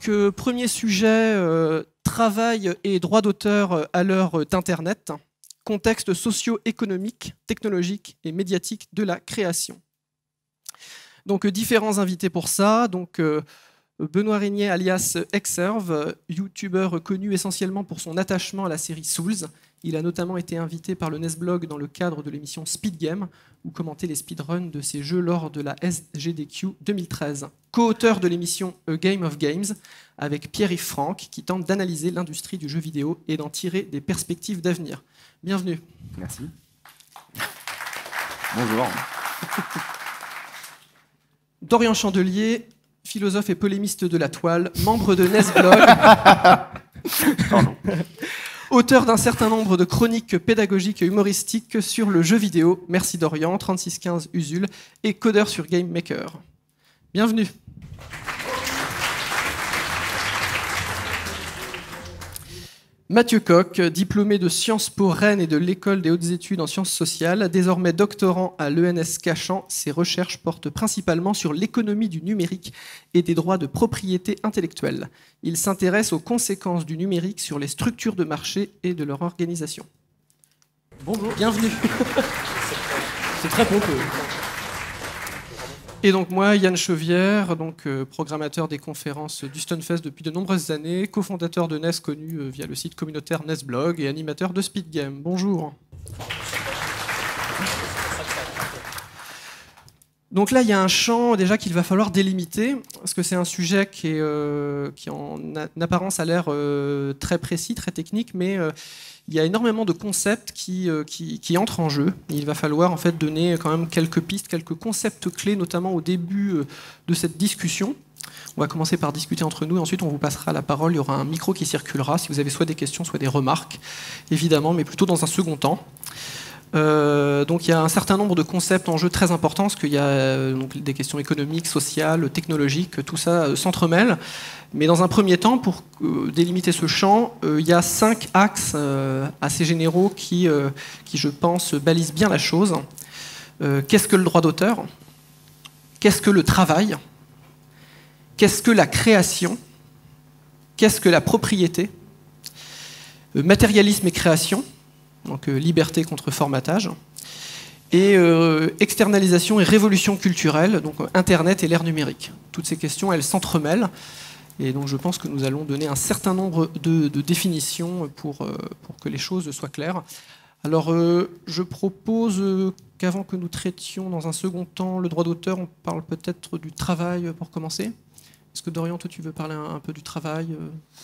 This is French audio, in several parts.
Donc, premier sujet, travail et droit d'auteur à l'heure d'Internet, contexte socio-économique, technologique et médiatique de la création. Donc, différents invités pour ça. Donc, Benoît Régnier, alias Exerve, youtubeur connu essentiellement pour son attachement à la série Souls. Il a notamment été invité par le Nesblog dans le cadre de l'émission Speed Game, où commentait les speedruns de ses jeux lors de la SGDQ 2013. Co-auteur de l'émission A Game of Games, avec Pierre-Yves Franck, qui tente d'analyser l'industrie du jeu vidéo et d'en tirer des perspectives d'avenir. Bienvenue. Merci. Bonjour. Dorian Chandelier, philosophe et polémiste de la toile, membre de Nesblog, auteur d'un certain nombre de chroniques pédagogiques et humoristiques sur le jeu vidéo, merci Dorian, 3615 Usul, et codeur sur Game Maker. Bienvenue. Mathieu Coq, diplômé de Sciences Po Rennes et de l'École des hautes études en sciences sociales, désormais doctorant à l'ENS Cachan, ses recherches portent principalement sur l'économie du numérique et des droits de propriété intellectuelle. Il s'intéresse aux conséquences du numérique sur les structures de marché et de leur organisation. Bonjour. Bienvenue. C'est très pompeux. Et donc moi, Yann Chauvière, donc, programmateur des conférences du Stunfest depuis de nombreuses années, cofondateur de NES connu via le site communautaire Nesblog et animateur de Speed Game. Bonjour. Donc là, il y a un champ déjà qu'il va falloir délimiter, parce que c'est un sujet qui en apparence a l'air très précis, très technique, mais il y a énormément de concepts qui entrent en jeu. Il va falloir en fait donner quand même quelques pistes, quelques concepts clés, notamment au début de cette discussion. On va commencer par discuter entre nous, et ensuite on vous passera la parole. Il y aura un micro qui circulera, si vous avez soit des questions, soit des remarques, évidemment, mais plutôt dans un second temps. Donc il y a un certain nombre de concepts en jeu très importants, parce qu'il y a donc, des questions économiques, sociales, technologiques, tout ça s'entremêle. Mais dans un premier temps, pour délimiter ce champ, il y a 5 axes assez généraux qui, je pense, balisent bien la chose. Qu'est-ce que le droit d'auteur? Qu'est-ce que le travail? Qu'est-ce que la création? Qu'est-ce que la propriété? Matérialisme et création, donc liberté contre formatage. Et externalisation et révolution culturelle, donc Internet et l'ère numérique. Toutes ces questions, elles s'entremêlent. Et donc je pense que nous allons donner un certain nombre de définitions pour que les choses soient claires. Alors je propose qu'avant que nous traitions dans un second temps le droit d'auteur, on parle peut-être du travail pour commencer. Est-ce que Dorian, toi tu veux parler un peu du travail?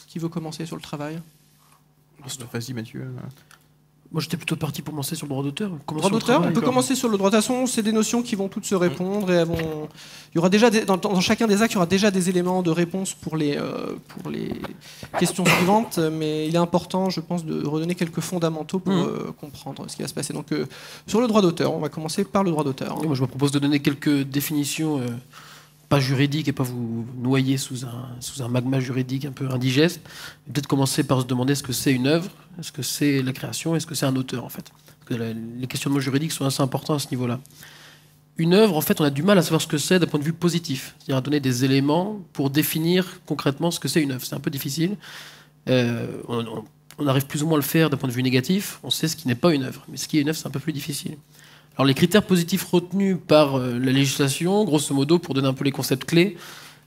Qui veut commencer sur le travail? Vas-y Mathieu. Moi, j'étais plutôt parti pour commencer sur le droit d'auteur. Droit d'auteur, on peut commencer sur le droit. De toute façon, c'est des notions qui vont toutes se répondre. Et elles vont... Il y aura déjà dans chacun des actes, il y aura déjà des éléments de réponse pour les questions suivantes. Mais il est important, je pense, de redonner quelques fondamentaux pour comprendre ce qui va se passer. Donc, sur le droit d'auteur, on va commencer par le droit d'auteur. Moi, je me propose de donner quelques définitions, pas juridiques, et pas vous noyer sous un magma juridique un peu indigeste. Peut-être commencer par se demander ce que c'est une œuvre. Est-ce que c'est la création? Est-ce que c'est un auteur, en fait? Parce que les questionnements juridiques sont assez importants à ce niveau-là. Une œuvre, en fait, on a du mal à savoir ce que c'est d'un point de vue positif. C'est-à-dire à donner des éléments pour définir concrètement ce que c'est une œuvre. C'est un peu difficile. On arrive plus ou moins à le faire d'un point de vue négatif. On sait ce qui n'est pas une œuvre. Mais ce qui est une œuvre, c'est un peu plus difficile. Alors, les critères positifs retenus par la législation, grosso modo, pour donner un peu les concepts clés,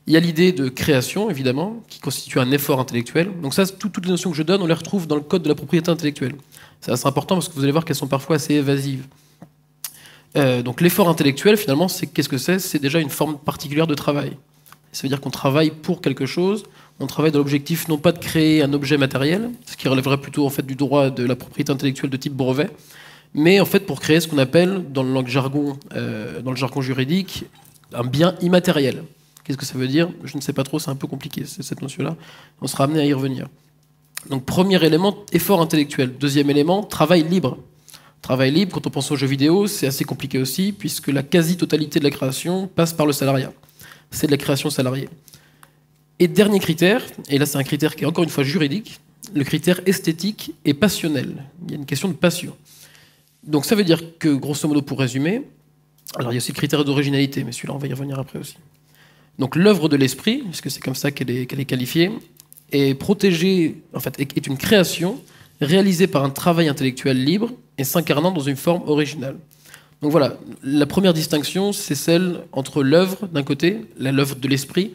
il y a l'idée de création, évidemment, qui constitue un effort intellectuel. Donc ça, toutes les notions que je donne, on les retrouve dans le code de la propriété intellectuelle. C'est assez important parce que vous allez voir qu'elles sont parfois assez évasives. Donc l'effort intellectuel, finalement, qu'est-ce que c'est? C'est déjà une forme particulière de travail. Ça veut dire qu'on travaille pour quelque chose, on travaille dans l'objectif non pas de créer un objet matériel, ce qui relèverait plutôt en fait, du droit de la propriété intellectuelle de type brevet, mais en fait pour créer ce qu'on appelle, dans le jargon juridique, un bien immatériel. Qu'est-ce que ça veut dire? Je ne sais pas trop, c'est un peu compliqué cette notion-là. On sera amené à y revenir. Donc premier élément, effort intellectuel. Deuxième élément, travail libre. Travail libre, quand on pense aux jeux vidéo, c'est assez compliqué aussi, puisque la quasi-totalité de la création passe par le salariat. C'est de la création salariée. Et dernier critère, et là c'est un critère qui est encore une fois juridique, le critère esthétique et passionnel. Il y a une question de passion. Donc ça veut dire que, grosso modo, pour résumer, alors il y a aussi le critère d'originalité, mais celui-là on va y revenir après aussi. Donc l'œuvre de l'esprit, puisque c'est comme ça qu'elle est qualifiée, est protégée, en fait, est une création réalisée par un travail intellectuel libre et s'incarnant dans une forme originale. Donc voilà, la première distinction, c'est celle entre l'œuvre d'un côté, l'œuvre de l'esprit,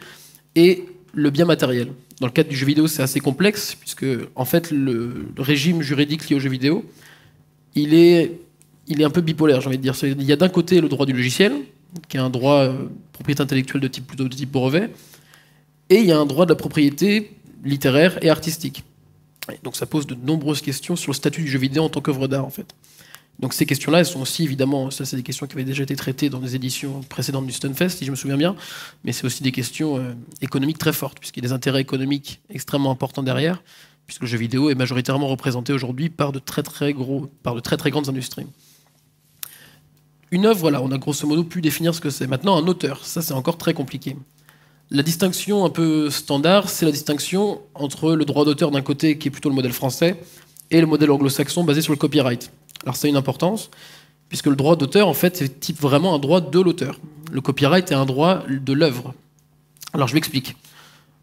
et le bien matériel. Dans le cadre du jeu vidéo, c'est assez complexe, puisque en fait, le régime juridique lié au jeu vidéo, il est un peu bipolaire, j'ai envie de dire. Il y a d'un côté le droit du logiciel, qui est un droit propriété intellectuelle plutôt de type brevet, et il y a un droit de la propriété littéraire et artistique. Et donc ça pose de nombreuses questions sur le statut du jeu vidéo en tant qu'œuvre d'art, en fait. Donc ces questions-là, elles sont aussi évidemment, ça c'est des questions qui avaient déjà été traitées dans des éditions précédentes du Stunfest, si je me souviens bien, mais c'est aussi des questions économiques très fortes, puisqu'il y a des intérêts économiques extrêmement importants derrière, puisque le jeu vidéo est majoritairement représenté aujourd'hui par de très très grandes industries. Une œuvre, voilà, on a grosso modo pu définir ce que c'est. Maintenant, un auteur, ça c'est encore très compliqué. La distinction un peu standard, c'est la distinction entre le droit d'auteur d'un côté, qui est plutôt le modèle français, et le modèle anglo-saxon basé sur le copyright. Alors ça a une importance, puisque le droit d'auteur, en fait, c'est type vraiment un droit de l'auteur. Le copyright est un droit de l'œuvre. Alors je m'explique.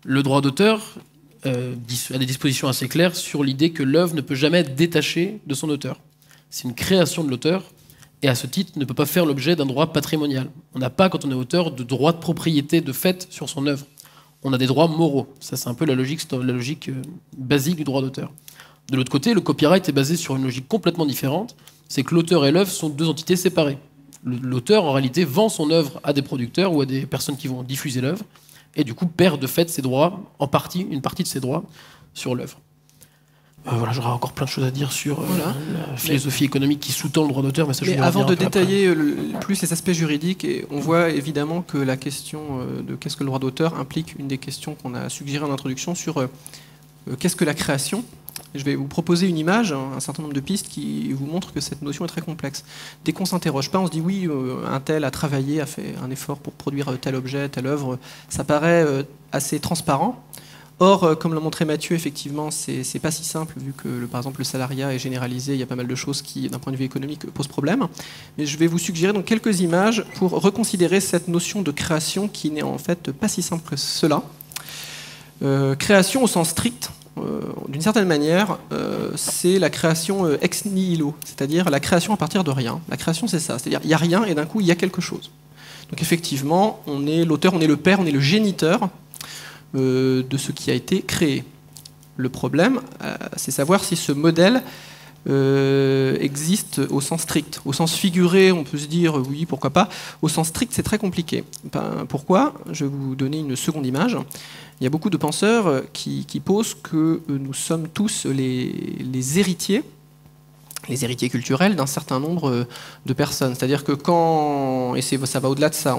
Le droit d'auteur a des dispositions assez claires sur l'idée que l'œuvre ne peut jamais être détachée de son auteur. C'est une création de l'auteur, et à ce titre ne peut pas faire l'objet d'un droit patrimonial. On n'a pas, quand on est auteur, de droit de propriété de fait sur son œuvre. On a des droits moraux. Ça, c'est un peu la logique basique du droit d'auteur. De l'autre côté, le copyright est basé sur une logique complètement différente. C'est que l'auteur et l'œuvre sont deux entités séparées. L'auteur, en réalité, vend son œuvre à des producteurs ou à des personnes qui vont diffuser l'œuvre, et du coup perd de fait ses droits, une partie de ses droits sur l'œuvre. Voilà, j'aurais encore plein de choses à dire sur la philosophie économique qui sous-tend le droit d'auteur, mais ça je vais avant de après. détailler plus les aspects juridiques, et on voit évidemment que la question de qu'est-ce que le droit d'auteur implique une des questions qu'on a suggérées en introduction sur qu'est-ce que la création. Je vais vous proposer une image, un certain nombre de pistes qui vous montrent que cette notion est très complexe. Dès qu'on ne s'interroge pas, on se dit oui, un tel a travaillé, a fait un effort pour produire tel objet, telle œuvre, ça paraît assez transparent. Or, comme l'a montré Mathieu, effectivement, c'est pas si simple, vu que par exemple le salariat est généralisé, il y a pas mal de choses qui, d'un point de vue économique, posent problème. Mais je vais vous suggérer donc quelques images pour reconsidérer cette notion de création qui n'est en fait pas si simple que cela. Création au sens strict, d'une certaine manière, c'est la création ex nihilo, c'est-à-dire la création à partir de rien. La création, c'est ça, c'est-à-dire il n'y a rien et d'un coup il y a quelque chose. Donc effectivement, on est l'auteur, on est le père, on est le géniteur de ce qui a été créé. Le problème, c'est savoir si ce modèle existe au sens strict. Au sens figuré, on peut se dire oui, pourquoi pas. Au sens strict, c'est très compliqué. Pourquoi ? Je vais vous donner une seconde image. Il y a beaucoup de penseurs qui posent que nous sommes tous les héritiers culturels d'un certain nombre de personnes. C'est-à-dire que ça va au-delà de ça,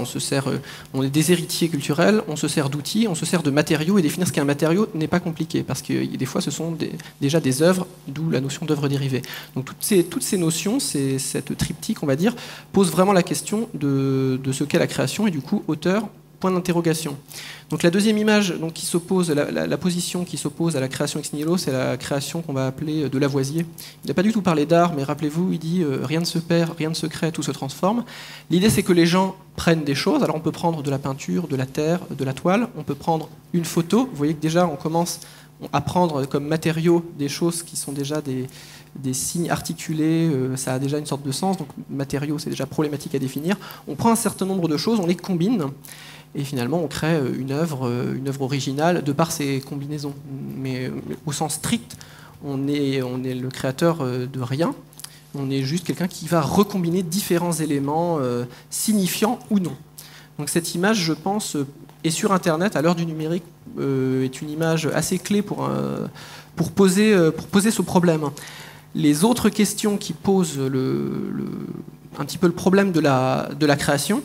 on est des héritiers culturels, on se sert d'outils, on se sert de matériaux, et définir ce qu'est un matériau n'est pas compliqué, parce que des fois ce sont déjà des œuvres, d'où la notion d'œuvre dérivée. Donc toutes ces notions, cette triptyque, on va dire, pose vraiment la question de ce qu'est la création, et du coup, auteur, point d'interrogation. Donc la deuxième image donc, qui s'oppose, la position qui s'oppose à la création ex nihilo, c'est la création qu'on va appeler de Lavoisier. Il n'a pas du tout parlé d'art, mais rappelez-vous, il dit rien ne se perd, rien ne se crée, tout se transforme. L'idée, c'est que les gens prennent des choses. Alors on peut prendre de la peinture, de la terre, de la toile, on peut prendre une photo. Vous voyez que déjà on commence à prendre comme matériaux des choses qui sont déjà des signes articulés, ça a déjà une sorte de sens, donc matériaux, c'est déjà problématique à définir. On prend un certain nombre de choses, on les combine, et finalement on crée une œuvre originale de par ces combinaisons. Mais au sens strict, on est le créateur de rien, on est juste quelqu'un qui va recombiner différents éléments signifiants ou non. Donc cette image, je pense, est sur Internet, à l'heure du numérique, est une image assez clé pour poser ce problème. Les autres questions qui posent un petit peu le problème de la création,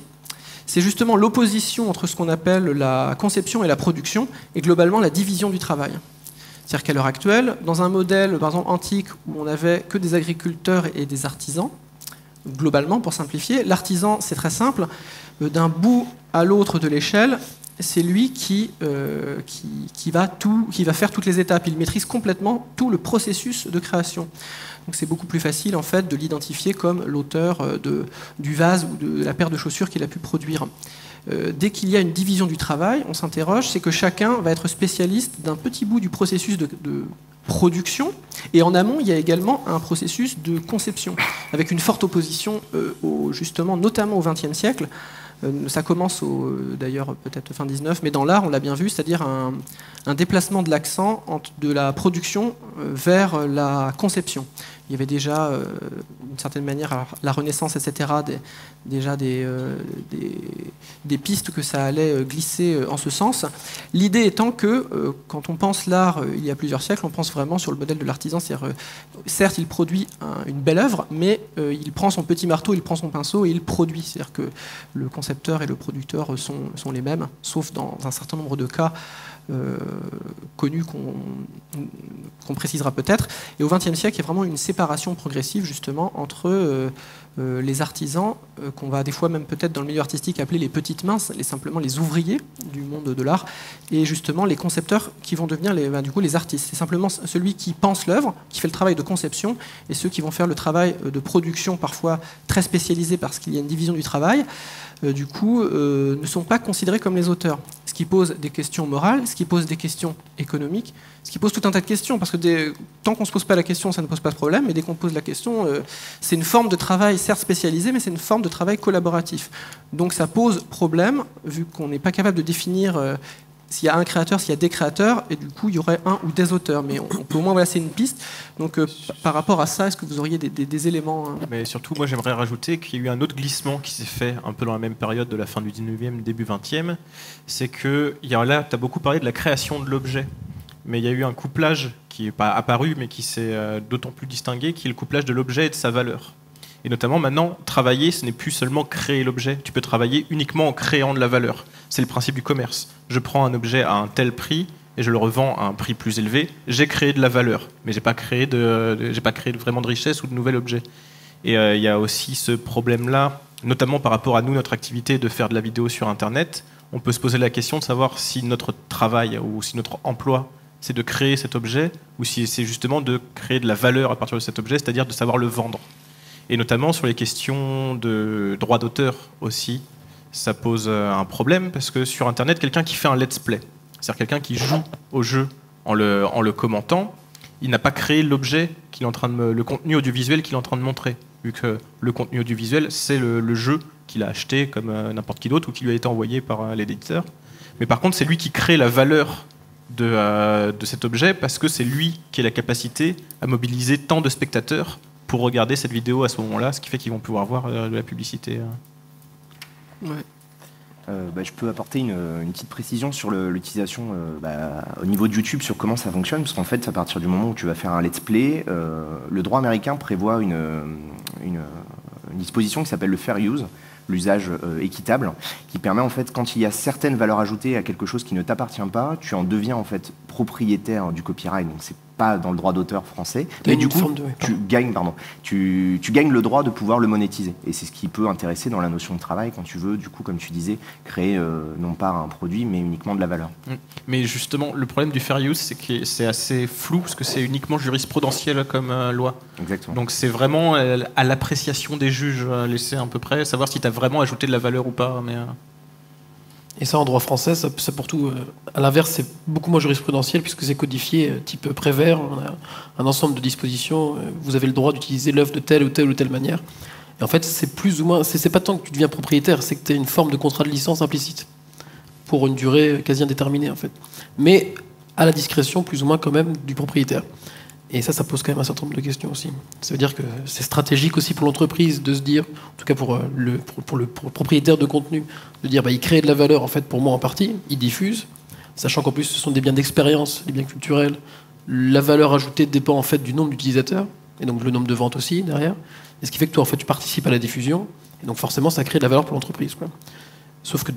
c'est justement l'opposition entre ce qu'on appelle la conception et la production, et globalement la division du travail. C'est-à-dire qu'à l'heure actuelle, dans un modèle, par exemple, antique, où on n'avait que des agriculteurs et des artisans, globalement, pour simplifier, l'artisan, c'est très simple, d'un bout à l'autre de l'échelle, c'est lui qui va faire toutes les étapes. Il maîtrise complètement tout le processus de création. Donc c'est beaucoup plus facile en fait de l'identifier comme l'auteur du vase ou de la paire de chaussures qu'il a pu produire. dès qu'il y a une division du travail, on s'interroge, c'est que chacun va être spécialiste d'un petit bout du processus de production, et en amont, il y a également un processus de conception, avec une forte opposition, justement, notamment au XXe siècle. Ça commence d'ailleurs peut-être fin 19, mais dans l'art, on l'a bien vu, c'est-à-dire un déplacement de l'accent de la production vers la conception. Il y avait déjà, d'une certaine manière, alors, la Renaissance, etc., déjà des pistes que ça allait glisser en ce sens. L'idée étant que, quand on pense l'art il y a plusieurs siècles, on pense vraiment sur le modèle de l'artisan. C'est-à-dire, certes, il produit une belle œuvre, mais il prend son petit marteau, il prend son pinceau et il produit. C'est-à-dire que le concepteur et le producteur sont les mêmes, sauf dans un certain nombre de cas connus qu'on précisera peut-être. Et au XXe siècle, il y a vraiment une séparation progressive justement entre les artisans, qu'on va des fois même peut-être dans le milieu artistique appeler les petites mains, simplement les ouvriers du monde de l'art, et justement les concepteurs qui vont devenir les artistes. C'est simplement celui qui pense l'œuvre, qui fait le travail de conception, et ceux qui vont faire le travail de production, parfois très spécialisé parce qu'il y a une division du travail, ne sont pas considérés comme les auteurs. Ce qui pose des questions morales, ce qui pose des questions économiques, ce qui pose tout un tas de questions, parce que tant qu'on ne se pose pas la question, ça ne pose pas de problème, mais dès qu'on pose la question, c'est une forme de travail certes spécialisée, mais c'est une forme de travail collaboratif. Donc ça pose problème, vu qu'on n'est pas capable de définir s'il y a un créateur, s'il y a des créateurs, et du coup il y aurait un ou des auteurs, mais on peut au moins c'est une piste. Donc par rapport à ça, est-ce que vous auriez des éléments Mais surtout, moi j'aimerais rajouter qu'il y a eu un autre glissement qui s'est fait un peu dans la même période de la fin du 19e, début 20e, c'est que là, tu as beaucoup parlé de la création de l'objet, mais il y a eu un couplage qui n'est pas apparu, mais qui s'est d'autant plus distingué, qui est le couplage de l'objet et de sa valeur. Et notamment maintenant, travailler, ce n'est plus seulement créer l'objet, tu peux travailler uniquement en créant de la valeur. C'est le principe du commerce. Je prends un objet à un tel prix et je le revends à un prix plus élevé, j'ai créé de la valeur, mais j'ai pas créé vraiment de richesse ou de nouvel objet. Et il y a aussi ce problème-là, notamment par rapport à nous, notre activité de faire de la vidéo sur Internet. On peut se poser la question de savoir si notre travail ou si notre emploi, c'est de créer cet objet, ou si c'est justement de créer de la valeur à partir de cet objet, c'est-à-dire de savoir le vendre. Et notamment sur les questions de droit d'auteur aussi, ça pose un problème, parce que sur Internet, quelqu'un qui fait un let's play, c'est-à-dire quelqu'un qui joue au jeu en le commentant, il n'a pas créé l'objet qu'il est en train le contenu audiovisuel qu'il est en train de montrer, vu que le contenu audiovisuel, c'est le jeu qu'il a acheté comme n'importe qui d'autre ou qui lui a été envoyé par l'éditeur. Mais par contre, c'est lui qui crée la valeur de cet objet, parce que c'est lui qui a la capacité à mobiliser tant de spectateurs pour regarder cette vidéo à ce moment-là, ce qui fait qu'ils vont pouvoir voir de la publicité. Ouais. Je peux apporter une petite précision sur l'utilisation au niveau de YouTube, sur comment ça fonctionne, parce qu'en fait, à partir du moment où tu vas faire un let's play, le droit américain prévoit une disposition qui s'appelle le fair use, l'usage équitable, qui permet en fait, quand il y a certaines valeurs ajoutées à quelque chose qui ne t'appartient pas, tu en deviens en fait propriétaire du copyright. Donc c'est pas dans le droit d'auteur français, mais du coup tu gagnes le droit de pouvoir le monétiser. Et c'est ce qui peut intéresser dans la notion de travail quand tu veux, du coup, comme tu disais, créer non pas un produit, mais uniquement de la valeur. Mais justement, le problème du fair use, c'est que c'est assez flou, parce que c'est uniquement jurisprudentiel comme loi. Exactement. Donc c'est vraiment à l'appréciation des juges, laisser à peu près savoir si tu as vraiment ajouté de la valeur ou pas. Mais Et ça, en droit français, ça pour tout. À l'inverse, c'est beaucoup moins jurisprudentiel puisque c'est codifié type Prévert. On a un ensemble de dispositions. Vous avez le droit d'utiliser l'œuvre de telle ou telle manière. Et en fait, c'est plus ou moins. C'est pas tant que tu deviens propriétaire, c'est que tu as une forme de contrat de licence implicite pour une durée quasi indéterminée, en fait. Mais à la discrétion, plus ou moins, quand même, du propriétaire. Et ça pose quand même un certain nombre de questions aussi. Ça veut dire que c'est stratégique aussi pour l'entreprise de se dire, en tout cas pour le propriétaire de contenu, de dire il crée de la valeur en fait pour moi en partie, il diffuse, sachant qu'en plus ce sont des biens d'expérience, des biens culturels. La valeur ajoutée dépend en fait du nombre d'utilisateurs, et donc le nombre de ventes aussi derrière. Et ce qui fait que toi en fait tu participes à la diffusion, et donc forcément ça crée de la valeur pour l'entreprise, quoi. Sauf que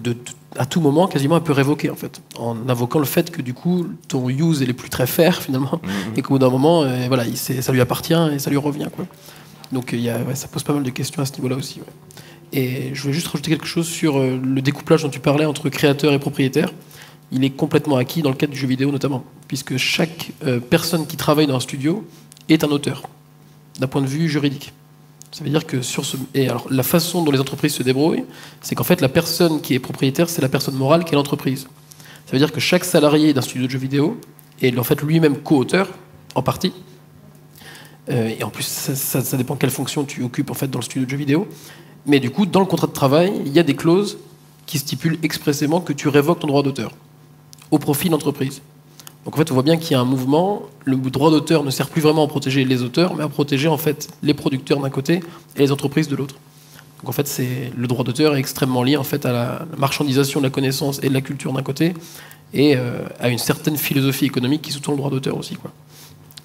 à tout moment, quasiment, elle peut révoquer, en fait, en invoquant le fait que, du coup, ton use, elle est plus très fair, finalement, et qu'au bout d'un moment, ça lui appartient et ça lui revient, quoi. Donc, ça pose pas mal de questions à ce niveau-là aussi. Ouais. Et je voulais juste rajouter quelque chose sur le découplage dont tu parlais entre créateur et propriétaire. Il est complètement acquis dans le cadre du jeu vidéo, notamment, puisque chaque personne qui travaille dans un studio est un auteur, d'un point de vue juridique. Ça veut dire que et alors, la façon dont les entreprises se débrouillent, c'est qu'en fait, la personne qui est propriétaire, c'est la personne morale qui est l'entreprise. Ça veut dire que chaque salarié d'un studio de jeux vidéo est en fait lui-même co-auteur, en partie. Et en plus, ça dépend quelle fonction tu occupes en fait dans le studio de jeux vidéo. Mais du coup, dans le contrat de travail, il y a des clauses qui stipulent expressément que tu révoques ton droit d'auteur au profit de l'entreprise. Donc en fait, on voit bien qu'il y a un mouvement. Le droit d'auteur ne sert plus vraiment à protéger les auteurs, mais à protéger en fait les producteurs d'un côté et les entreprises de l'autre. Donc en fait, le droit d'auteur est extrêmement lié en fait à la marchandisation de la connaissance et de la culture d'un côté, et à une certaine philosophie économique qui sous-tend le droit d'auteur aussi, quoi.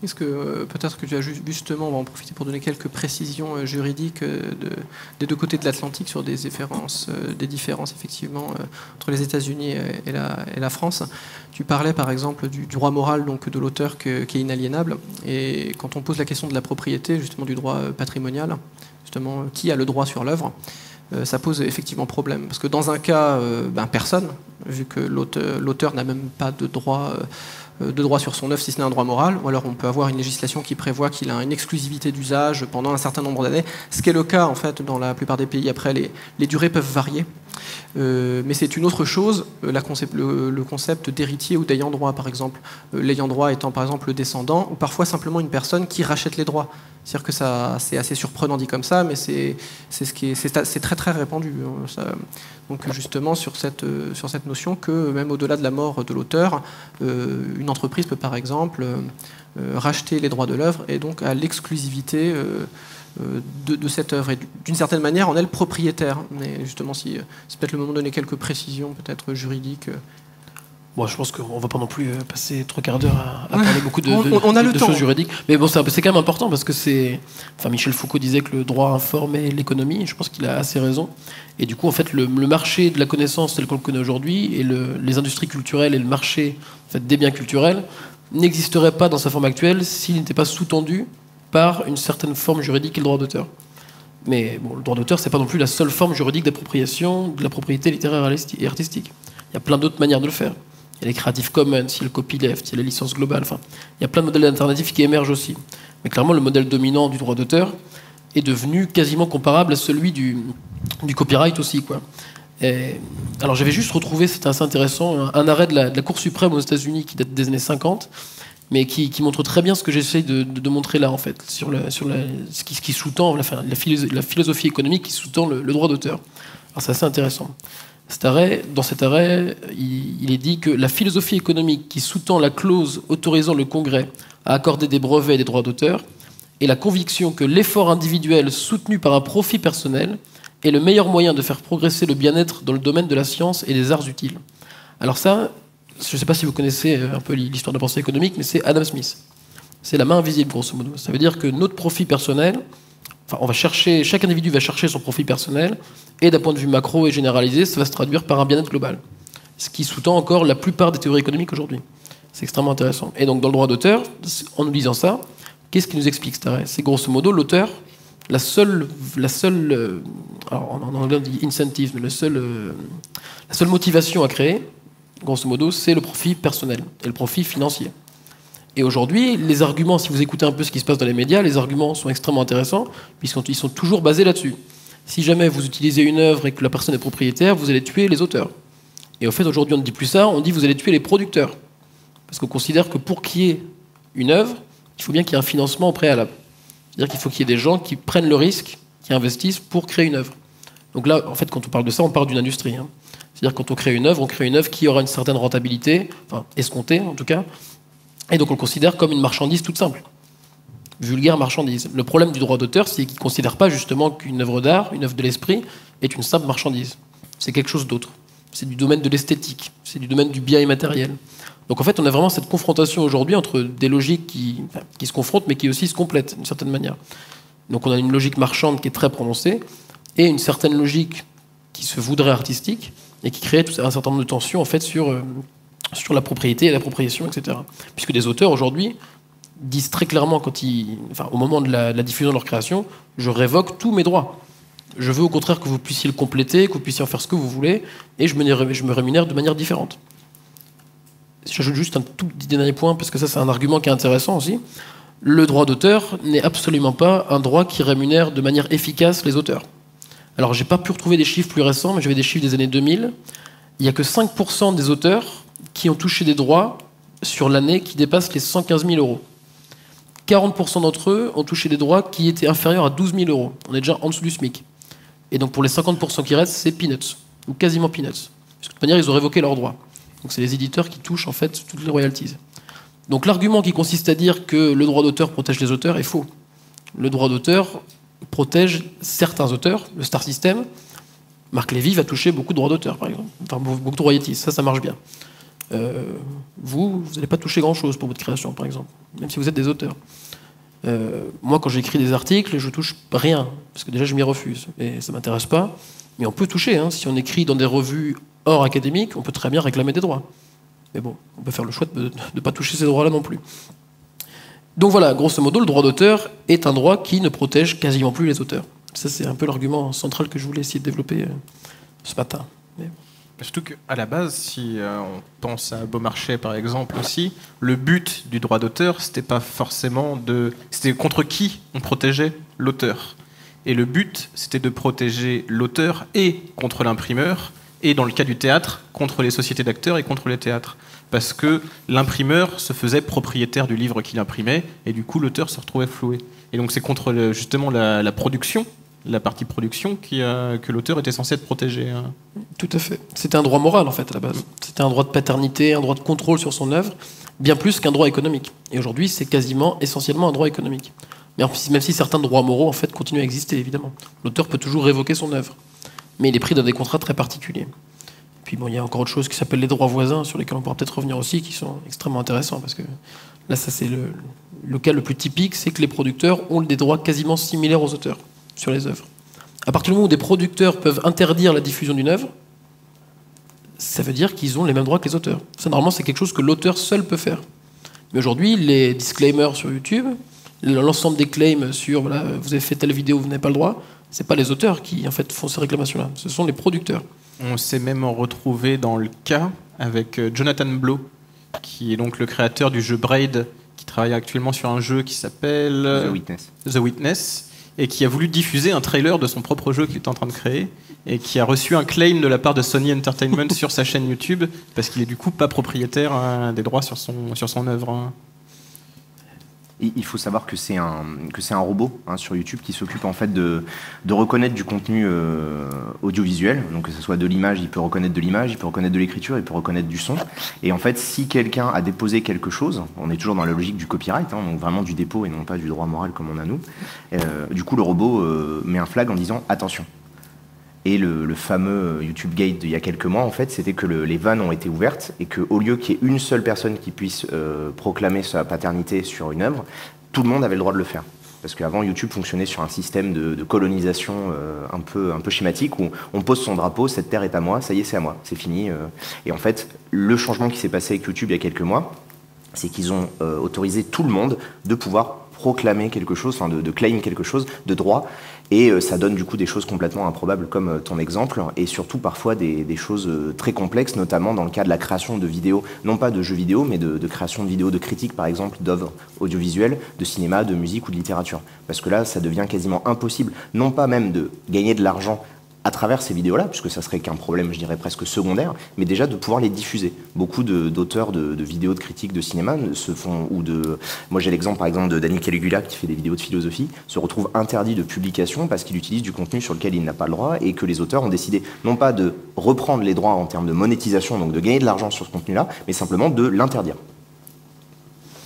Est-ce que peut-être que tu as justement, on va en profiter pour donner quelques précisions juridiques des deux côtés de l'Atlantique sur des différences effectivement entre les États-Unis et la France. Tu parlais par exemple du droit moral donc de l'auteur qui est inaliénable, et quand on pose la question de la propriété, justement du droit patrimonial, justement qui a le droit sur l'œuvre, ça pose effectivement problème, parce que dans un cas, personne, vu que l'auteur n'a même pas de droit sur son œuvre si ce n'est un droit moral, ou alors on peut avoir une législation qui prévoit qu'il a une exclusivité d'usage pendant un certain nombre d'années, ce qui est le cas en fait dans la plupart des pays. Après, les durées peuvent varier, mais c'est une autre chose, le concept d'héritier ou d'ayant droit, par exemple. L'ayant droit étant par exemple le descendant, ou parfois simplement une personne qui rachète les droits. C'est-à-dire que c'est assez surprenant dit comme ça, mais c'est très très répandu. Donc justement sur cette notion que même au-delà de la mort de l'auteur, une entreprise peut par exemple racheter les droits de l'œuvre et donc à l'exclusivité de cette œuvre, et d'une certaine manière en est le propriétaire. Mais justement, c'est peut-être le moment de donner quelques précisions peut-être juridiques. Bon, je pense qu'on ne va pas non plus passer 3 quarts d'heure à parler beaucoup de choses juridiques. Mais bon, c'est quand même important parce que Michel Foucault disait que le droit informait l'économie. Je pense qu'il a assez raison. Et du coup, en fait, le marché de la connaissance tel qu'on le connaît aujourd'hui, et les industries culturelles et le marché en fait, des biens culturels n'existerait pas dans sa forme actuelle s'il n'était pas sous-tendu par une certaine forme juridique et le droit d'auteur. Mais bon, le droit d'auteur, c'est pas non plus la seule forme juridique d'appropriation de la propriété littéraire et artistique. Il y a plein d'autres manières de le faire. Il y a les Creative Commons, il y a le copyleft, il y a la licence globale. Enfin, il y a plein de modèles alternatifs qui émergent aussi. Mais clairement, le modèle dominant du droit d'auteur est devenu quasiment comparable à celui du copyright aussi, quoi. Alors j'avais juste retrouvé, c'était assez intéressant, un arrêt de la Cour suprême aux États-Unis qui date des années 50, mais qui montre très bien ce que j'essaie de montrer là, en fait, sur ce qui sous-tend la philosophie économique qui sous-tend le droit d'auteur. Alors c'est assez intéressant. Dans cet arrêt, il est dit que la philosophie économique qui sous-tend la clause autorisant le Congrès à accorder des brevets et des droits d'auteur est la conviction que l'effort individuel soutenu par un profit personnel est le meilleur moyen de faire progresser le bien-être dans le domaine de la science et des arts utiles. Alors ça, je ne sais pas si vous connaissez un peu l'histoire de la pensée économique, mais c'est Adam Smith. C'est la main invisible, grosso modo. Ça veut dire que notre profit personnel, chaque individu va chercher son profit personnel, et d'un point de vue macro et généralisé, ça va se traduire par un bien-être global. Ce qui sous-tend encore la plupart des théories économiques aujourd'hui. C'est extrêmement intéressant. Et donc dans le droit d'auteur, en nous disant ça, qu'est-ce qui nous explique cet arrêt ? C'est grosso modo l'auteur, la seule alors en anglais on dit incentive, mais la seule motivation à créer, grosso modo, c'est le profit personnel et le profit financier. Et aujourd'hui, les arguments, si vous écoutez un peu ce qui se passe dans les médias, les arguments sont extrêmement intéressants, puisqu'ils sont toujours basés là-dessus. Si jamais vous utilisez une œuvre et que la personne est propriétaire, vous allez tuer les auteurs. Et au fait, aujourd'hui, on ne dit plus ça, on dit vous allez tuer les producteurs. Parce qu'on considère que pour qu'il y ait une œuvre, il faut bien qu'il y ait un financement au préalable. C'est-à-dire qu'il faut qu'il y ait des gens qui prennent le risque, qui investissent pour créer une œuvre. Donc là, en fait, quand on parle de ça, on parle d'une industrie. C'est-à-dire quand on crée une œuvre qui aura une certaine rentabilité, enfin escomptée en tout cas, et donc on le considère comme une marchandise toute simple. Vulgaire marchandise. Le problème du droit d'auteur, c'est qu'il ne considère pas justement qu'une œuvre d'art, une œuvre de l'esprit, est une simple marchandise. C'est quelque chose d'autre. C'est du domaine de l'esthétique, c'est du domaine du bien immatériel. Donc en fait, on a vraiment cette confrontation aujourd'hui entre des logiques qui se confrontent, mais qui aussi se complètent d'une certaine manière. Donc on a une logique marchande qui est très prononcée, et une certaine logique qui se voudrait artistique, et qui crée un certain nombre de tensions en fait, sur la propriété et l'appropriation, etc. Puisque des auteurs aujourd'hui disent très clairement, au moment de la diffusion de leur création, je révoque tous mes droits. Je veux au contraire que vous puissiez le compléter, que vous puissiez en faire ce que vous voulez, et je me rémunère de manière différente. J'ajoute juste un tout petit dernier point, parce que ça c'est un argument qui est intéressant aussi. Le droit d'auteur n'est absolument pas un droit qui rémunère de manière efficace les auteurs. Alors, j'ai pas pu retrouver des chiffres plus récents, mais j'avais des chiffres des années 2000. Il n'y a que 5% des auteurs qui ont touché des droits sur l'année qui dépassent les 115 000 euros. 40% d'entre eux ont touché des droits qui étaient inférieurs à 12 000 euros. On est déjà en dessous du SMIC. Et donc, pour les 50% qui restent, c'est peanuts, ou quasiment peanuts. Parce que de toute manière, ils ont révoqué leurs droits. Donc, c'est les éditeurs qui touchent, en fait, toutes les royalties. Donc l'argument qui consiste à dire que le droit d'auteur protège les auteurs est faux. Le droit d'auteur protège certains auteurs, le star system. Marc Lévy va toucher beaucoup de droits d'auteur, par exemple. Enfin, beaucoup de royalties, ça marche bien. Vous n'allez pas toucher grand-chose pour votre création, par exemple, même si vous êtes des auteurs. Moi, quand j'écris des articles, je touche rien, parce que déjà, je m'y refuse, et ça ne m'intéresse pas. Mais on peut toucher, hein. Si on écrit dans des revues hors académiques, on peut très bien réclamer des droits. Mais bon, on peut faire le choix de ne pas toucher ces droits-là non plus. Donc voilà, grosso modo, le droit d'auteur est un droit qui ne protège quasiment plus les auteurs. Ça, c'est un peu l'argument central que je voulais essayer de développer ce matin. Mais... Surtout qu'à la base, si on pense à Beaumarchais par exemple aussi, le but du droit d'auteur, c'était pas forcément de... C'était contre qui on protégeait l'auteur. Et le but, c'était de protéger l'auteur et contre l'imprimeur, et dans le cas du théâtre, contre les sociétés d'acteurs et contre les théâtres. Parce que l'imprimeur se faisait propriétaire du livre qu'il imprimait, et du coup l'auteur se retrouvait floué. Et donc c'est contre justement la production, la partie production, que l'auteur était censé être protégé. Tout à fait. C'était un droit moral en fait à la base. C'était un droit de paternité, un droit de contrôle sur son œuvre, bien plus qu'un droit économique. Et aujourd'hui c'est quasiment essentiellement un droit économique. Mais même si certains droits moraux en fait continuent à exister évidemment. L'auteur peut toujours révoquer son œuvre. Mais il est pris dans des contrats très particuliers. Puis bon, il y a encore autre chose qui s'appelle les droits voisins, sur lesquels on pourra peut-être revenir aussi, qui sont extrêmement intéressants, parce que là, ça c'est le cas le plus typique, c'est que les producteurs ont des droits quasiment similaires aux auteurs sur les œuvres. À partir du moment où des producteurs peuvent interdire la diffusion d'une œuvre, ça veut dire qu'ils ont les mêmes droits que les auteurs. Ça, normalement, c'est quelque chose que l'auteur seul peut faire. Mais aujourd'hui, les disclaimers sur YouTube, l'ensemble des claims sur voilà, vous avez fait telle vidéo, vous n'avez pas le droit, c'est pas les auteurs qui en fait font ces réclamations-là, ce sont les producteurs. On s'est même retrouvé dans le cas avec Jonathan Blow, qui est donc le créateur du jeu Braid, qui travaille actuellement sur un jeu qui s'appelle The Witness, et qui a voulu diffuser un trailer de son propre jeu qu'il est en train de créer, et qui a reçu un claim de la part de Sony Entertainment sur sa chaîne YouTube, parce qu'il est du coup pas propriétaire des droits sur son œuvre. Il faut savoir que c'est un robot sur YouTube qui s'occupe en fait de reconnaître du contenu audiovisuel. Donc que ce soit de l'image, il peut reconnaître de l'image, il peut reconnaître de l'écriture, il peut reconnaître du son. Et en fait, si quelqu'un a déposé quelque chose, on est toujours dans la logique du copyright, donc vraiment du dépôt et non pas du droit moral comme on a nous. Du coup, le robot met un flag en disant attention. Et le fameux YouTube Gate d'il y a quelques mois, en fait, c'était que les vannes ont été ouvertes et qu'au lieu qu'il y ait une seule personne qui puisse proclamer sa paternité sur une œuvre, tout le monde avait le droit de le faire. Parce qu'avant, YouTube fonctionnait sur un système de colonisation un peu schématique où on pose son drapeau, cette terre est à moi, ça y est, c'est à moi, c'est fini. Et en fait, le changement qui s'est passé avec YouTube il y a quelques mois, c'est qu'ils ont autorisé tout le monde de pouvoir proclamer quelque chose, enfin de claim quelque chose, de droit, et ça donne du coup des choses complètement improbables comme ton exemple, et surtout parfois des choses très complexes, notamment dans le cas de la création de vidéos, non pas de jeux vidéo, mais de création de vidéos de critiques par exemple, d'œuvres audiovisuelles, de cinéma, de musique ou de littérature. Parce que là, ça devient quasiment impossible, non pas même de gagner de l'argent à travers ces vidéos-là, puisque ça serait qu'un problème, je dirais, presque secondaire, mais déjà de pouvoir les diffuser. Beaucoup d'auteurs de vidéos de critiques de cinéma se font, moi j'ai l'exemple par exemple de Danny Caligula qui fait des vidéos de philosophie, se retrouve interdit de publication parce qu'il utilise du contenu sur lequel il n'a pas le droit et que les auteurs ont décidé non pas de reprendre les droits en termes de monétisation, donc de gagner de l'argent sur ce contenu-là, mais simplement de l'interdire.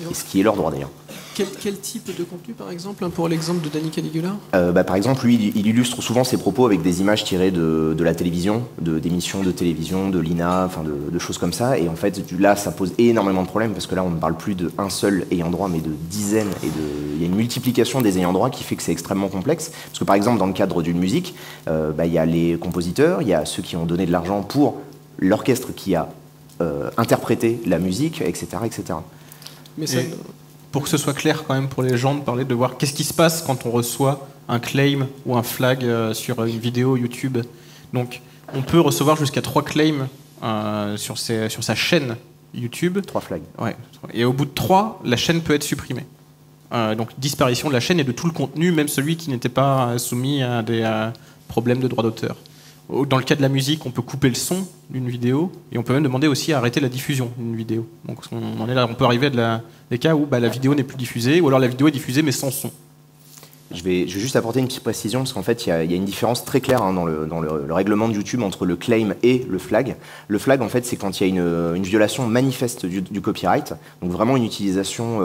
Et ce qui est leur droit d'ailleurs. Quel type de contenu, par exemple, pour l'exemple de Danny Caligula ? Par exemple, lui, il illustre souvent ses propos avec des images tirées de la télévision, d'émissions de télévision, de l'INA, enfin de choses comme ça. Et en fait, là, ça pose énormément de problèmes parce que là, on ne parle plus d'un seul ayant droit, mais de dizaines. Il y a une multiplication des ayants droit qui fait que c'est extrêmement complexe. Parce que par exemple, dans le cadre d'une musique, il y a les compositeurs, il y a ceux qui ont donné de l'argent pour l'orchestre qui a interprété la musique, etc., etc. Mais ça... Pour que ce soit clair quand même pour les gens, de voir qu'est-ce qui se passe quand on reçoit un claim ou un flag sur une vidéo YouTube. Donc on peut recevoir jusqu'à 3 claims sur sa chaîne YouTube. 3 flags. Ouais. Et au bout de 3, la chaîne peut être supprimée. donc disparition de la chaîne et de tout le contenu, même celui qui n'était pas soumis à des problèmes de droit d'auteur. Dans le cas de la musique, on peut couper le son d'une vidéo et on peut même demander aussi à arrêter la diffusion d'une vidéo. Donc on peut arriver à des cas où la vidéo n'est plus diffusée, ou alors la vidéo est diffusée mais sans son. Je vais juste apporter une petite précision, parce qu'en fait, il y a une différence très claire dans le règlement de YouTube entre le claim et le flag. Le flag, en fait, c'est quand il y a une violation manifeste du copyright, donc vraiment une utilisation...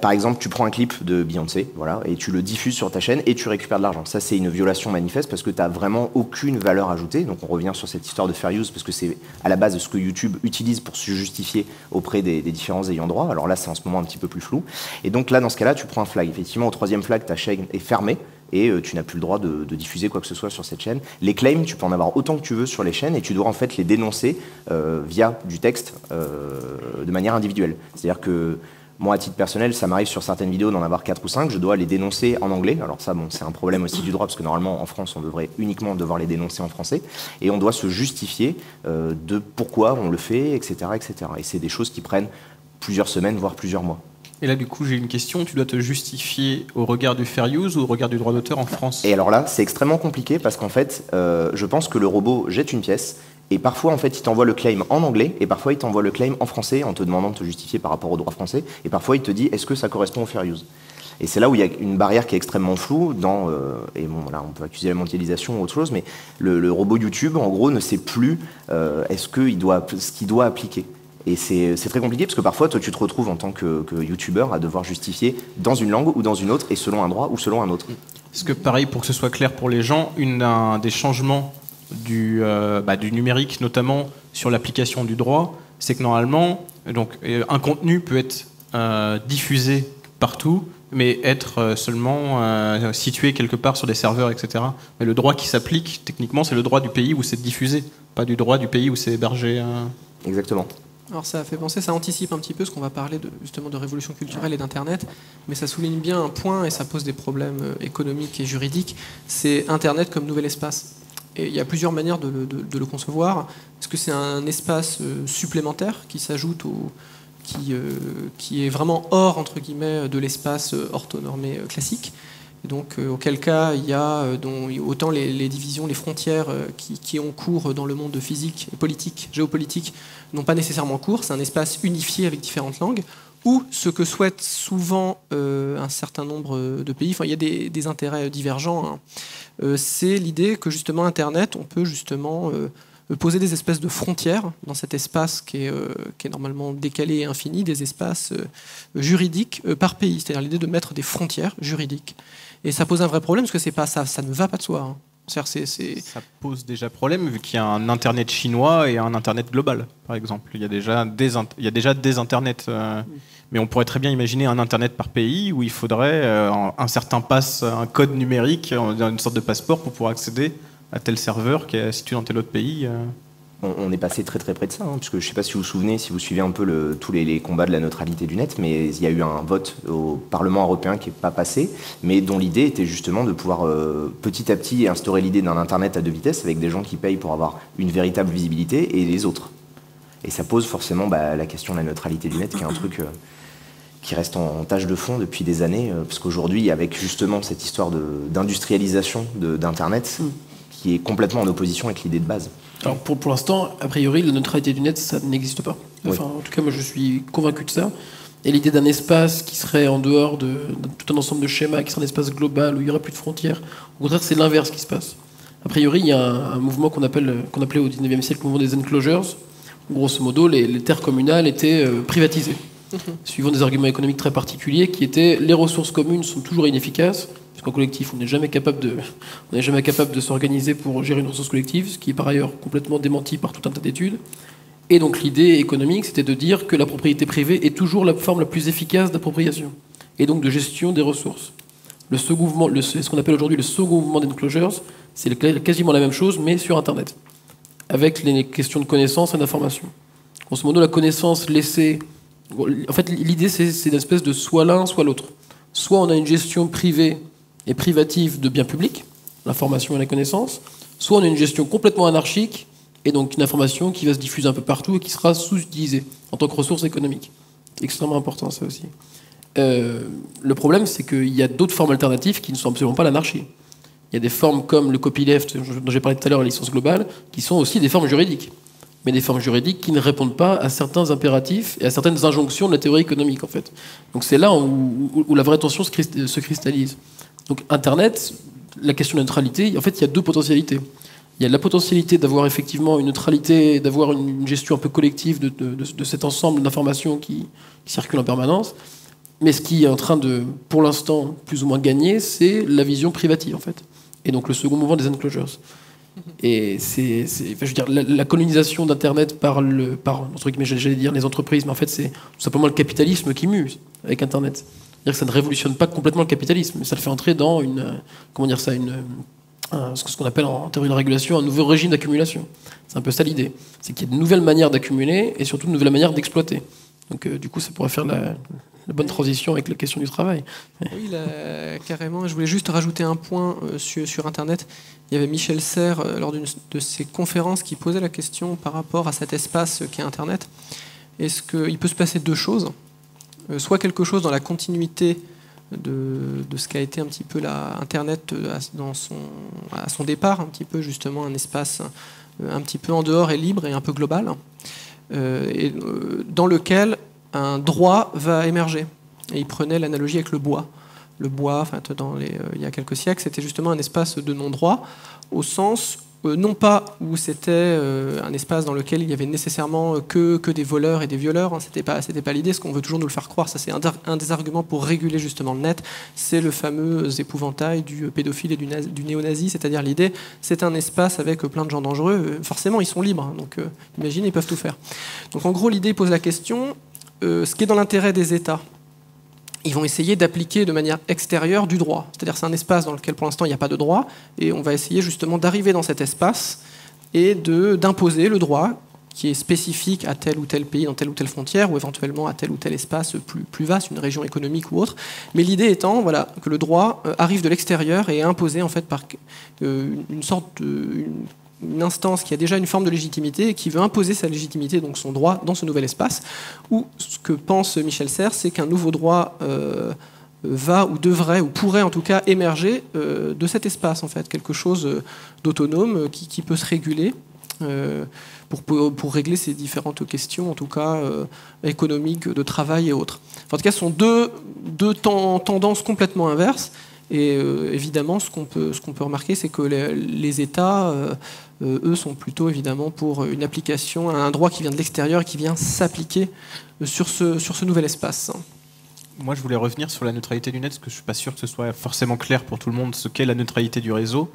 par exemple, tu prends un clip de Beyoncé, voilà, et tu le diffuses sur ta chaîne et tu récupères de l'argent. Ça, c'est une violation manifeste parce que tu n'as vraiment aucune valeur ajoutée. Donc, on revient sur cette histoire de fair use parce que c'est à la base de ce que YouTube utilise pour se justifier auprès des différents ayants droit. Alors là, c'est en ce moment un petit peu plus flou. Et donc là, dans ce cas-là, tu prends un flag. Effectivement, au 3e flag, ta chaîne est fermée et tu n'as plus le droit de diffuser quoi que ce soit sur cette chaîne. Les claims, tu peux en avoir autant que tu veux sur les chaînes et tu dois en fait les dénoncer via du texte de manière individuelle. C'est-à-dire que moi, à titre personnel, ça m'arrive sur certaines vidéos d'en avoir 4 ou 5, je dois les dénoncer en anglais. Alors ça, bon, c'est un problème aussi du droit, parce que normalement, en France, on devrait uniquement devoir les dénoncer en français. Et on doit se justifier de pourquoi on le fait, etc., etc. Et c'est des choses qui prennent plusieurs semaines, voire plusieurs mois. Et là, du coup, j'ai une question. Tu dois te justifier au regard du fair use ou au regard du droit d'auteur en France? Et alors là, c'est extrêmement compliqué, parce qu'en fait, je pense que le robot jette une pièce, et parfois, en fait, il t'envoie le claim en anglais, et parfois, il t'envoie le claim en français en te demandant de te justifier par rapport au droit français, et parfois, il te dit, est-ce que ça correspond au fair use? Et c'est là où il y a une barrière qui est extrêmement floue, et bon, là, on peut accuser la mondialisation ou autre chose, mais le robot YouTube, en gros, ne sait plus ce qu'il doit appliquer. Et c'est très compliqué, parce que parfois, toi, tu te retrouves en tant que YouTuber à devoir justifier dans une langue ou dans une autre, et selon un droit ou selon un autre. Est-ce que, pareil, pour que ce soit clair pour les gens, un des changements du numérique, notamment sur l'application du droit, c'est que normalement, un contenu peut être diffusé partout, mais être seulement situé quelque part sur des serveurs, etc. Mais le droit qui s'applique, techniquement, c'est le droit du pays où c'est diffusé, pas du droit du pays où c'est hébergé. Exactement. Alors ça fait penser, ça anticipe un petit peu ce qu'on va parler justement de révolution culturelle et d'Internet, mais ça souligne bien un point et ça pose des problèmes économiques et juridiques, c'est Internet comme nouvel espace. Et il y a plusieurs manières de le concevoir. Est-ce que c'est un espace supplémentaire qui s'ajoute qui est vraiment hors, entre guillemets, de l'espace orthonormé classique? Et donc, auquel cas, il y a autant les divisions, les frontières qui ont cours dans le monde physique, politique, géopolitique, n'ont pas nécessairement cours. C'est un espace unifié avec différentes langues. Ou ce que souhaitent souvent un certain nombre de pays, enfin, il y a des intérêts divergents, hein. C'est l'idée que justement Internet, on peut justement poser des espèces de frontières dans cet espace qui est normalement décalé et infini, des espaces juridiques par pays. C'est-à-dire l'idée de mettre des frontières juridiques. Et ça pose un vrai problème, parce que c'est pas ça ne va pas de soi, hein. Ça pose déjà problème, vu qu'il y a un Internet chinois et un Internet global, par exemple. Il y a déjà des Internets. Mais on pourrait très bien imaginer un Internet par pays où il faudrait un certain un code numérique, une sorte de passeport pour pouvoir accéder à tel serveur qui est situé dans tel autre pays. On est passé très très près de ça, hein, parce que je ne sais pas si vous vous souvenez, si vous suivez un peu tous les combats de la neutralité du net, mais il y a eu un vote au Parlement européen qui n'est pas passé, mais dont l'idée était justement de pouvoir petit à petit instaurer l'idée d'un Internet à 2 vitesses, avec des gens qui payent pour avoir une véritable visibilité, et les autres. Et ça pose forcément la question de la neutralité du net, qui est un truc qui reste en tâche de fond depuis des années, parce qu'aujourd'hui, avec justement cette histoire d'industrialisation d'Internet, qui est complètement en opposition avec l'idée de base. Alors pour l'instant, a priori, la neutralité du net, ça n'existe pas. Enfin, en tout cas, moi, je suis convaincu de ça. Et l'idée d'un espace qui serait en dehors de tout un ensemble de schémas, qui serait un espace global où il n'y aurait plus de frontières, au contraire, c'est l'inverse qui se passe. A priori, il y a un mouvement qu'on appelait au 19e siècle le mouvement des enclosures. Grosso modo, les terres communales étaient privatisées, suivant des arguments économiques très particuliers qui étaient les ressources communes sont toujours inefficaces, puisqu'en collectif, on n'est jamais capable de s'organiser pour gérer une ressource collective, ce qui est par ailleurs complètement démenti par tout un tas d'études. Et donc l'idée économique, c'était de dire que la propriété privée est toujours la forme la plus efficace d'appropriation, et donc de gestion des ressources. Ce qu'on appelle aujourd'hui le second mouvement d'enclosures, c'est quasiment la même chose, mais sur Internet, avec les questions de connaissance et d'information. Grosso modo, la connaissance laissée... En fait, l'idée, c'est une espèce de soit l'un, soit l'autre. Soit on a une gestion privée et privative de biens publics, l'information et la connaissance, soit on a une gestion complètement anarchique, et donc une information qui va se diffuser un peu partout et qui sera sous-utilisée en tant que ressource économique. C'est extrêmement important, ça aussi. Le problème, c'est qu'il y a d'autres formes alternatives qui ne sont absolument pas l'anarchie. Il y a des formes comme le copyleft, dont j'ai parlé tout à l'heure, la licence globale, qui sont aussi des formes juridiques. Mais des formes juridiques qui ne répondent pas à certains impératifs et à certaines injonctions de la théorie économique, en fait. Donc c'est là où la vraie tension se cristallise. Donc Internet, la question de la neutralité, en fait, il y a deux potentialités. Il y a la potentialité d'avoir effectivement une neutralité, d'avoir une gestion un peu collective de cet ensemble d'informations qui circulent en permanence. Mais ce qui est en train de, pour l'instant, plus ou moins gagner, c'est la vision privative, en fait. Et donc le second mouvement des enclosures. Et je veux dire, la colonisation d'Internet par entre guillemets, j'allais dire les entreprises, mais en fait c'est tout simplement le capitalisme qui mue avec Internet. C'est-à-dire que ça ne révolutionne pas complètement le capitalisme, mais ça le fait entrer dans ce qu'on appelle en théorie de la régulation un nouveau régime d'accumulation. C'est un peu ça l'idée. C'est qu'il y a de nouvelles manières d'accumuler et surtout de nouvelles manières d'exploiter. Donc du coup, ça pourrait faire la bonne transition avec la question du travail. Oui, carrément. Je voulais juste rajouter un point sur Internet. Il y avait Michel Serres, lors d'une de ses conférences, qui posait la question par rapport à cet espace qu'est Internet. Est-ce qu'il peut se passer deux choses ? Soit quelque chose dans la continuité de ce qu'a été un petit peu Internet à son départ, un petit peu justement un espace un petit peu en dehors et libre et un peu global, dans lequel un droit va émerger. Et il prenait l'analogie avec le bois. Le bois, il y a quelques siècles, c'était justement un espace de non-droit, au sens, non pas où c'était un espace dans lequel il y avait nécessairement que des voleurs et des violeurs, hein, c'était pas l'idée, ce qu'on veut toujours nous le faire croire, ça c'est un des arguments pour réguler justement le net, c'est le fameux épouvantail du pédophile et du néo-nazi, c'est-à-dire l'idée, c'est un espace avec plein de gens dangereux, forcément ils sont libres, hein, donc imaginez, ils peuvent tout faire. Donc en gros l'idée pose la question, ce qui est dans l'intérêt des États, ils vont essayer d'appliquer de manière extérieure du droit. C'est-à-dire c'est un espace dans lequel pour l'instant il n'y a pas de droit, et on va essayer justement d'arriver dans cet espace et d'imposer le droit qui est spécifique à tel ou tel pays, dans telle ou telle frontière, ou éventuellement à tel ou tel espace plus vaste, une région économique ou autre. Mais l'idée étant que le droit arrive de l'extérieur et est imposé en fait par une instance qui a déjà une forme de légitimité et qui veut imposer sa légitimité, donc son droit, dans ce nouvel espace, où ce que pense Michel Serres, c'est qu'un nouveau droit va ou devrait, ou pourrait en tout cas émerger de cet espace, en fait, quelque chose d'autonome qui peut se réguler pour régler ces différentes questions, en tout cas économiques, de travail et autres. En tout cas, ce sont deux tendances complètement inverses. Et évidemment, ce qu'on peut remarquer, c'est que les États, eux, sont plutôt évidemment pour une application à un droit qui vient de l'extérieur et qui vient s'appliquer sur ce nouvel espace. Moi, je voulais revenir sur la neutralité du net, parce que je ne suis pas sûr que ce soit forcément clair pour tout le monde ce qu'est la neutralité du réseau.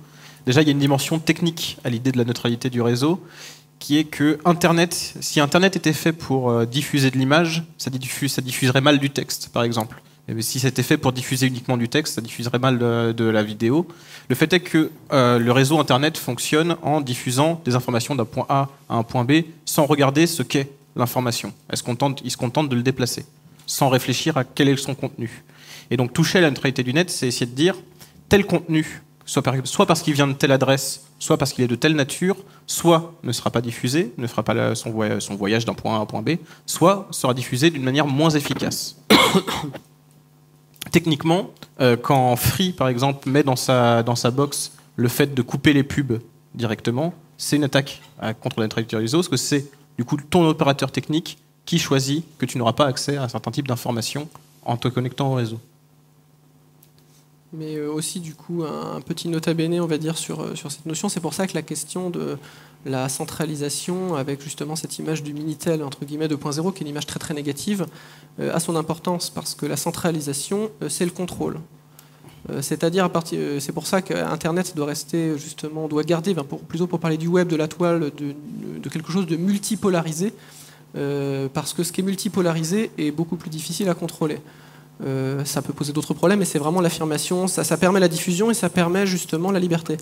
Déjà, il y a une dimension technique à l'idée de la neutralité du réseau, qui est que si Internet était fait pour diffuser de l'image, ça diffuserait mal du texte, par exemple. Et si c'était fait pour diffuser uniquement du texte, ça diffuserait mal de la vidéo. Le fait est que le réseau Internet fonctionne en diffusant des informations d'un point A à un point B sans regarder ce qu'est l'information. Il se contente de le déplacer, sans réfléchir à quel est son contenu. Et donc toucher à la neutralité du net, c'est essayer de dire tel contenu, soit parce qu'il vient de telle adresse, soit parce qu'il est de telle nature, soit ne sera pas diffusé, ne fera pas son voyage d'un point A à un point B, soit sera diffusé d'une manière moins efficace. Techniquement, quand Free, par exemple, met dans sa box le fait de couper les pubs directement, c'est une attaque contre la neutralité du réseau, parce que c'est du coup ton opérateur technique qui choisit que tu n'auras pas accès à un certain type d'informations en te connectant au réseau. Mais aussi, du coup, un petit nota bene, on va dire, sur cette notion. C'est pour ça que la question de la centralisation, avec justement cette image du Minitel, entre guillemets, 2.0, qui est une image très très négative, a son importance, parce que la centralisation, c'est le contrôle. C'est-à-dire, c'est pour ça qu'Internet doit rester, justement, doit garder, plutôt pour parler du web, de la toile, de quelque chose de multipolarisé, parce que ce qui est multipolarisé est beaucoup plus difficile à contrôler. Ça peut poser d'autres problèmes, mais c'est vraiment l'affirmation, ça permet la diffusion et ça permet justement la liberté.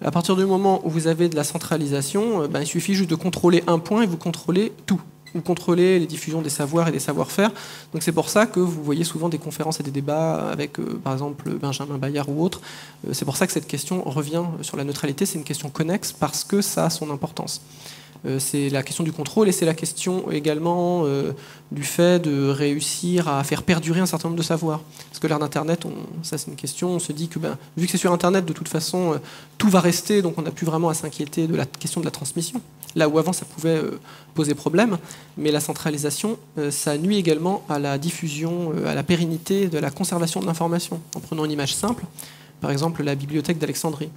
À partir du moment où vous avez de la centralisation, il suffit juste de contrôler un point et vous contrôlez tout. Vous contrôlez les diffusions des savoirs et des savoir-faire. Donc c'est pour ça que vous voyez souvent des conférences et des débats avec, par exemple, Benjamin Bayard ou autre. C'est pour ça que cette question revient sur la neutralité, c'est une question connexe parce que ça a son importance. C'est la question du contrôle et c'est la question également du fait de réussir à faire perdurer un certain nombre de savoirs. Parce que l'ère d'Internet, ça c'est une question, on se dit que vu que c'est sur Internet, de toute façon, tout va rester, donc on n'a plus vraiment à s'inquiéter de la question de la transmission. Là où avant ça pouvait poser problème, mais la centralisation, ça nuit également à la diffusion, à la pérennité de la conservation de l'information. En prenant une image simple, par exemple la bibliothèque d'Alexandrie.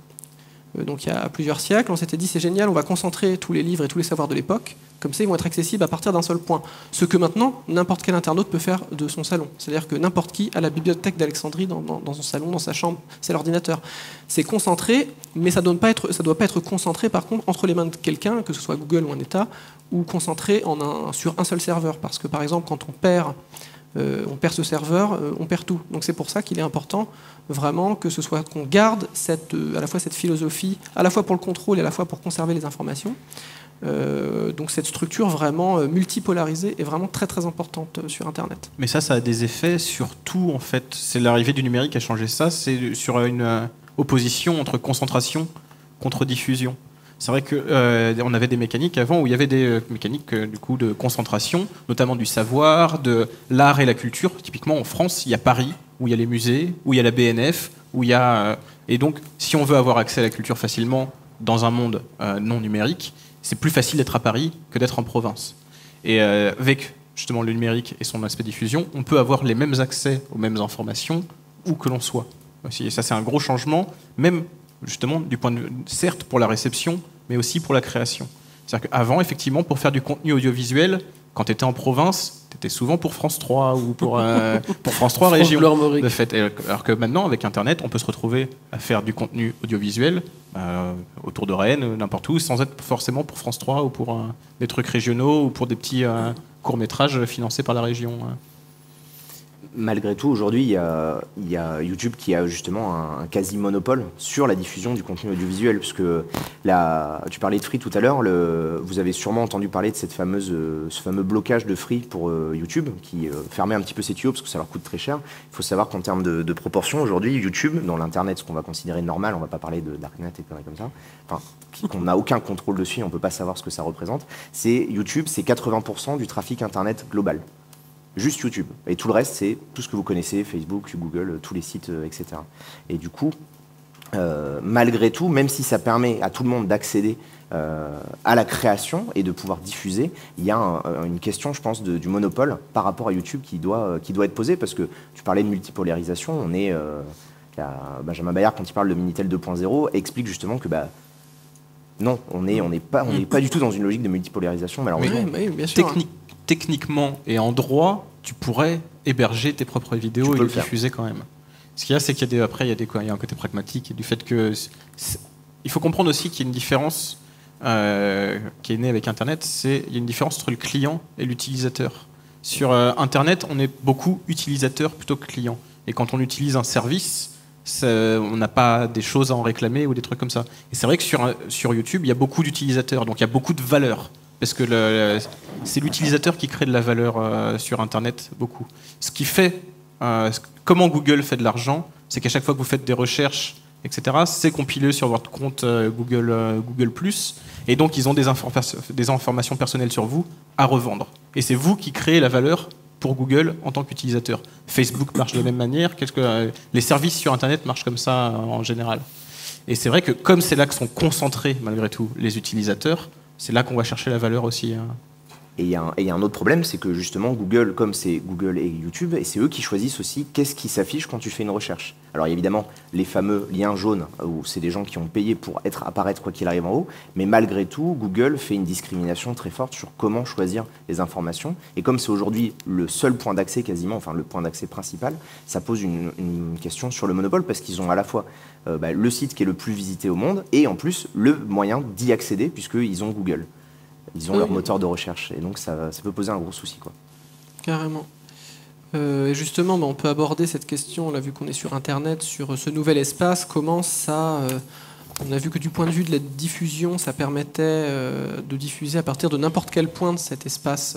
Donc il y a plusieurs siècles, on s'était dit c'est génial, on va concentrer tous les livres et tous les savoirs de l'époque, comme ça ils vont être accessibles à partir d'un seul point. Ce que maintenant, n'importe quel internaute peut faire de son salon. C'est-à-dire que n'importe qui a la bibliothèque d'Alexandrie dans son salon, dans sa chambre, c'est l'ordinateur. C'est concentré, mais ça ne doit pas être concentré par contre entre les mains de quelqu'un, que ce soit Google ou un État, ou concentré sur un seul serveur. Parce que par exemple, quand on perd ce serveur, on perd tout. Donc c'est pour ça qu'il est important vraiment que ce soit qu'on garde à la fois cette philosophie, à la fois pour le contrôle et à la fois pour conserver les informations. Donc cette structure vraiment multipolarisée est vraiment très très importante sur Internet. Mais ça a des effets sur tout en fait. C'est l'arrivée du numérique qui a changé ça. C'est sur une opposition entre concentration contre diffusion. C'est vrai qu'on avait des mécaniques avant où il y avait des mécaniques du coup, de concentration, notamment du savoir, de l'art et la culture. Typiquement en France, il y a Paris, où il y a les musées, où il y a la BNF, où il y a... Et donc, si on veut avoir accès à la culture facilement dans un monde non numérique, c'est plus facile d'être à Paris que d'être en province. Et avec justement le numérique et son aspect diffusion, on peut avoir les mêmes accès aux mêmes informations où que l'on soit. Et ça, c'est un gros changement, même justement du point de vue, certes pour la réception, mais aussi pour la création. C'est-à-dire qu'avant, effectivement, pour faire du contenu audiovisuel, quand tu étais en province, tu étais souvent pour France 3 ou pour France 3 Région. De fait. Alors que maintenant, avec Internet, on peut se retrouver à faire du contenu audiovisuel autour de Rennes, n'importe où, sans être forcément pour France 3 ou pour des trucs régionaux ou pour des petits courts-métrages financés par la région. Malgré tout, aujourd'hui, il y a YouTube qui a justement un quasi-monopole sur la diffusion du contenu audiovisuel. Puisque tu parlais de Free tout à l'heure, vous avez sûrement entendu parler de ce fameux blocage de Free pour YouTube, qui fermait un petit peu ses tuyaux parce que ça leur coûte très cher. Il faut savoir qu'en termes de proportion, aujourd'hui, YouTube, dans l'Internet, ce qu'on va considérer normal, on ne va pas parler de Darknet et conneries comme ça, enfin, qu'on n'a aucun contrôle dessus, on ne peut pas savoir ce que ça représente, YouTube, c'est 80% du trafic Internet global. Juste YouTube. Et tout le reste, c'est tout ce que vous connaissez, Facebook, Google, tous les sites, etc. Et du coup, malgré tout, même si ça permet à tout le monde d'accéder à la création et de pouvoir diffuser, il y a une question, je pense, du monopole par rapport à YouTube qui doit être posée, parce que tu parlais de multipolarisation, Benjamin Bayard, quand il parle de Minitel 2.0, explique justement que non, on n'est pas du tout dans une logique de multipolarisation, malheureusement. Oui, bien sûr. Techniquement et en droit, tu pourrais héberger tes propres vidéos et les diffuser quand même. Ce qu'il y a, c'est qu'il y a il y a un côté pragmatique et du fait que il faut comprendre aussi qu'il y a une différence qui est née avec Internet. Il y a une différence entre le client et l'utilisateur. Sur Internet, on est beaucoup utilisateur plutôt que client. Et quand on utilise un service, on n'a pas des choses à en réclamer ou des trucs comme ça. Et c'est vrai que sur YouTube, il y a beaucoup d'utilisateurs, donc il y a beaucoup de valeur. Parce que c'est l'utilisateur qui crée de la valeur sur Internet, beaucoup. Ce qui fait, comment Google fait de l'argent, c'est qu'à chaque fois que vous faites des recherches, etc., c'est compilé sur votre compte Google+, et donc ils ont des informations personnelles sur vous à revendre. Et c'est vous qui créez la valeur pour Google en tant qu'utilisateur. Facebook marche de la même manière, les services sur Internet marchent comme ça en général. Et c'est vrai que comme c'est là que sont concentrés, malgré tout, les utilisateurs, c'est là qu'on va chercher la valeur aussi. Et il y a un autre problème, c'est que justement Google, comme c'est Google et YouTube, et c'est eux qui choisissent aussi qu'est-ce qui s'affiche quand tu fais une recherche. Alors évidemment, les fameux liens jaunes, où c'est des gens qui ont payé pour apparaître quoi qu'il arrive en haut, mais malgré tout, Google fait une discrimination très forte sur comment choisir les informations. Et comme c'est aujourd'hui le seul point d'accès quasiment, enfin le point d'accès principal, ça pose une question sur le monopole, parce qu'ils ont à la fois le site qui est le plus visité au monde, et en plus le moyen d'y accéder, puisqu'ils ont Google. Ils ont leur moteur de recherche, et donc ça peut poser un gros souci, quoi. Carrément. Et justement, on peut aborder cette question, on a vu qu'on est sur Internet, sur ce nouvel espace, comment ça... on a vu que du point de vue de la diffusion, ça permettait de diffuser à partir de n'importe quel point de cet espace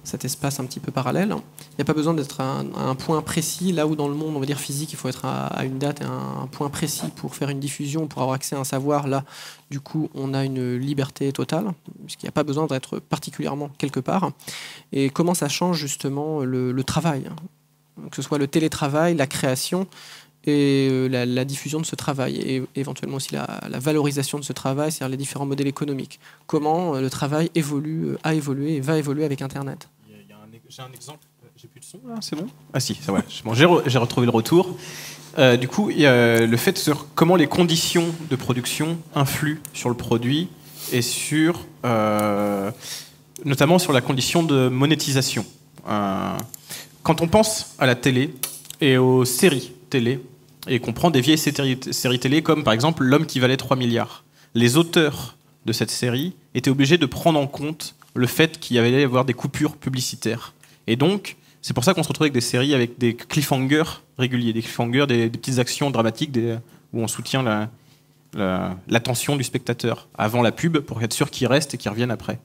cet espace un petit peu parallèle. Il n'y a pas besoin d'être à un point précis, là où dans le monde, on va dire physique, il faut être à une date et un point précis pour faire une diffusion, pour avoir accès à un savoir. Là, du coup, on a une liberté totale, puisqu'il n'y a pas besoin d'être particulièrement quelque part. Et comment ça change justement le travail, que ce soit le télétravail, la création, et la diffusion de ce travail, et éventuellement aussi la valorisation de ce travail, c'est-à-dire les différents modèles économiques. Comment le travail a évolué et va évoluer avec Internet. J'ai un exemple, j'ai plus de son là, c'est bon? Ah si, c'est vrai, bon, j'ai retrouvé le retour. Du coup, il y a le fait sur comment les conditions de production influent sur le produit et sur, notamment sur la condition de monétisation. Quand on pense à la télé et aux séries télé, et qu'on prend des vieilles séries télé comme par exemple L'homme qui valait 3 milliards. Les auteurs de cette série étaient obligés de prendre en compte le fait qu'il y allait y avoir des coupures publicitaires. Et donc, c'est pour ça qu'on se retrouve avec des séries avec des cliffhangers réguliers, des cliffhangers, des petites actions dramatiques où on soutient l'attention du spectateur avant la pub pour être sûr qu'il reste et qu'il revienne après.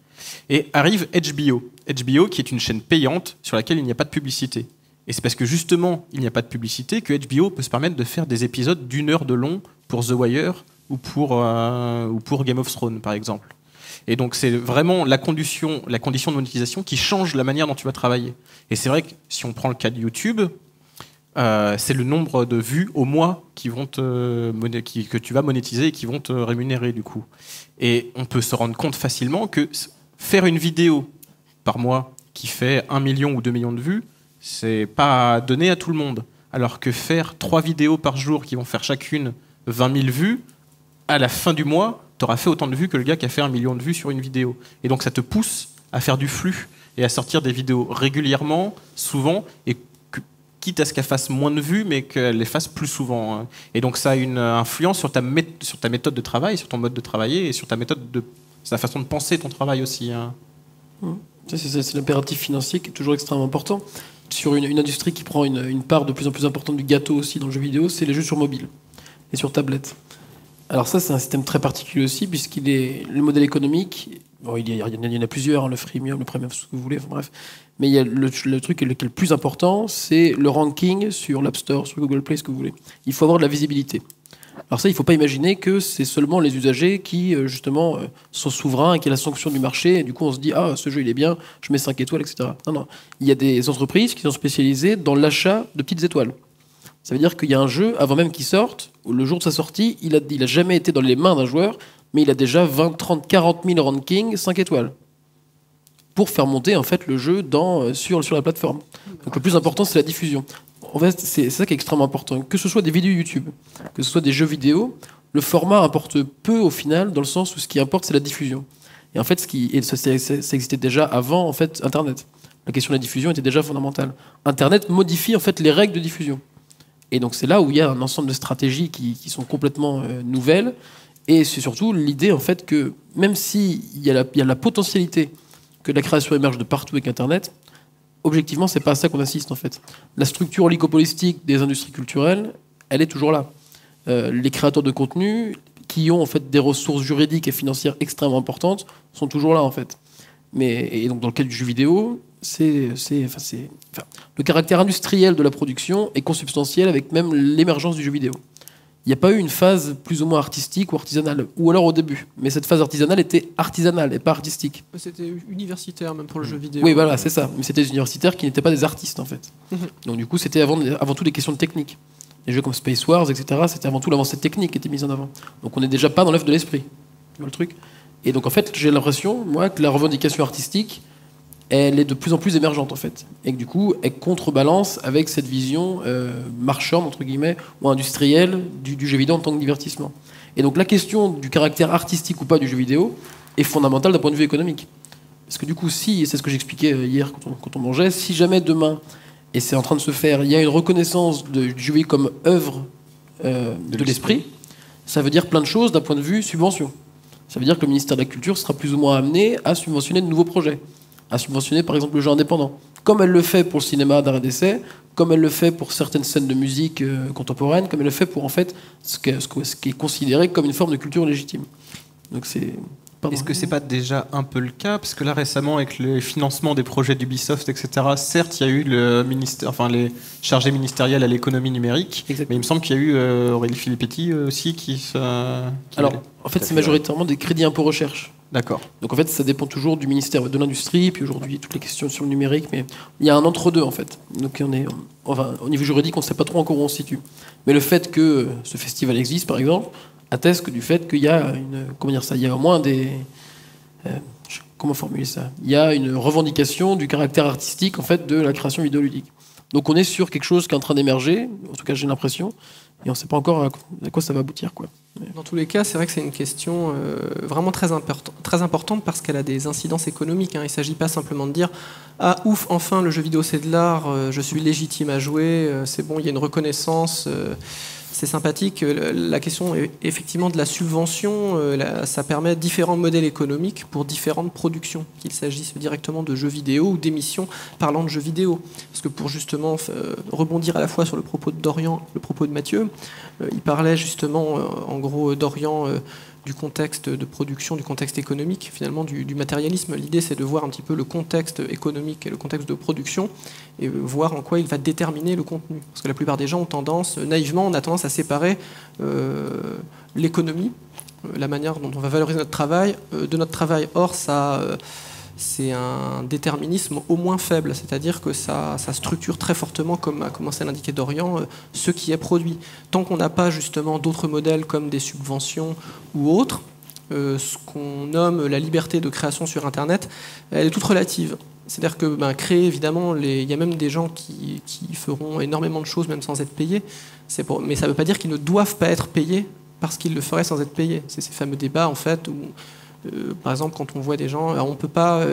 Et arrive HBO. HBO qui est une chaîne payante sur laquelle il n'y a pas de publicité. Et c'est parce que justement, il n'y a pas de publicité que HBO peut se permettre de faire des épisodes d'1 heure de long pour The Wire ou pour Game of Thrones, par exemple. Et donc, c'est vraiment la condition de monétisation qui change la manière dont tu vas travailler. Et c'est vrai que si on prend le cas de YouTube, c'est le nombre de vues au mois que tu vas monétiser et qui vont te rémunérer, du coup. Et on peut se rendre compte facilement que faire une vidéo par mois qui fait 1 million ou 2 millions de vues, c'est pas donné à tout le monde. Alors que faire 3 vidéos par jour qui vont faire chacune 20 000 vues, à la fin du mois, tu auras fait autant de vues que le gars qui a fait 1 million de vues sur une vidéo. Et donc ça te pousse à faire du flux et à sortir des vidéos régulièrement, souvent, et quitte à ce qu'elles fassent moins de vues, mais qu'elles les fassent plus souvent. Et donc ça a une influence sur ta méthode de travail, sur ton mode de travailler, et sur ta façon de penser ton travail aussi. C'est l'impératif financier qui est toujours extrêmement important. Sur une industrie qui prend une part de plus en plus importante du gâteau aussi dans le jeu vidéo, c'est les jeux sur mobile et sur tablette. Alors ça, c'est un système très particulier aussi, puisqu'il est le modèle économique. Bon, il y en a plusieurs, le freemium, le premium, ce que vous voulez, enfin, bref. Mais il y a le truc qui est le plus important, c'est le ranking sur l'App Store, sur Google Play, ce que vous voulez. Il faut avoir de la visibilité. Alors ça, il ne faut pas imaginer que c'est seulement les usagers qui, justement, sont souverains et qui ont la sanction du marché. Et du coup, on se dit, ah, ce jeu, il est bien, je mets 5 étoiles, etc. Non. Il y a des entreprises qui sont spécialisées dans l'achat de petites étoiles. Ça veut dire qu'il y a un jeu, avant même qu'il sorte, le jour de sa sortie, il a jamais été dans les mains d'un joueur, mais il a déjà 20, 30, 40 000 rankings 5 étoiles. Pour faire monter, en fait, le jeu sur la plateforme. Donc le plus important, c'est la diffusion. En fait, c'est ça qui est extrêmement important. Que ce soit des vidéos YouTube, que ce soit des jeux vidéo, le format importe peu au final, dans le sens où ce qui importe, c'est la diffusion. Et en fait, ça existait déjà avant en fait, Internet. La question de la diffusion était déjà fondamentale. Internet modifie en fait les règles de diffusion. Et donc c'est là où il y a un ensemble de stratégies qui sont complètement nouvelles. Et c'est surtout l'idée en fait que même s'il y a la potentialité que la création émerge de partout avec Internet, objectivement, c'est pas à ça qu'on assiste en fait. La structure oligopolistique des industries culturelles, elle est toujours là. Les créateurs de contenu qui ont en fait des ressources juridiques et financières extrêmement importantes sont toujours là en fait. Et donc dans le cas du jeu vidéo, le caractère industriel de la production est consubstantiel avec même l'émergence du jeu vidéo. Il n'y a pas eu une phase plus ou moins artistique ou artisanale, ou alors au début. Mais cette phase artisanale était artisanale et pas artistique. C'était universitaire même pour le jeu vidéo. Oui, voilà, c'est ça. Mais c'était des universitaires qui n'étaient pas des artistes en fait. Donc du coup, c'était avant tout des questions de technique. Les jeux comme Space Wars, etc., c'était avant tout l'avancée technique qui était mise en avant. Donc on n'est déjà pas dans l'œuvre de l'esprit. Tu vois le truc ? Et donc en fait, j'ai l'impression, moi, que la revendication artistique, elle est de plus en plus émergente en fait. Et que du coup, elle contrebalance avec cette vision marchande, entre guillemets, ou industrielle du jeu vidéo en tant que divertissement. Et donc la question du caractère artistique ou pas du jeu vidéo est fondamentale d'un point de vue économique. Parce que du coup, c'est ce que j'expliquais hier quand on mangeait, si jamais demain, et c'est en train de se faire, il y a une reconnaissance du jeu vidéo comme œuvre de l'esprit, ça veut dire plein de choses d'un point de vue subvention. Ça veut dire que le ministère de la Culture sera plus ou moins amené à subventionner de nouveaux projets, à subventionner par exemple le jeu indépendant, comme elle le fait pour le cinéma d'art et d'essai, comme elle le fait pour certaines scènes de musique contemporaine, comme elle le fait pour en fait ce qui est considéré comme une forme de culture légitime. Donc c'est Pardon. Est-ce que c'est pas déjà un peu le cas? Parce que là, récemment, avec le financement des projets d'Ubisoft, etc., certes, il y a eu le ministère, enfin, les chargés ministériels à l'économie numérique, Exactement. mais il me semble qu'il y a eu Aurélie Filippetti aussi Alors, en fait, c'est majoritairement des crédits impôt recherche. D'accord. Donc en fait, ça dépend toujours du ministère de l'Industrie, puis aujourd'hui, toutes les questions sur le numérique, mais il y a un entre-deux, en fait. Donc enfin, au niveau juridique, on ne sait pas trop encore où on se situe. Mais le fait que ce festival existe, par exemple, atteste que du fait qu'il y a il y a au moins comment formuler ça? Il y a une revendication du caractère artistique, en fait, de la création vidéoludique. Donc on est sur quelque chose qui est en train d'émerger, en tout cas j'ai l'impression, et on ne sait pas encore à quoi ça va aboutir, quoi. Dans tous les cas, c'est vrai que c'est une question vraiment très importante parce qu'elle a des incidences économiques. Il ne s'agit pas simplement de dire « Ah, ouf, enfin, le jeu vidéo, c'est de l'art, je suis légitime à jouer, c'est bon, il y a une reconnaissance, c'est sympathique ». La question, effectivement, de la subvention, ça permet différents modèles économiques pour différentes productions, qu'il s'agisse directement de jeux vidéo ou d'émissions parlant de jeux vidéo. Parce que pour justement rebondir à la fois sur le propos de Dorian, le propos de Mathieu, il parlait justement, en gros, Dorian, du contexte de production, du contexte économique, finalement du matérialisme. L'idée, c'est de voir un petit peu le contexte économique et le contexte de production et voir en quoi il va déterminer le contenu. Parce que la plupart des gens ont tendance, naïvement, on a tendance à séparer l'économie, la manière dont on va valoriser notre travail, de notre travail. Or, ça... c'est un déterminisme au moins faible, c'est-à-dire que ça structure très fortement, comme a commencé à l'indiquer Dorian, ce qui est produit. Tant qu'on n'a pas justement d'autres modèles comme des subventions ou autres, ce qu'on nomme la liberté de création sur Internet, elle est toute relative. C'est-à-dire que créer, évidemment, il y a même des gens qui feront énormément de choses même sans être payés, mais ça ne veut pas dire qu'ils ne doivent pas être payés parce qu'ils le feraient sans être payés. C'est ces fameux débats, en fait, où... par exemple, quand on voit des gens, on peut pas,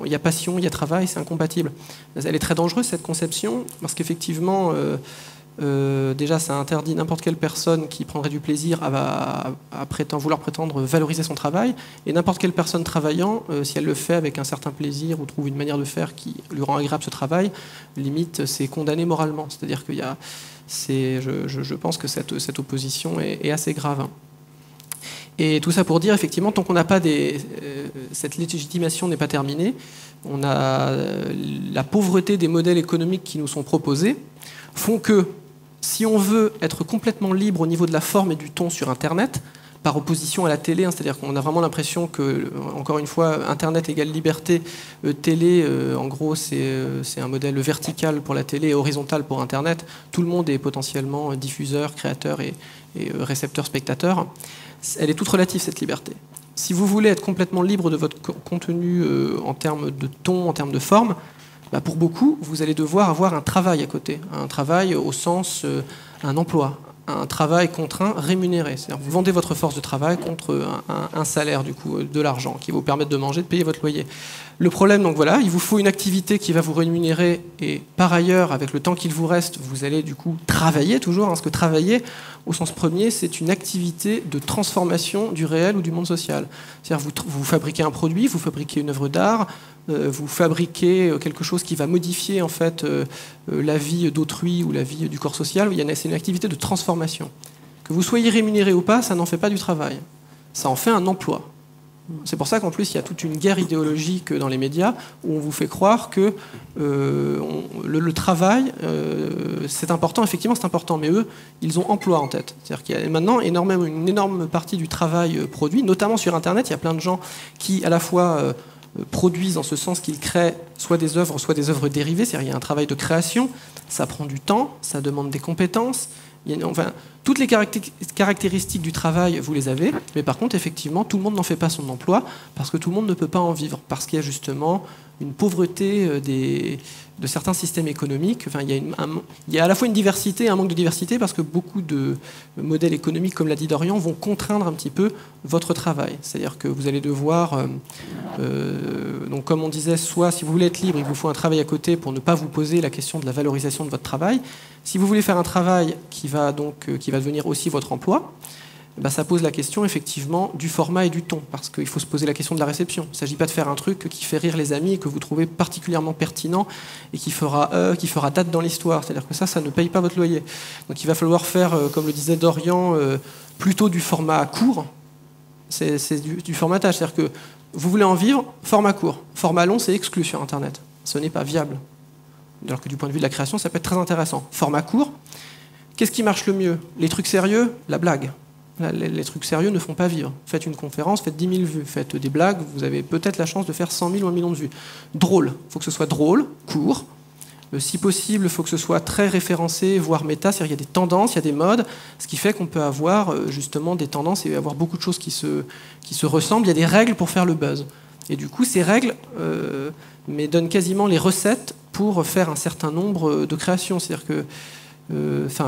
il y a passion, il y a travail, c'est incompatible. Elle est très dangereuse, cette conception, parce qu'effectivement, déjà, ça interdit n'importe quelle personne qui prendrait du plaisir à vouloir prétendre valoriser son travail, et n'importe quelle personne travaillant, si elle le fait avec un certain plaisir ou trouve une manière de faire qui lui rend agréable ce travail, limite, c'est condamné moralement. C'est-à-dire qu'il y a, je pense que cette opposition est assez grave. Et tout ça pour dire, effectivement, tant qu'on n'a pas cette légitimation n'est pas terminée, on a la pauvreté des modèles économiques qui nous sont proposés, font que si on veut être complètement libre au niveau de la forme et du ton sur Internet, par opposition à la télé, c'est-à-dire qu'on a vraiment l'impression que, encore une fois, Internet égale liberté, télé, en gros, c'est un modèle vertical pour la télé et horizontal pour Internet. Tout le monde est potentiellement diffuseur, créateur et récepteur, spectateur. Elle est toute relative, cette liberté. Si vous voulez être complètement libre de votre contenu en termes de ton, en termes de forme, pour beaucoup, vous allez devoir avoir un travail à côté. Un travail au sens, un emploi, un travail contraint rémunéré. C'est-à-dire vous vendez votre force de travail contre un salaire, du coup, de l'argent, qui va vous permettre de manger, de payer votre loyer. Le problème, donc voilà, il vous faut une activité qui va vous rémunérer et par ailleurs, avec le temps qu'il vous reste, vous allez du coup travailler toujours, parce que travailler, au sens premier, c'est une activité de transformation du réel ou du monde social. C'est-à-dire vous fabriquez un produit, vous fabriquez une œuvre d'art, vous fabriquez quelque chose qui va modifier en fait la vie d'autrui ou la vie du corps social. C'est une activité de transformation. Que vous soyez rémunéré ou pas, ça n'en fait pas du travail. Ça en fait un emploi. C'est pour ça qu'en plus, il y a toute une guerre idéologique dans les médias où on vous fait croire que le travail, c'est important, effectivement c'est important, mais eux, ils ont emploi en tête. C'est-à-dire qu'il y a maintenant une énorme partie du travail produit, notamment sur Internet. Il y a plein de gens qui, à la fois, produisent en ce sens qu'ils créent soit des œuvres dérivées, c'est-à-dire il y a un travail de création, ça prend du temps, ça demande des compétences. Enfin, toutes les caractéristiques du travail, vous les avez, mais par contre, effectivement, tout le monde n'en fait pas son emploi, parce que tout le monde ne peut pas en vivre, parce qu'il y a justement une pauvreté de certains systèmes économiques. Enfin, il y a à la fois une diversité et un manque de diversité, parce que beaucoup de modèles économiques, comme l'a dit Dorian, vont contraindre un petit peu votre travail. C'est-à-dire que vous allez devoir, donc comme on disait, soit si vous voulez être libre, il vous faut un travail à côté pour ne pas vous poser la question de la valorisation de votre travail. Si vous voulez faire un travail qui va devenir aussi votre emploi, ça pose la question effectivement du format et du ton, parce qu'il faut se poser la question de la réception. Il ne s'agit pas de faire un truc qui fait rire les amis et que vous trouvez particulièrement pertinent et qui fera date dans l'histoire. C'est-à-dire que ça ne paye pas votre loyer. Donc il va falloir faire, comme le disait Dorian, plutôt du format court, C'est du formatage. C'est-à-dire que vous voulez en vivre, format court. Format long, c'est exclu sur Internet. Ce n'est pas viable. Alors que du point de vue de la création, ça peut être très intéressant. Format court, qu'est-ce qui marche le mieux? Les trucs sérieux, la blague. Les trucs sérieux ne font pas vivre. Faites une conférence, faites 10 000 vues. Faites des blagues, vous avez peut-être la chance de faire 100 000 ou 1 million de vues. Drôle, il faut que ce soit drôle, court. Si possible, il faut que ce soit très référencé, voire méta, c'est-à-dire qu'il y a des tendances, il y a des modes, ce qui fait qu'on peut avoir justement des tendances et avoir beaucoup de choses qui se ressemblent. Il y a des règles pour faire le buzz. Et du coup, ces règles mais donnent quasiment les recettes pour faire un certain nombre de créations. C'est-à-dire que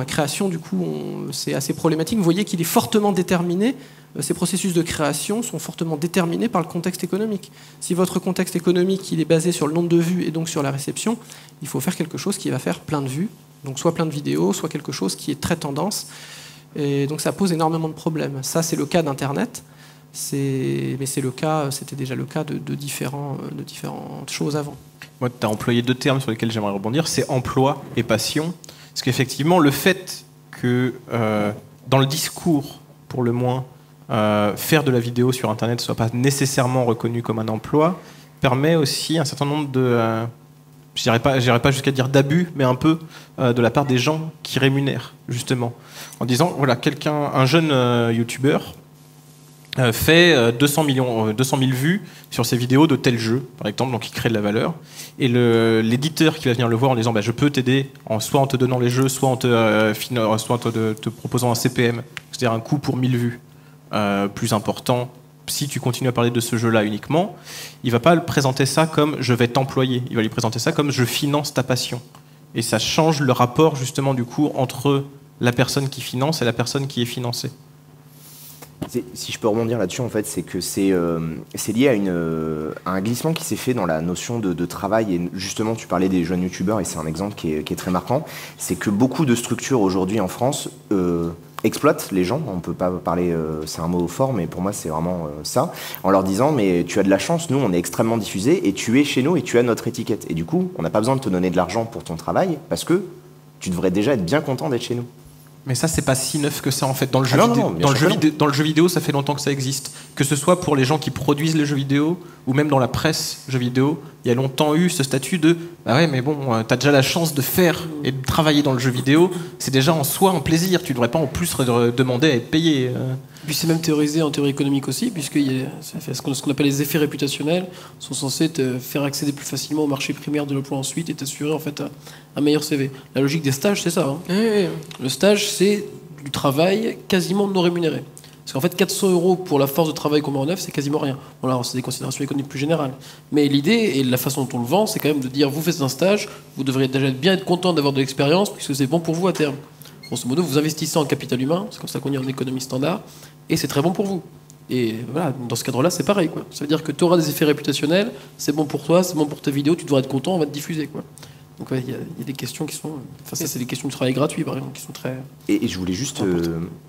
création, du coup, c'est assez problématique. Vous voyez qu'il est fortement déterminé, ces processus de création sont fortement déterminés par le contexte économique. Si votre contexte économique il est basé sur le nombre de vues et donc sur la réception, il faut faire quelque chose qui va faire plein de vues, donc soit plein de vidéos, soit quelque chose qui est très tendance. Et donc ça pose énormément de problèmes. Ça, c'est le cas d'Internet, mais c'était déjà le cas de différentes choses avant. Moi, tu as employé 2 termes sur lesquels j'aimerais rebondir, c'est emploi et passion. Parce qu'effectivement, le fait que dans le discours, pour le moins, faire de la vidéo sur Internet ne soit pas nécessairement reconnu comme un emploi, permet aussi un certain nombre de... je n'irai pas jusqu'à dire d'abus, mais un peu de la part des gens qui rémunèrent, justement. En disant, voilà, un jeune youtubeur fait 200 000 vues sur ses vidéos de tel jeu, par exemple, donc il crée de la valeur. Et l'éditeur qui va venir le voir en disant je peux t'aider, soit en te donnant les jeux, soit en te proposant un CPM, c'est-à-dire un coût pour 1000 vues plus important, si tu continues à parler de ce jeu-là uniquement, il ne va pas présenter ça comme je vais t'employer, il va lui présenter ça comme je finance ta passion. Et ça change le rapport justement du coup entre la personne qui finance et la personne qui est financée. Si je peux rebondir là-dessus, en fait, c'est que c'est lié à un glissement qui s'est fait dans la notion de travail. Et justement, tu parlais des jeunes youtubeurs, et c'est un exemple qui est très marquant. C'est que beaucoup de structures aujourd'hui en France exploitent les gens. On ne peut pas parler, c'est un mot fort, mais pour moi, c'est vraiment ça. En leur disant, mais tu as de la chance, nous, on est extrêmement diffusés, et tu es chez nous, et tu as notre étiquette. Et du coup, on n'a pas besoin de te donner de l'argent pour ton travail, parce que tu devrais déjà être bien content d'être chez nous. Mais ça, c'est pas si neuf que ça, en fait. Dans le jeu vidéo, ça fait longtemps que ça existe. Que ce soit pour les gens qui produisent les jeux vidéo, ou même dans la presse jeux vidéo, il y a longtemps eu ce statut de « Bah ouais, mais bon, t'as déjà la chance de faire et de travailler dans le jeu vidéo, c'est déjà en soi un plaisir, tu devrais pas en plus demander à être payé. » Puis c'est même théorisé en théorie économique aussi, puisque ce qu'on appelle les effets réputationnels sont censés te faire accéder plus facilement au marché primaire de l'emploi ensuite et t'assurer en fait un meilleur CV. La logique des stages, c'est ça. Hein. Le stage, c'est du travail quasiment non rémunéré. Parce qu'en fait, 400 € pour la force de travail qu'on met en œuvre, c'est quasiment rien. Bon, là, c'est des considérations économiques plus générales. Mais l'idée et la façon dont on le vend, c'est quand même de dire vous faites un stage, vous devriez déjà bien être content d'avoir de l'expérience, puisque c'est bon pour vous à terme. Grosso modo, vous investissez en capital humain, c'est comme ça qu'on dit en économie standard, et c'est très bon pour vous. Et voilà, dans ce cadre-là, c'est pareil, quoi. Ça veut dire que tu auras des effets réputationnels, c'est bon pour toi, c'est bon pour ta vidéo, tu devrais être content, on va te diffuser, quoi. Donc il y a des questions qui sont... Enfin, ça, c'est des questions de travail gratuit, par exemple, qui sont très... Et je voulais juste...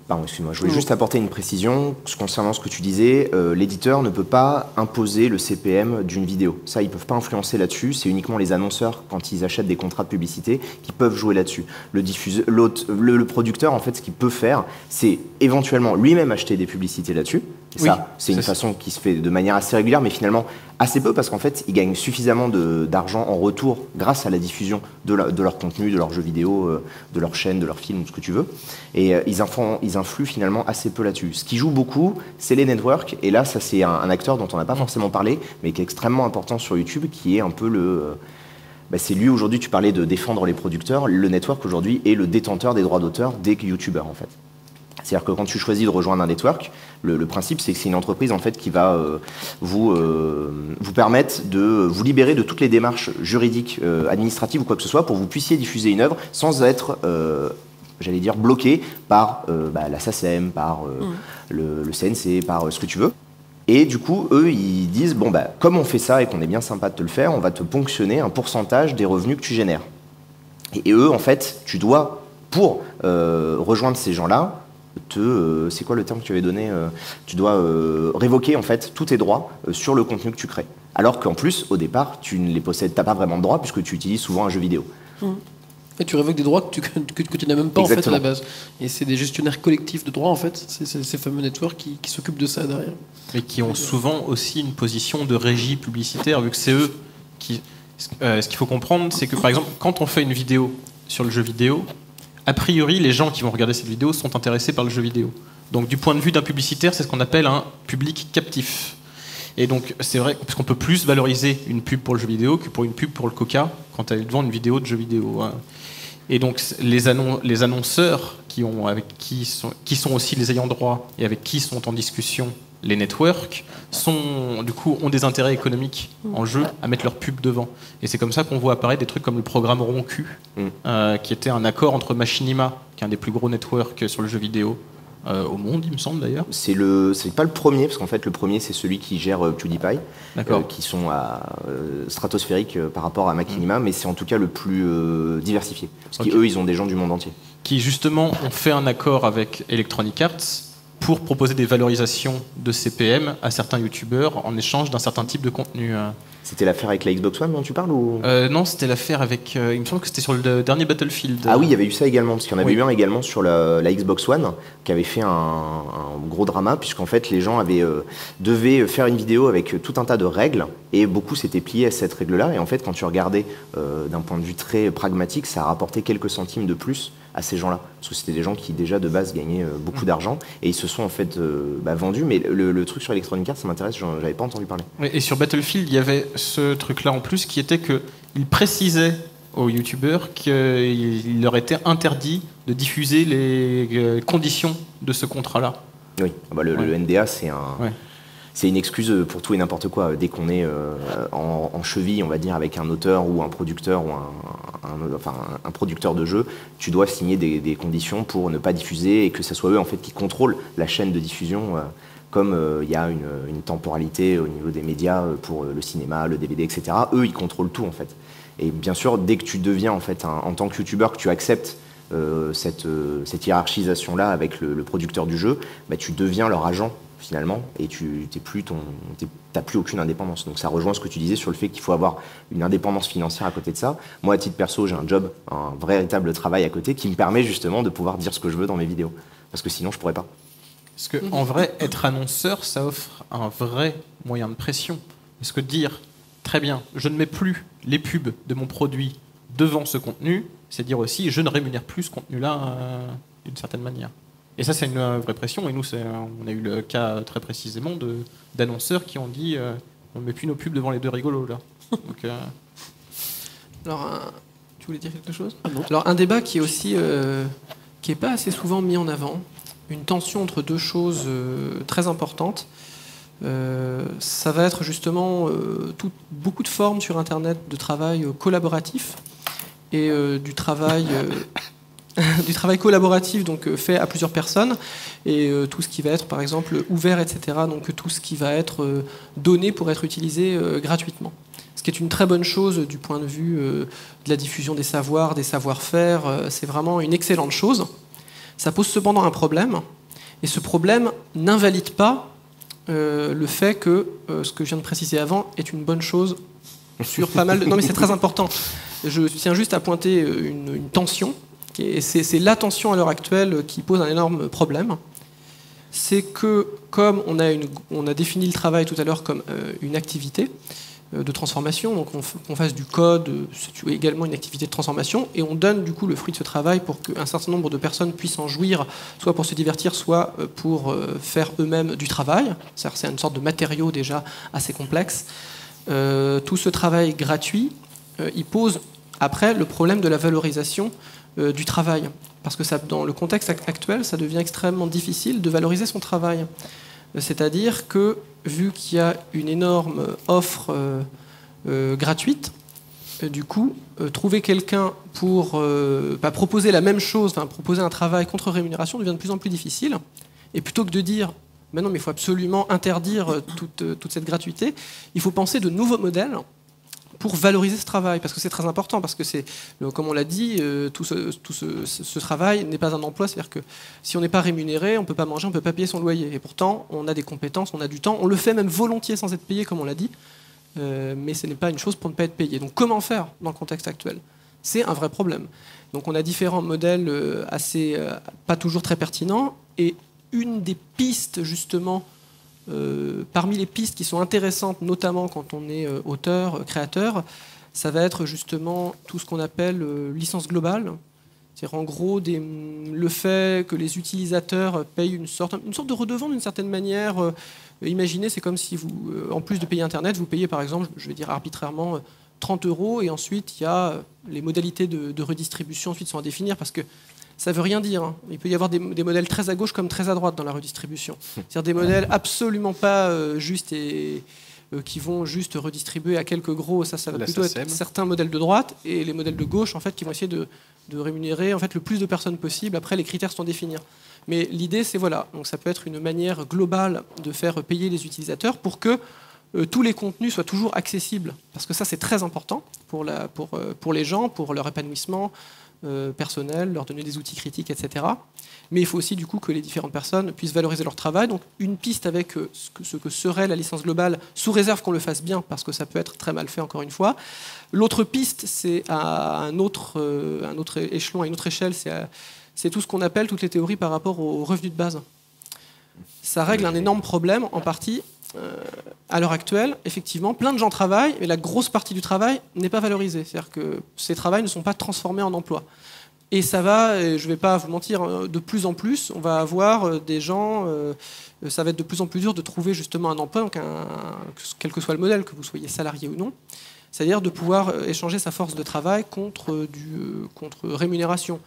pardon, excuse-moi. Je voulais juste apporter une précision concernant ce que tu disais. L'éditeur ne peut pas imposer le CPM d'une vidéo. Ça, ils ne peuvent pas influencer là-dessus. C'est uniquement les annonceurs, quand ils achètent des contrats de publicité, qui peuvent jouer là-dessus. Le producteur, en fait, ce qu'il peut faire, c'est éventuellement lui-même acheter des publicités là-dessus. Et ça, c'est une façon qui se fait de manière assez régulière, mais finalement assez peu, parce qu'en fait, ils gagnent suffisamment d'argent en retour grâce à la diffusion de leur contenu, de leurs jeux vidéo, de leur chaîne, de leurs films, ce que tu veux. Et ils influent finalement assez peu là-dessus. Ce qui joue beaucoup, c'est les networks. Et là, ça, c'est un acteur dont on n'a pas forcément parlé, mais qui est extrêmement important sur YouTube, qui est un peu c'est lui, aujourd'hui, tu parlais de défendre les producteurs. Le network, aujourd'hui, est le détenteur des droits d'auteur des youtubeurs, en fait. C'est-à-dire que quand tu choisis de rejoindre un network, le principe, c'est que c'est une entreprise en fait, qui va vous permettre de vous libérer de toutes les démarches juridiques, administratives ou quoi que ce soit pour que vous puissiez diffuser une œuvre sans être, j'allais dire, bloqué par la SACEM, par le CNC, par ce que tu veux. Et du coup, eux, ils disent, comme on fait ça et qu'on est bien sympa de te le faire, on va te ponctionner un pourcentage des revenus que tu génères. Et eux, en fait, tu dois, pour rejoindre ces gens-là, c'est quoi le terme que tu avais donné, tu dois révoquer en fait tous tes droits sur le contenu que tu crées. Alors qu'en plus, au départ, tu ne les possèdes, t'as pas vraiment de droits puisque tu utilises souvent un jeu vidéo. Et tu révoques des droits que tu n'as même pas en fait, à Exactement. la base. Et c'est des gestionnaires collectifs de droits, en fait. C'est ces fameux networks qui s'occupent de ça derrière. Mais qui ont souvent aussi une position de régie publicitaire, vu que c'est eux qui... ce qu'il faut comprendre, c'est que par exemple, quand on fait une vidéo sur le jeu vidéo, a priori, les gens qui vont regarder cette vidéo sont intéressés par le jeu vidéo. Donc du point de vue d'un publicitaire, c'est ce qu'on appelle un public captif. Et donc c'est vrai, parce qu'on peut plus valoriser une pub pour le jeu vidéo que pour une pub pour le Coca quand elle est devant une vidéo de jeu vidéo. Et donc les annonceurs qui sont aussi les ayants droit et avec qui sont en discussion les networks ont des intérêts économiques en jeu à mettre leur pub devant. Et c'est comme ça qu'on voit apparaître des trucs comme le programme Roncu, qui était un accord entre Machinima, qui est un des plus gros networks sur le jeu vidéo au monde, il me semble d'ailleurs. C'est pas le premier, parce qu'en fait le premier c'est celui qui gère PewDiePie, qui sont stratosphériques par rapport à Machinima, mais c'est en tout cas le plus diversifié, parce qu'eux ils ont des gens du monde entier. Qui justement ont fait un accord avec Electronic Arts pour proposer des valorisations de CPM à certains youtubeurs en échange d'un certain type de contenu. C'était l'affaire avec la Xbox One dont tu parles ou... Non, c'était l'affaire avec... il me semble que c'était sur le dernier Battlefield. Ah oui, il y avait eu ça également, parce qu'il y en avait eu un également sur la Xbox One qui avait fait un gros drama, puisqu'en fait les gens devaient faire une vidéo avec tout un tas de règles, et beaucoup s'étaient pliés à cette règle-là, et en fait quand tu regardais d'un point de vue très pragmatique, ça a rapporté quelques centimes de plus à ces gens-là, parce que c'était des gens qui déjà de base gagnaient beaucoup d'argent, et ils se sont en fait vendus, mais le truc sur Electronic Arts, ça m'intéresse, j'avais pas entendu parler. Et sur Battlefield, il y avait ce truc-là en plus, qui était qu'il précisait aux youtubeurs qu'il leur était interdit de diffuser les conditions de ce contrat-là. Oui, le NDA, c'est c'est une excuse pour tout et n'importe quoi. Dès qu'on est en cheville, on va dire, avec un auteur ou un producteur ou un producteur de jeu, tu dois signer des conditions pour ne pas diffuser et que ce soit eux en fait qui contrôlent la chaîne de diffusion. Comme il y a une temporalité au niveau des médias pour le cinéma, le DVD, etc. Eux, ils contrôlent tout en fait. Et bien sûr, dès que tu deviens en fait en tant que youtubeur, que tu acceptes cette hiérarchisation-là avec le producteur du jeu, tu deviens leur agent finalement, et tu n'as plus aucune indépendance. Donc ça rejoint ce que tu disais sur le fait qu'il faut avoir une indépendance financière à côté de ça. Moi, à titre perso, j'ai un job, un véritable travail à côté qui me permet justement de pouvoir dire ce que je veux dans mes vidéos. Parce que sinon, je pourrais pas. Parce qu'en vrai, être annonceur, ça offre un vrai moyen de pression. Parce que dire, très bien, je ne mets plus les pubs de mon produit devant ce contenu, c'est dire aussi, je ne rémunère plus ce contenu-là d'une certaine manière. Et ça, c'est une vraie pression. Et nous, on a eu le cas très précisément d'annonceurs qui ont dit on ne met plus nos pubs devant les deux rigolos, là. Donc, Alors, tu voulais dire quelque chose ? Alors, un débat qui est aussi qui n'est pas assez souvent mis en avant, une tension entre deux choses très importantes. Ça va être justement beaucoup de formes sur Internet de travail collaboratif et du travail collaboratif donc fait à plusieurs personnes et tout ce qui va être par exemple ouvert, etc. Donc tout ce qui va être donné pour être utilisé gratuitement. Ce qui est une très bonne chose du point de vue de la diffusion des savoirs, des savoir-faire. C'est vraiment une excellente chose. Ça pose cependant un problème, et ce problème n'invalide pas le fait que ce que je viens de préciser avant est une bonne chose sur pas mal de... Non mais c'est très important. Je tiens juste à pointer une tension, et c'est la tension à l'heure actuelle qui pose un énorme problème. C'est que, comme on a défini le travail tout à l'heure comme une activité de transformation, donc qu'on fasse du code, c'est également une activité de transformation, et on donne du coup le fruit de ce travail pour qu'un certain nombre de personnes puissent en jouir, soit pour se divertir, soit pour faire eux-mêmes du travail. C'est une sorte de matériau déjà assez complexe. Tout ce travail gratuit, il pose après le problème de la valorisation du travail. Parce que dans le contexte actuel, ça devient extrêmement difficile de valoriser son travail. C'est-à-dire que, vu qu'il y a une énorme offre gratuite, du coup, trouver quelqu'un pour proposer la même chose, proposer un travail contre rémunération devient de plus en plus difficile. Et plutôt que de dire « mais non, mais il faut absolument interdire toute cette gratuité », il faut penser de nouveaux modèles pour valoriser ce travail, parce que c'est très important, parce que c'est, comme on l'a dit, tout ce travail n'est pas un emploi, c'est-à-dire que si on n'est pas rémunéré, on ne peut pas manger, on ne peut pas payer son loyer, et pourtant on a des compétences, on a du temps, on le fait même volontiers sans être payé, comme on l'a dit, mais ce n'est pas une chose pour ne pas être payé. Donc comment faire dans le contexte actuel ? C'est un vrai problème. Donc on a différents modèles pas toujours très pertinents. Et une des pistes, justement, parmi les pistes qui sont intéressantes, notamment quand on est auteur, créateur, ça va être justement tout ce qu'on appelle licence globale. C'est-à-dire en gros le fait que les utilisateurs payent une sorte de redevance d'une certaine manière. Imaginez, c'est comme si vous, en plus de payer Internet, vous payez par exemple, je vais dire arbitrairement, 30 € et ensuite il y a les modalités de redistribution ensuite sont à définir parce que ça ne veut rien dire. Hein. Il peut y avoir des modèles très à gauche comme très à droite dans la redistribution. C'est-à-dire des modèles absolument pas justes et qui vont juste redistribuer à quelques gros. Ça va plutôt être certains modèles de droite et les modèles de gauche en fait, qui vont essayer de rémunérer en fait, le plus de personnes possible. Après, les critères sont à définir. Mais l'idée, c'est voilà. Donc ça peut être une manière globale de faire payer les utilisateurs pour que tous les contenus soient toujours accessibles. Parce que ça, c'est très important pour les gens, pour leur épanouissement personnel, leur donner des outils critiques, etc. Mais il faut aussi du coup que les différentes personnes puissent valoriser leur travail. Donc une piste avec ce que serait la licence globale, sous réserve qu'on le fasse bien, parce que ça peut être très mal fait encore une fois. L'autre piste, c'est à un autre échelon, à une autre échelle, c'est tout ce qu'on appelle toutes les théories par rapport aux revenus de base. Ça règle un énorme problème, en partie. À l'heure actuelle, effectivement, plein de gens travaillent, mais la grosse partie du travail n'est pas valorisée. C'est-à-dire que ces travails ne sont pas transformés en emploi. Et ça va, et je ne vais pas vous mentir, de plus en plus, on va avoir des gens, ça va être de plus en plus dur de trouver justement un emploi, donc quel que soit le modèle, que vous soyez salarié ou non, c'est-à-dire de pouvoir échanger sa force de travail contre rémunération.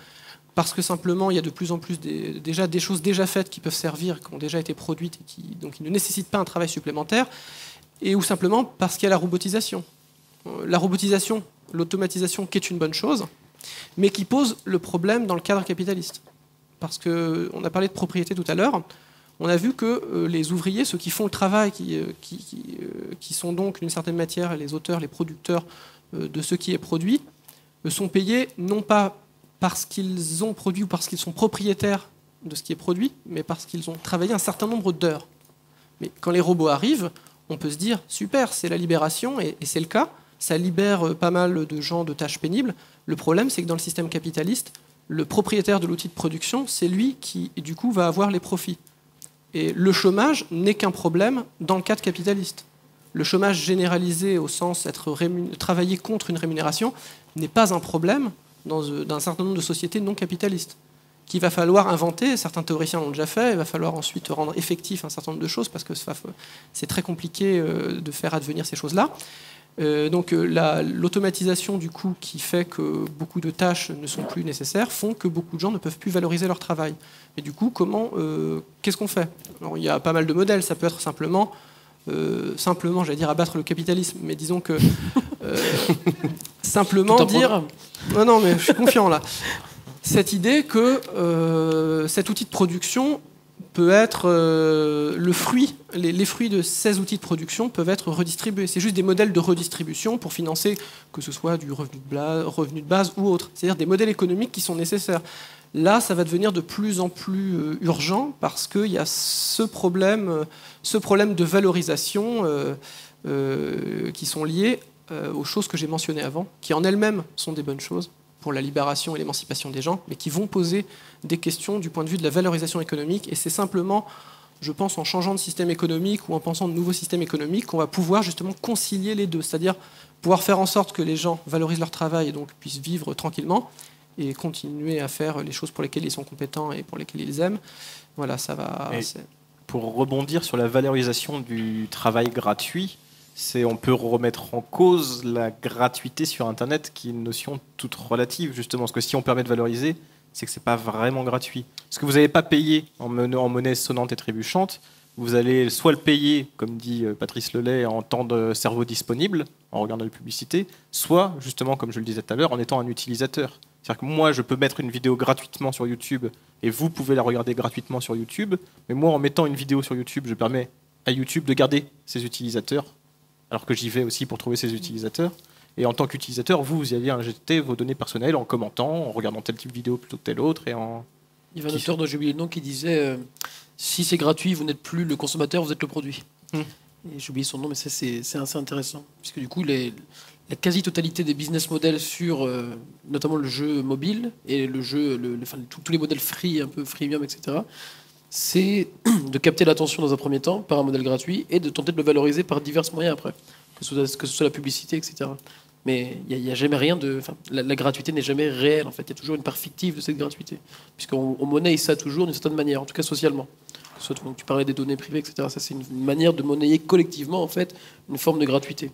Parce que simplement, il y a de plus en plus déjà des choses déjà faites qui peuvent servir, qui ont déjà été produites, et donc qui ne nécessitent pas un travail supplémentaire, et ou simplement parce qu'il y a la robotisation. La robotisation, l'automatisation qui est une bonne chose, mais qui pose le problème dans le cadre capitaliste. Parce qu'on a parlé de propriété tout à l'heure, on a vu que les ouvriers, ceux qui font le travail, qui sont donc d'une certaine matière les auteurs, les producteurs de ce qui est produit, sont payés non pas parce qu'ils ont produit ou parce qu'ils sont propriétaires de ce qui est produit, mais parce qu'ils ont travaillé un certain nombre d'heures. Mais quand les robots arrivent, on peut se dire, super, c'est la libération, et c'est le cas, ça libère pas mal de gens de tâches pénibles. Le problème, c'est que dans le système capitaliste, le propriétaire de l'outil de production, c'est lui qui, du coup, va avoir les profits. Et le chômage n'est qu'un problème dans le cadre capitaliste. Le chômage généralisé, au sens travailler contre une rémunération, n'est pas un problème dans un certain nombre de sociétés non capitalistes, qu'il va falloir inventer. Certains théoriciens l'ont déjà fait. Il va falloir ensuite rendre effectif un certain nombre de choses parce que c'est très compliqué de faire advenir ces choses-là. Donc l'automatisation du coup qui fait que beaucoup de tâches ne sont plus nécessaires font que beaucoup de gens ne peuvent plus valoriser leur travail. Et du coup, qu'est-ce qu'on fait? Alors, il y a pas mal de modèles. Ça peut être simplement, j'allais dire abattre le capitalisme, mais disons que simplement dire. Non, mais je suis confiant là. Cette idée que cet outil de production peut être le fruit, les fruits de ces outils de production peuvent être redistribués. C'est juste des modèles de redistribution pour financer que ce soit du revenu de base ou autre. C'est-à-dire des modèles économiques qui sont nécessaires. Là, ça va devenir de plus en plus urgent parce qu'il y a ce problème de valorisation qui sont liés aux choses que j'ai mentionnées avant, qui en elles-mêmes sont des bonnes choses pour la libération et l'émancipation des gens, mais qui vont poser des questions du point de vue de la valorisation économique. Et c'est simplement, je pense, en changeant de système économique ou en pensant de nouveaux systèmes économiques qu'on va pouvoir justement concilier les deux, c'est-à-dire pouvoir faire en sorte que les gens valorisent leur travail et donc puissent vivre tranquillement et continuer à faire les choses pour lesquelles ils sont compétents et pour lesquelles ils aiment. Voilà, ça va... Pour rebondir sur la valorisation du travail gratuit, on peut remettre en cause la gratuité sur Internet, qui est une notion toute relative, justement. Parce que si on permet de valoriser, c'est que ce n'est pas vraiment gratuit. Parce que vous n'allez pas payer en monnaie sonnante et trébuchante. Vous allez soit le payer, comme dit Patrice Lelay, en temps de cerveau disponible, en regardant les publicités, soit, justement, comme je le disais tout à l'heure, en étant un utilisateur. C'est-à-dire que moi, je peux mettre une vidéo gratuitement sur YouTube, et vous pouvez la regarder gratuitement sur YouTube. Mais moi, en mettant une vidéo sur YouTube, je permets à YouTube de garder ses utilisateurs, alors que j'y vais aussi pour trouver ces utilisateurs. Et en tant qu'utilisateur, vous y allez injecter vos données personnelles en commentant, en regardant tel type de vidéo plutôt que tel autre. Il y avait un auteur dont j'ai oublié le nom qui disait si c'est gratuit, vous n'êtes plus le consommateur, vous êtes le produit. Et j'ai oublié son nom, mais c'est assez intéressant. Puisque du coup, la quasi-totalité des business models sur notamment le jeu mobile et le jeu, tous les modèles free, un peu freemium, etc., c'est de capter l'attention dans un premier temps par un modèle gratuit et de tenter de le valoriser par divers moyens après, que ce soit la publicité, etc. Mais il n'y a jamais rien de... La gratuité n'est jamais réelle, en fait. Il y a toujours une part fictive de cette gratuité. Puisqu'on monnaie ça toujours d'une certaine manière, en tout cas socialement. Donc, tu parlais des données privées, etc. Ça, c'est une manière de monnayer collectivement, en fait, une forme de gratuité.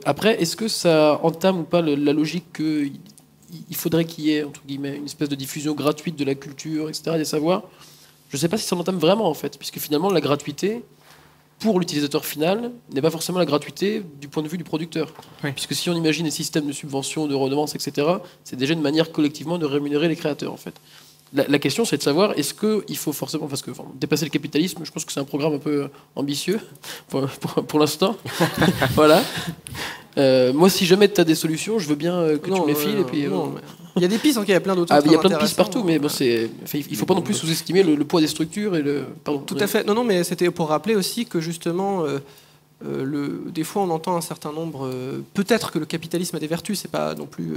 Après, est-ce que ça entame ou pas la logique qu'il faudrait qu'il y ait, entre guillemets, une espèce de diffusion gratuite de la culture, etc., des savoirs? Je ne sais pas si ça l'entame vraiment, en fait, puisque finalement, la gratuité, pour l'utilisateur final, n'est pas forcément la gratuité du point de vue du producteur. Oui. Puisque si on imagine des systèmes de subventions, de redevances, etc., c'est déjà une manière collectivement de rémunérer les créateurs, en fait. La question, c'est de savoir, est-ce qu'il faut forcément... Parce que dépasser le capitalisme, je pense que c'est un programme un peu ambitieux, pour l'instant. Voilà. Moi, si jamais tu as des solutions, je veux bien que tu me les files. Et puis, il y a des pistes, il y a plein d'autres. Il y a plein de pistes partout, mais bon, il ne faut pas non plus sous-estimer le poids des structures. Tout à fait. Non, mais c'était pour rappeler aussi que justement... des fois, on entend un certain nombre... peut-être que le capitalisme a des vertus, c'est pas non plus...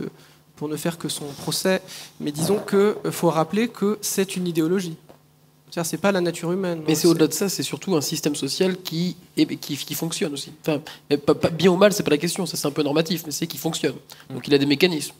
pour ne faire que son procès, mais disons qu'il faut rappeler que c'est une idéologie. C'est-à-dire, c'est pas la nature humaine. Mais c'est au-delà de ça, c'est surtout un système social qui fonctionne aussi. Enfin, pas bien ou mal, c'est pas la question, ça c'est un peu normatif, mais c'est qu'il fonctionne. Donc il a des mécanismes.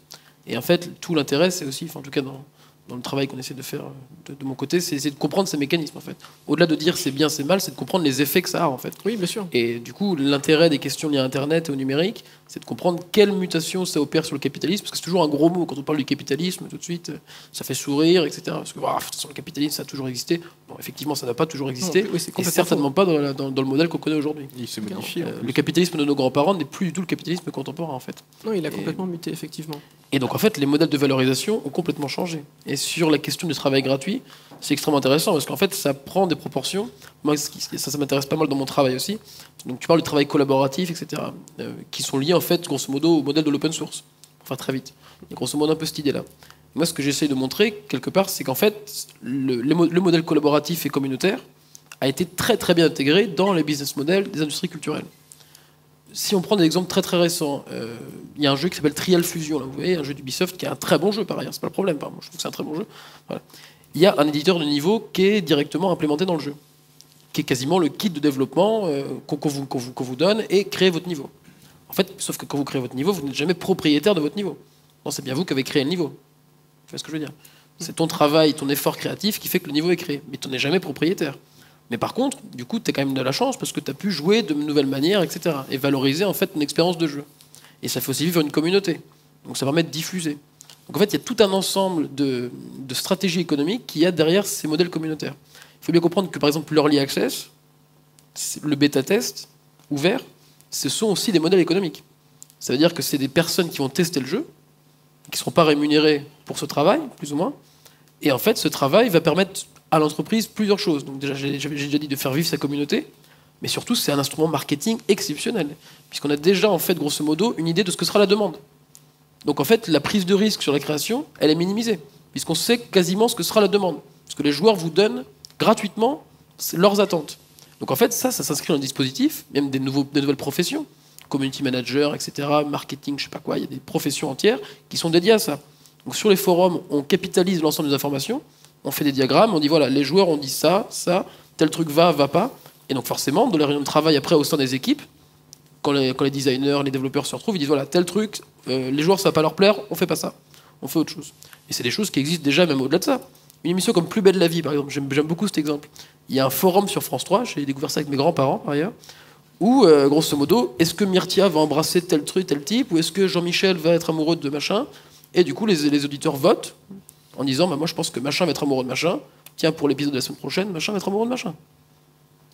Et en fait, tout l'intérêt, c'est aussi, en tout cas dans le travail qu'on essaie de faire de mon côté, c'est essayer de comprendre ces mécanismes, en fait. Au-delà de dire c'est bien, c'est mal, c'est de comprendre les effets que ça a, en fait. Oui, bien sûr. Et du coup, l'intérêt des questions liées à Internet et au numérique, c'est de comprendre quelle mutation ça opère sur le capitalisme, parce que c'est toujours un gros mot. Quand on parle du capitalisme, tout de suite, ça fait sourire, etc. Parce que, de toute façon, le capitalisme, ça a toujours existé. Bon, effectivement, ça n'a pas toujours existé, non, oui, et certainement pas dans le modèle qu'on connaît aujourd'hui. Il s'est modifié. Le capitalisme de nos grands-parents n'est plus du tout le capitalisme contemporain, en fait. Non, il a complètement muté, effectivement. Et donc, en fait, les modèles de valorisation ont complètement changé. Et sur la question du travail gratuit, c'est extrêmement intéressant, parce qu'en fait, ça prend des proportions. Moi, ça m'intéresse pas mal dans mon travail aussi. Donc, tu parles du travail collaboratif, etc., qui sont liés, en fait, grosso modo, au modèle de l'open source. Enfin, très vite. Il y a grosso modo un peu cette idée-là. Moi, ce que j'essaye de montrer, quelque part, c'est qu'en fait, le modèle collaboratif et communautaire a été très, très bien intégré dans les business models des industries culturelles. Si on prend des exemples très très récents, il y a un jeu qui s'appelle Trial Fusion, là, vous voyez, un jeu d'Ubisoft qui est un très bon jeu par ailleurs, c'est pas le problème, moi je trouve que c'est un très bon jeu. Voilà. Il y a un éditeur de niveau qui est directement implémenté dans le jeu, qui est quasiment le kit de développement qu'on vous donne et créer votre niveau. En fait, sauf que quand vous créez votre niveau, vous n'êtes jamais propriétaire de votre niveau. Non, c'est bien vous qui avez créé le niveau. Tu vois ce que je veux dire? C'est ton travail, ton effort créatif qui fait que le niveau est créé, mais tu n'en es jamais propriétaire. Mais par contre, du coup, tu as quand même de la chance parce que tu as pu jouer de nouvelles manières, etc. Et valoriser en fait ton expérience de jeu. Et ça fait aussi vivre une communauté. Donc ça permet de diffuser. Donc en fait, il y a tout un ensemble de stratégies économiques qu'il y a derrière ces modèles communautaires. Il faut bien comprendre que par exemple l'early access, le bêta test ouvert, ce sont aussi des modèles économiques. Ça veut dire que c'est des personnes qui vont tester le jeu, qui ne seront pas rémunérées pour ce travail, plus ou moins. Et en fait, ce travail va permettre à l'entreprise plusieurs choses. Donc déjà, j'ai déjà dit de faire vivre sa communauté, mais surtout c'est un instrument marketing exceptionnel, puisqu'on a déjà en fait grosso modo une idée de ce que sera la demande. Donc en fait la prise de risque sur la création, elle est minimisée, puisqu'on sait quasiment ce que sera la demande, parce que les joueurs vous donnent gratuitement leurs attentes. Donc en fait ça s'inscrit dans le dispositif, même des nouvelles professions, community manager, etc., marketing, je sais pas quoi, il y a des professions entières qui sont dédiées à ça. Donc sur les forums, on capitalise l'ensemble des informations. On fait des diagrammes, on dit voilà, les joueurs ont dit ça, tel truc va pas. Et donc forcément, dans les réunions de travail après au sein des équipes, quand les designers, les développeurs se retrouvent, ils disent voilà, tel truc, les joueurs ça va pas leur plaire, on fait pas ça, on fait autre chose. Et c'est des choses qui existent déjà même au-delà de ça. Une émission comme Plus belle la vie, par exemple, j'aime beaucoup cet exemple. Il y a un forum sur France 3, j'ai découvert ça avec mes grands-parents par ailleurs, où grosso modo, est-ce que Myrtia va embrasser tel truc, tel type, ou est-ce que Jean-Michel va être amoureux de machin? Et du coup, les auditeurs votent en disant moi je pense que machin va être amoureux de machin, tiens pour l'épisode de la semaine prochaine, machin va être amoureux de machin.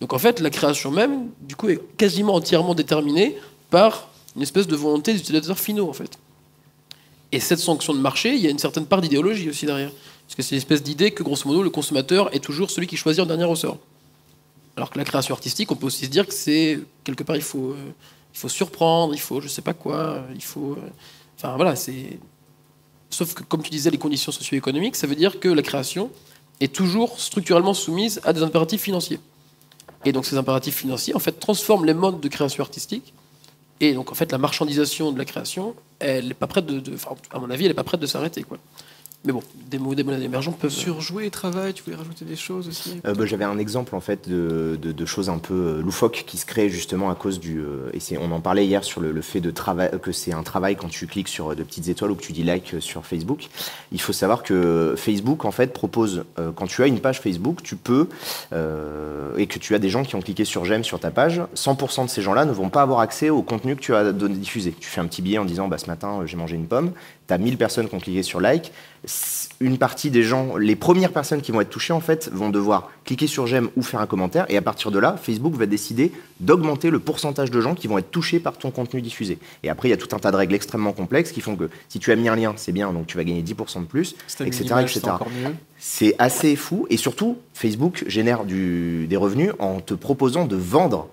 Donc en fait la création même du coup est quasiment entièrement déterminée par une espèce de volonté des utilisateurs finaux en fait. Et cette sanction de marché, il y a une certaine part d'idéologie aussi derrière, parce que c'est une espèce d'idée que grosso modo le consommateur est toujours celui qui choisit en dernier ressort. Alors que la création artistique, on peut aussi se dire que c'est quelque part il faut surprendre, il faut je sais pas quoi, il faut enfin voilà, c'est. Sauf que, comme tu disais, les conditions socio-économiques, ça veut dire que la création est toujours structurellement soumise à des impératifs financiers. Et donc ces impératifs financiers en fait transforment les modes de création artistique. Et donc en fait la marchandisation de la création, elle n'est pas prête à mon avis, elle n'est pas prête de s'arrêter, quoi. Mais bon, des monnaies émergentes peuvent... Surjouer et travail, tu voulais rajouter des choses aussi? J'avais un exemple en fait de choses un peu loufoques qui se créent justement à cause on en parlait hier sur le fait de travail, que c'est un travail quand tu cliques sur de petites étoiles ou que tu dis like sur Facebook. Il faut savoir que Facebook en fait propose, quand tu as une page Facebook, tu peux, et que tu as des gens qui ont cliqué sur j'aime sur ta page, 100% de ces gens-là ne vont pas avoir accès au contenu que tu as diffusé. Tu fais un petit billet en disant ce matin j'ai mangé une pomme, tu as 1000 personnes qui ont cliqué sur like. Une partie des gens, les premières personnes qui vont être touchées en fait, vont devoir cliquer sur j'aime ou faire un commentaire, et à partir de là, Facebook va décider d'augmenter le pourcentage de gens qui vont être touchés par ton contenu diffusé. Et après, il y a tout un tas de règles extrêmement complexes qui font que si tu as mis un lien, c'est bien, donc tu vas gagner 10% de plus, etc. etc. C'est assez fou, et surtout, Facebook génère des revenus en te proposant de vendre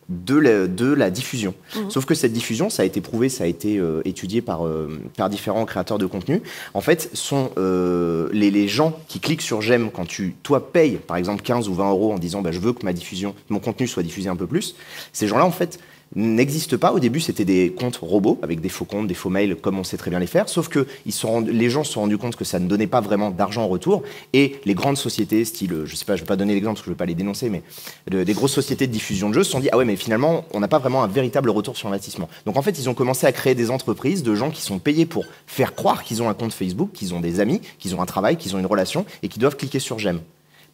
de la diffusion. Sauf que cette diffusion, ça a été prouvé, ça a été étudié par différents créateurs de contenu. En fait, sont les gens qui cliquent sur j'aime quand toi payes par exemple 15 ou 20 euros en disant je veux que mon contenu soit diffusé un peu plus. Ces gens-là, en fait, n'existent pas. Au début, c'était des comptes robots avec des faux comptes, des faux mails, comme on sait très bien les faire. Sauf que les gens se sont rendus compte que ça ne donnait pas vraiment d'argent en retour. Et les grandes sociétés, style, je sais pas, je vais pas donner l'exemple parce que je veux pas les dénoncer, mais des grosses sociétés de diffusion de jeux se sont dit mais finalement, on n'a pas vraiment un véritable retour sur investissement. Donc en fait, ils ont commencé à créer des entreprises de gens qui sont payés pour faire croire qu'ils ont un compte Facebook, qu'ils ont des amis, qu'ils ont un travail, qu'ils ont une relation et qui doivent cliquer sur j'aime.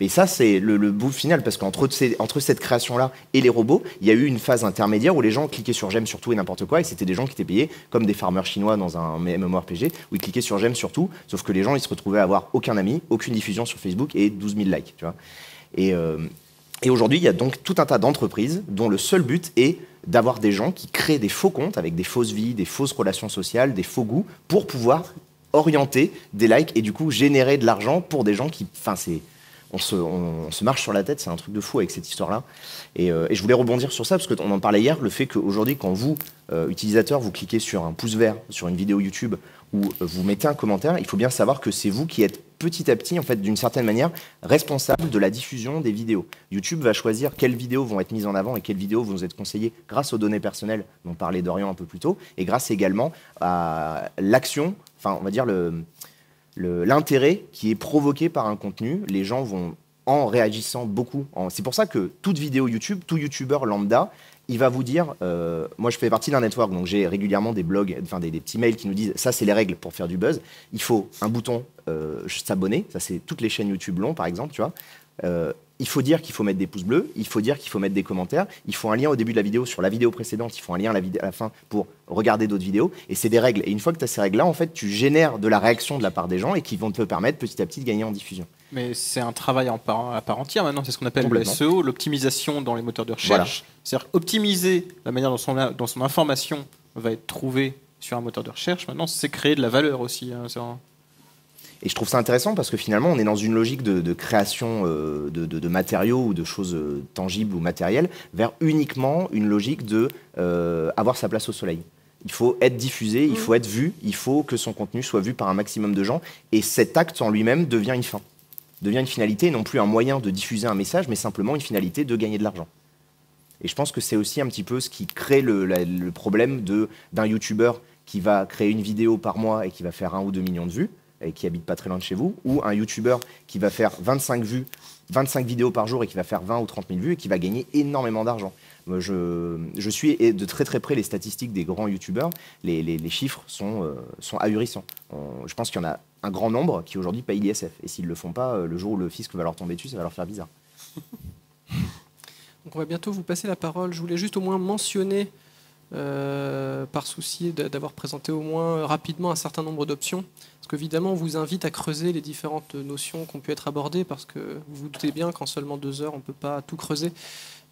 Mais ça, c'est le bout final, parce qu'entre cette création-là et les robots, il y a eu une phase intermédiaire où les gens cliquaient sur j'aime sur tout et n'importe quoi, et c'était des gens qui étaient payés comme des farmers chinois dans un MMORPG, où ils cliquaient sur j'aime sur tout, sauf que les gens, ils se retrouvaient à avoir aucun ami, aucune diffusion sur Facebook et 12 000 likes, tu vois. Et aujourd'hui, il y a donc tout un tas d'entreprises dont le seul but est d'avoir des gens qui créent des faux comptes avec des fausses vies, des fausses relations sociales, des faux goûts, pour pouvoir orienter des likes et du coup générer de l'argent pour des gens qui... On se marche sur la tête, c'est un truc de fou avec cette histoire-là. Et je voulais rebondir sur ça, parce qu'on en parlait hier, le fait qu'aujourd'hui, quand vous, utilisateurs, vous cliquez sur un pouce vert sur une vidéo YouTube ou vous mettez un commentaire, il faut bien savoir que c'est vous qui êtes petit à petit, en fait, d'une certaine manière, responsable de la diffusion des vidéos. YouTube va choisir quelles vidéos vont être mises en avant et quelles vidéos vont vous être conseillées grâce aux données personnelles dont parlait Dorian un peu plus tôt, et grâce également à l'action, on va dire l'intérêt qui est provoqué par un contenu. Les gens vont, en réagissant beaucoup, c'est pour ça que toute vidéo YouTube, tout youtubeur lambda, il va vous dire, moi je fais partie d'un network, donc j'ai régulièrement des blogs, des petits mails qui nous disent, ça c'est les règles pour faire du buzz, il faut un bouton s'abonner, ça c'est toutes les chaînes YouTube longs par exemple, tu vois. Il faut dire qu'il faut mettre des pouces bleus, il faut dire qu'il faut mettre des commentaires, il faut un lien au début de la vidéo sur la vidéo précédente, il faut un lien à la fin pour regarder d'autres vidéos, et c'est des règles. Et une fois que tu as ces règles-là, en fait, tu génères de la réaction de la part des gens et qui vont te permettre petit à petit de gagner en diffusion. Mais c'est un travail à part entière maintenant, c'est ce qu'on appelle le SEO, l'optimisation dans les moteurs de recherche. Voilà. C'est-à-dire optimiser la manière dont son information va être trouvée sur un moteur de recherche. Maintenant, c'est créer de la valeur aussi. Et je trouve ça intéressant parce que finalement, on est dans une logique de création de matériaux ou de choses tangibles ou matérielles vers uniquement une logique de avoir sa place au soleil. Il faut être diffusé, il faut être vu, il faut que son contenu soit vu par un maximum de gens. Et cet acte en lui-même devient une fin, devient une finalité, non plus un moyen de diffuser un message, mais simplement une finalité de gagner de l'argent. Et je pense que c'est aussi un petit peu ce qui crée le problème d'un youtubeur qui va créer une vidéo par mois et qui va faire 1 ou 2 millions de vues, et qui habite pas très loin de chez vous, ou un youtubeur qui va faire 25 vidéos par jour et qui va faire 20 ou 30 000 vues et qui va gagner énormément d'argent. Je suis de très très près les statistiques des grands youtubeurs, les chiffres sont ahurissants. Je pense qu'il y en a un grand nombre qui aujourd'hui payent l'ISF, et s'ils le font pas, le jour où le fisc va leur tomber dessus, ça va leur faire bizarre. Donc on va bientôt vous passer la parole. Je voulais juste au moins mentionner, par souci d'avoir présenté au moins rapidement un certain nombre d'options, parce qu'évidemment on vous invite à creuser les différentes notions qui ont pu être abordées, parce que vous vous doutez bien qu'en seulement 2 heures on ne peut pas tout creuser,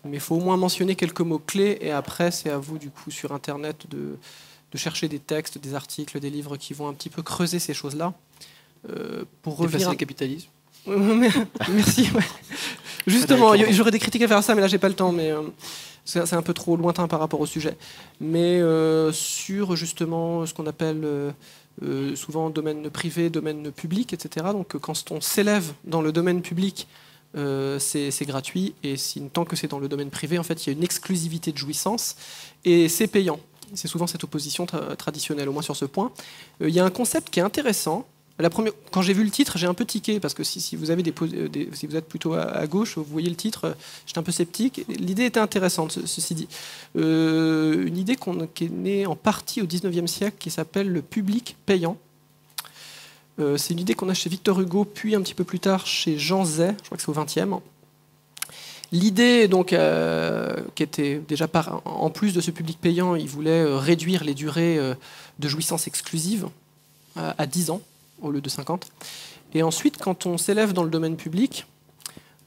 mais il faut au moins mentionner quelques mots-clés, et après c'est à vous du coup sur internet de chercher des textes, des articles, des livres qui vont un petit peu creuser ces choses-là. Pour revenir le capitalisme. Merci. Ouais. Justement, j'aurais des critiques à faire à ça, mais là j'ai pas le temps, mais c'est un peu trop lointain par rapport au sujet. Mais sur justement ce qu'on appelle souvent domaine privé, domaine public, etc. Donc quand on s'élève dans le domaine public, c'est gratuit, et tant que c'est dans le domaine privé, en fait, il y a une exclusivité de jouissance, et c'est payant. C'est souvent cette opposition traditionnelle, au moins sur ce point. Il y a un concept qui est intéressant. Quand j'ai vu le titre, j'ai un peu tiqué, parce que si vous êtes plutôt à gauche, vous voyez le titre, j'étais un peu sceptique. L'idée était intéressante, ceci dit. Une idée qui est née en partie au 19e siècle, qui s'appelle le public payant. C'est une idée qu'on a chez Victor Hugo, puis un petit peu plus tard chez Jean Zay, je crois que c'est au 20e. L'idée, donc, qui était déjà en plus de ce public payant, il voulait réduire les durées de jouissance exclusive à 10 ans au lieu de 50. Et ensuite, quand on s'élève dans le domaine public,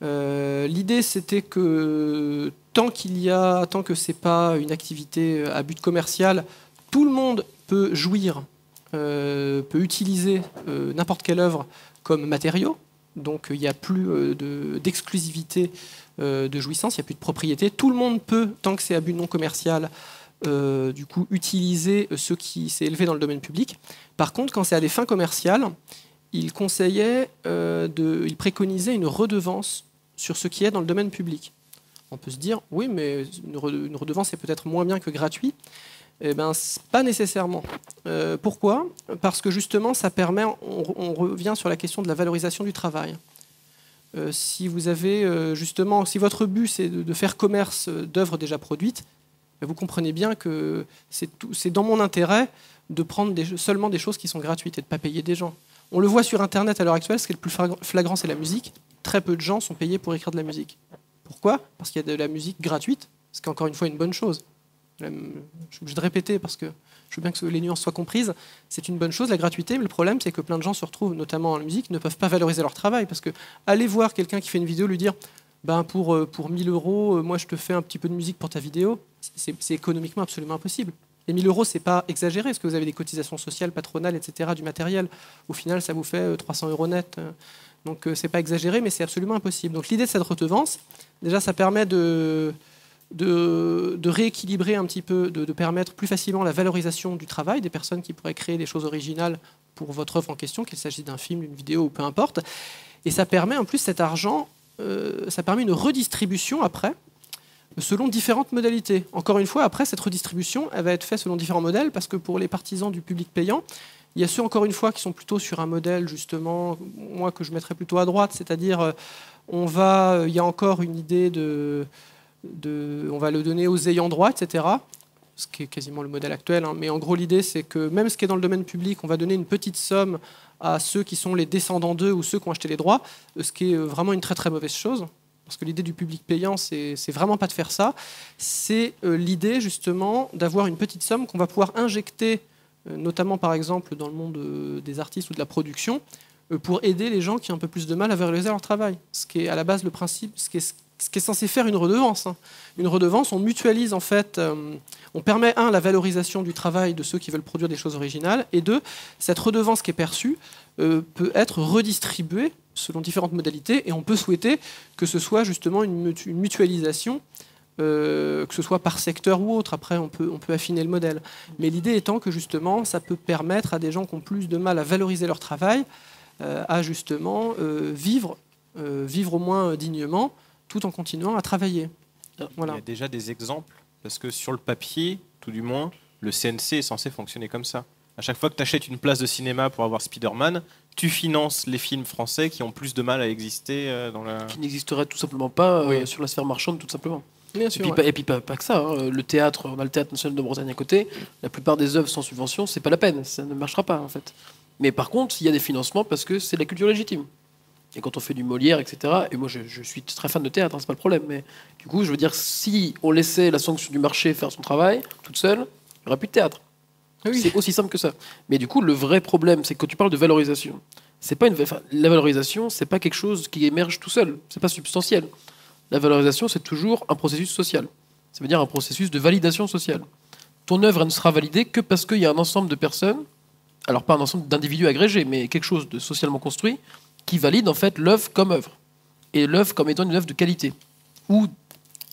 l'idée c'était que tant que c'est pas une activité à but commercial, tout le monde peut jouir, peut utiliser n'importe quelle œuvre comme matériau. Donc il n'y a plus d'exclusivité de jouissance, il n'y a plus de propriété. Tout le monde peut, tant que c'est à but non commercial, du coup, utiliser ce qui s'est élevé dans le domaine public. Par contre, quand c'est à des fins commerciales, il préconisait une redevance sur ce qui est dans le domaine public. On peut se dire, oui, mais une redevance est peut-être moins bien que gratuit. Eh bien, pas nécessairement. Pourquoi ? Parce que justement, ça permet, on revient sur la question de la valorisation du travail. Si vous avez justement, si votre but c'est de faire commerce d'œuvres déjà produites, vous comprenez bien que c'est dans mon intérêt de prendre seulement des choses qui sont gratuites et de ne pas payer des gens. On le voit sur Internet à l'heure actuelle, ce qui est le plus flagrant, c'est la musique. Très peu de gens sont payés pour écrire de la musique. Pourquoi ? Parce qu'il y a de la musique gratuite, ce qui est encore une fois une bonne chose. Je suis obligé de répéter parce que je veux bien que les nuances soient comprises. C'est une bonne chose, la gratuité, mais le problème, c'est que plein de gens se retrouvent, notamment en musique, ne peuvent pas valoriser leur travail. Parce que aller voir quelqu'un qui fait une vidéo, lui dire pour 1000 €, moi je te fais un petit peu de musique pour ta vidéo, c'est économiquement absolument impossible. Les 1000 €, c'est pas exagéré, parce que vous avez des cotisations sociales, patronales, etc., du matériel. Au final, ça vous fait 300 € net. Donc c'est pas exagéré, mais c'est absolument impossible. Donc l'idée de cette redevance, déjà, ça permet de rééquilibrer un petit peu, de permettre plus facilement la valorisation du travail des personnes qui pourraient créer des choses originales pour votre œuvre en question, qu'il s'agisse d'un film, d'une vidéo ou peu importe. Et ça permet en plus cet argent, ça permet une redistribution après, selon différentes modalités. Encore une fois, après, cette redistribution, elle va être faite selon différents modèles, parce que pour les partisans du public payant, il y a ceux, encore une fois, qui sont plutôt sur un modèle, justement, moi, que je mettrais plutôt à droite, c'est-à-dire, il y a encore une idée on va le donner aux ayants droit, etc., ce qui est quasiment le modèle actuel, hein. Mais en gros, l'idée, c'est que même ce qui est dans le domaine public, on va donner une petite somme à ceux qui sont les descendants d'eux ou ceux qui ont acheté les droits, ce qui est vraiment une très très mauvaise chose. Parce que l'idée du public payant, c'est vraiment pas de faire ça. C'est l'idée, justement, d'avoir une petite somme qu'on va pouvoir injecter, notamment, par exemple, dans le monde des artistes ou de la production, pour aider les gens qui ont un peu plus de mal à valoriser leur travail. Ce qui est à la base le principe, ce qui est censé faire une redevance. Une redevance, on mutualise, en fait, on permet, la valorisation du travail de ceux qui veulent produire des choses originales, et deux, cette redevance qui est perçue peut être redistribuée selon différentes modalités, et on peut souhaiter que ce soit justement une mutualisation, que ce soit par secteur ou autre. Après, on peut affiner le modèle. Mais l'idée étant que justement, ça peut permettre à des gens qui ont plus de mal à valoriser leur travail, à justement vivre au moins dignement, tout en continuant à travailler. Voilà. Il y a déjà des exemples, parce que sur le papier, tout du moins, le CNC est censé fonctionner comme ça. À chaque fois que tu achètes une place de cinéma pour avoir Spider-Man, tu finances les films français qui ont plus de mal à exister dans la... Qui n'existeraient tout simplement pas sur la sphère marchande, tout simplement. Bien sûr, et puis pas que ça. Hein. Le théâtre, on a le Théâtre National de Bretagne à côté. La plupart des œuvres sans subvention, c'est pas la peine. Ça ne marchera pas, en fait. Mais par contre, il y a des financements parce que c'est la culture légitime. Et quand on fait du Molière, etc., et moi je suis très fan de théâtre, c'est pas le problème, mais du coup, je veux dire, si on laissait la sanction du marché faire son travail, toute seule, il n'y aurait plus de théâtre. Oui. C'est aussi simple que ça. Mais du coup, le vrai problème, c'est que quand tu parles de valorisation, la valorisation, c'est pas quelque chose qui émerge tout seul, c'est pas substantiel. La valorisation, c'est toujours un processus social. Ça veut dire un processus de validation sociale. Ton œuvre, elle ne sera validée que parce qu'il y a un ensemble de personnes, alors pas un ensemble d'individus agrégés, mais quelque chose de socialement construit, qui valide en fait l'œuvre comme œuvre, et l'œuvre comme étant une œuvre de qualité, ou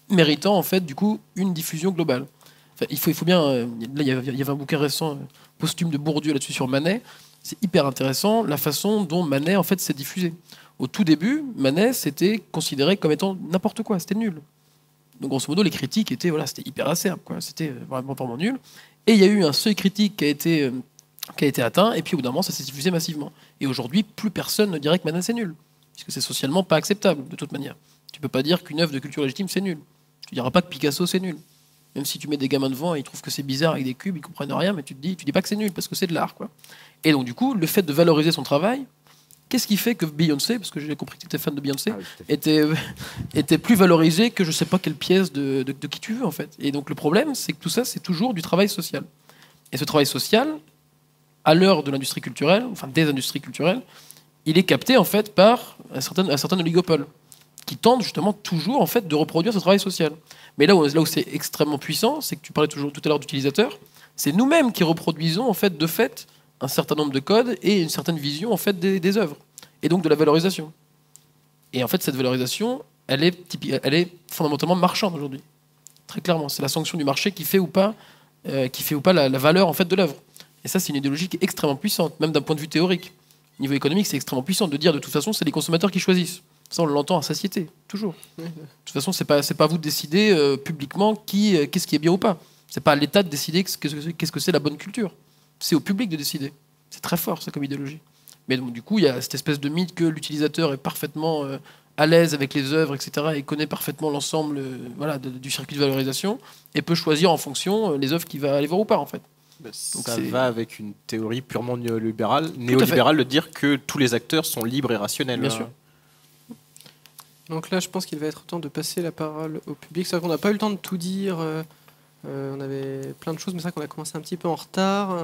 méritant en fait du coup une diffusion globale. Enfin, il faut bien. Là, il y avait un bouquin récent, posthume de Bourdieu là-dessus sur Manet. C'est hyper intéressant la façon dont Manet en fait s'est diffusé. Au tout début, Manès était considéré comme étant n'importe quoi, c'était nul. Donc grosso modo, les critiques étaient, voilà, c'était hyper acerbe, quoi. C'était vraiment nul. Et il y a eu un seuil critique qui a été atteint, et puis au bout d'un moment, ça s'est diffusé massivement. Et aujourd'hui, plus personne ne dirait que Manès est nul, puisque c'est socialement pas acceptable, de toute manière. Tu peux pas dire qu'une œuvre de culture légitime, c'est nul. Tu diras pas que Picasso, c'est nul. Même si tu mets des gamins devant et ils trouvent que c'est bizarre avec des cubes, ils comprennent rien, mais tu dis pas que c'est nul, parce que c'est de l'art, quoi. Et donc du coup, le fait de valoriser son travail, qu'est-ce qui fait que Beyoncé, parce que j'ai compris que tu étais fan de Beyoncé, était plus valorisée que je sais pas quelle pièce de qui tu veux, en fait. Et donc le problème, c'est que tout ça, c'est toujours du travail social. Et ce travail social, à l'heure de l'industrie culturelle, enfin des industries culturelles, il est capté en fait par un certain oligopole qui tente justement toujours en fait de reproduire ce travail social. Mais là où c'est extrêmement puissant, c'est que tu parlais toujours tout à l'heure d'utilisateurs, c'est nous-mêmes qui reproduisons en fait de fait un certain nombre de codes et une certaine vision en fait des œuvres et donc de la valorisation. Et en fait cette valorisation, elle est fondamentalement marchande aujourd'hui. Très clairement, c'est la sanction du marché qui fait ou pas la valeur en fait de l'œuvre. Et ça, c'est une idéologie qui est extrêmement puissante, même d'un point de vue théorique. Au niveau économique, c'est extrêmement puissant de dire de toute façon, c'est les consommateurs qui choisissent. Ça, on l'entend à satiété, toujours. De toute façon, c'est pas à vous de décider publiquement qu'est-ce qui est bien ou pas. C'est pas à l'État de décider qu'est-ce que c'est la bonne culture. C'est au public de décider. C'est très fort, ça, comme idéologie. Mais donc, du coup, il y a cette espèce de mythe que l'utilisateur est parfaitement à l'aise avec les œuvres, etc., et connaît parfaitement l'ensemble du circuit de valorisation, et peut choisir en fonction les œuvres qu'il va aller voir ou pas, en fait. Donc ça va avec une théorie purement néolibérale de dire que tous les acteurs sont libres et rationnels. Bien sûr. Donc là, je pense qu'il va être temps de passer la parole au public. C'est vrai qu'on n'a pas eu le temps de tout dire. On avait plein de choses, mais c'est vrai qu'on a commencé un petit peu en retard.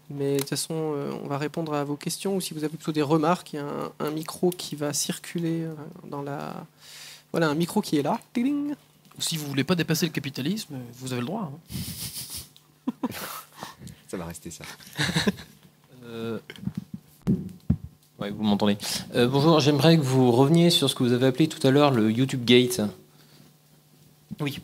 Mais de toute façon, on va répondre à vos questions. Ou si vous avez plutôt des remarques, il y a un micro qui va circuler dans la... Voilà, un micro qui est là. Ding. Ou si vous voulez pas dépasser le capitalisme, vous avez le droit. Hein. Ça va rester ça. Ouais, vous m'entendez. Bonjour, j'aimerais que vous reveniez sur ce que vous avez appelé tout à l'heure le YouTube Gate. Oui.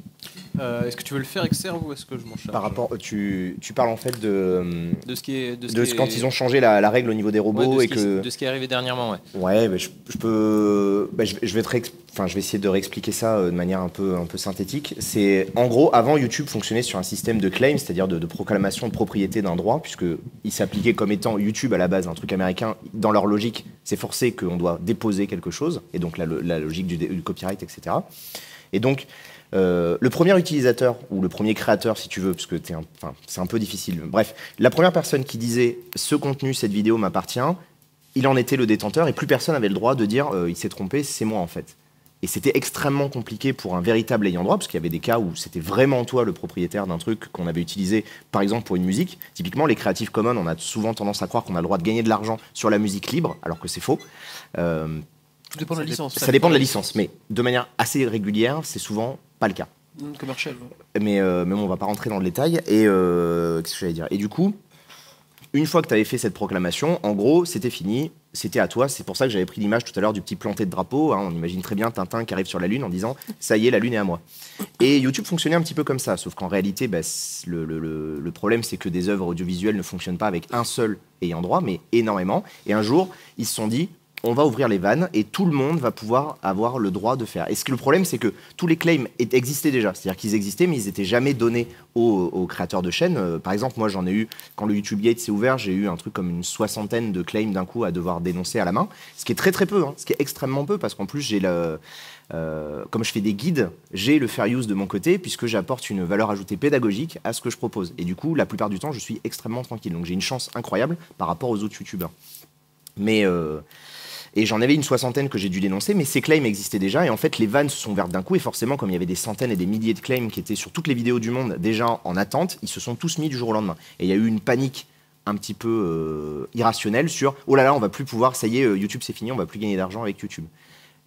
Est-ce que tu veux le faire, Exerve, ou est-ce que je m'en charge? Par rapport, tu parles en fait de ce qui est, quand ils ont changé la règle au niveau des robots, ouais, et que de ce qui est arrivé dernièrement, ouais. Ouais, bah, je vais essayer de réexpliquer ça de manière un peu synthétique. C'est en gros, avant, YouTube fonctionnait sur un système de claim, c'est-à-dire de proclamation de propriété d'un droit, puisque il s'appliquait comme étant YouTube à la base, un truc américain. Dans leur logique, c'est forcé qu'on doit déposer quelque chose, et donc la logique du copyright, etc. Et donc le premier utilisateur, ou le premier créateur si tu veux, parce que c'est un peu difficile, bref, la première personne qui disait « ce contenu, cette vidéo m'appartient », il en était le détenteur, et plus personne n'avait le droit de dire « il s'est trompé, c'est moi en fait ». Et c'était extrêmement compliqué pour un véritable ayant droit, parce qu'il y avait des cas où c'était vraiment toi le propriétaire d'un truc qu'on avait utilisé, par exemple pour une musique. Typiquement, les Creative Commons, on a souvent tendance à croire qu'on a le droit de gagner de l'argent sur la musique libre, alors que c'est faux. Tout dépend de la licence. Ça dépend de la licence, mais de manière assez régulière, c'est souvent pas le cas. Commercial. Mais bon, on va pas rentrer dans le détail. Et qu'est-ce que j'allais dire? Et du coup, une fois que tu avais fait cette proclamation, en gros, c'était fini, c'était à toi. C'est pour ça que j'avais pris l'image tout à l'heure du petit planté de drapeau. Hein. On imagine très bien Tintin qui arrive sur la Lune en disant « ça y est, la Lune est à moi ». Et YouTube fonctionnait un petit peu comme ça, sauf qu'en réalité, le problème, c'est que des œuvres audiovisuelles ne fonctionnent pas avec un seul ayant droit, mais énormément. Et un jour, ils se sont dit « on va ouvrir les vannes et tout le monde va pouvoir avoir le droit de faire ». Et le problème, c'est que tous les claims existaient déjà. C'est-à-dire qu'ils existaient, mais ils n'étaient jamais donnés aux créateurs de chaînes. Par exemple, moi, j'en ai eu, quand le YouTube Gate s'est ouvert, j'ai eu un truc comme une 60aine de claims d'un coup à devoir dénoncer à la main. Ce qui est très très peu, hein, ce qui est extrêmement peu, parce qu'en plus, j'ai comme je fais des guides, j'ai le fair use de mon côté, puisque j'apporte une valeur ajoutée pédagogique à ce que je propose. Et du coup, la plupart du temps, je suis extrêmement tranquille. Donc j'ai une chance incroyable par rapport aux autres YouTubeurs. Mais... Et j'en avais une 60aine que j'ai dû dénoncer, mais ces claims existaient déjà, et en fait les vannes se sont ouvertes d'un coup, et forcément comme il y avait des centaines et des milliers de claims qui étaient sur toutes les vidéos du monde déjà en attente, ils se sont tous mis du jour au lendemain. Et il y a eu une panique un petit peu irrationnelle sur « oh là là, on va plus pouvoir, ça y est, YouTube c'est fini, on va plus gagner d'argent avec YouTube ».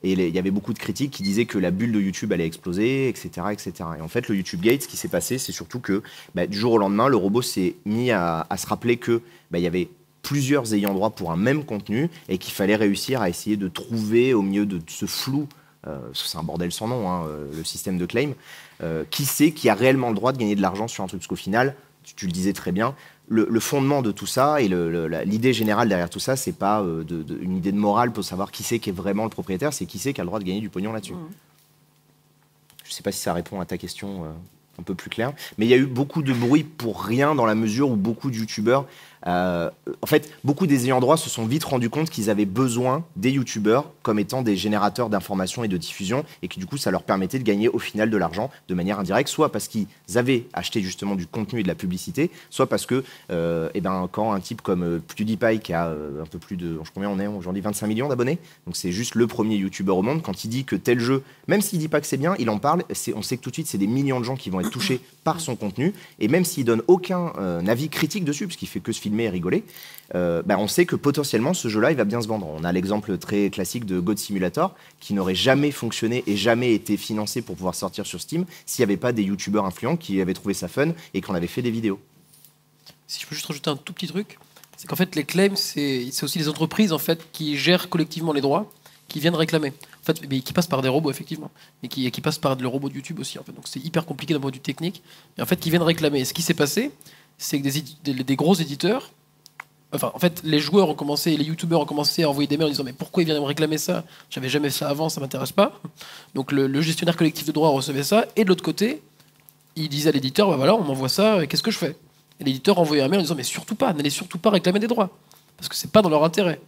Et il y avait beaucoup de critiques qui disaient que la bulle de YouTube allait exploser, etc. etc. Et en fait, le YouTube Gate, ce qui s'est passé, c'est surtout que du jour au lendemain, le robot s'est mis à se rappeler que il y avait plusieurs ayants droit pour un même contenu et qu'il fallait réussir à essayer de trouver au milieu de ce flou, c'est un bordel sans nom, hein, le système de claim, qui a réellement le droit de gagner de l'argent sur un truc, parce qu'au final, tu le disais très bien, le fondement de tout ça et l'idée générale derrière tout ça, c'est pas une idée de morale pour savoir qui c'est qui est vraiment le propriétaire, c'est qui c'est qui a le droit de gagner du pognon là-dessus. Je sais pas si ça répond à ta question un peu plus claire, mais il y a eu beaucoup de bruit pour rien dans la mesure où beaucoup de youtubeurs, en fait, beaucoup des ayants droit se sont vite rendus compte qu'ils avaient besoin des youtubeurs comme étant des générateurs d'informations et de diffusion, et que du coup ça leur permettait de gagner au final de l'argent de manière indirecte, soit parce qu'ils avaient acheté justement du contenu et de la publicité, soit parce que quand un type comme PewDiePie qui a un peu plus de, je sais combien on est aujourd'hui, 25 millions d'abonnés, donc c'est juste le premier youtubeur au monde, quand il dit que tel jeu, même s'il dit pas que c'est bien, il en parle, on sait que tout de suite c'est des millions de gens qui vont être touchés par son contenu, et même s'il donne aucun avis critique dessus, parce qu'il fait que se filmer et rigoler, on sait que potentiellement ce jeu-là il va bien se vendre. On a l'exemple très classique de God Simulator qui n'aurait jamais fonctionné et jamais été financé pour pouvoir sortir sur Steam s'il n'y avait pas des youtubeurs influents qui avaient trouvé ça fun et qui en avaient fait des vidéos. Si je peux juste rajouter un tout petit truc, c'est qu'en fait les claims c'est aussi les entreprises en fait qui gèrent collectivement les droits, qui viennent réclamer. En fait, mais qui passent par des robots effectivement, et qui passent par le robot de YouTube aussi en fait. Donc c'est hyper compliqué d'un point de vue technique. Et en fait, qui viennent réclamer. Et ce qui s'est passé, c'est que des gros éditeurs, enfin en fait les joueurs ont commencé, les youtubeurs ont commencé à envoyer des mails en disant mais pourquoi ils viennent me réclamer ça, j'avais jamais fait ça avant, ça m'intéresse pas. Donc le gestionnaire collectif de droits recevait ça, et de l'autre côté il disait à l'éditeur bah voilà on m'envoie ça, qu'est-ce que je fais? Et l'éditeur envoyait un mail en disant mais surtout pas, n'allez surtout pas réclamer des droits parce que c'est pas dans leur intérêt.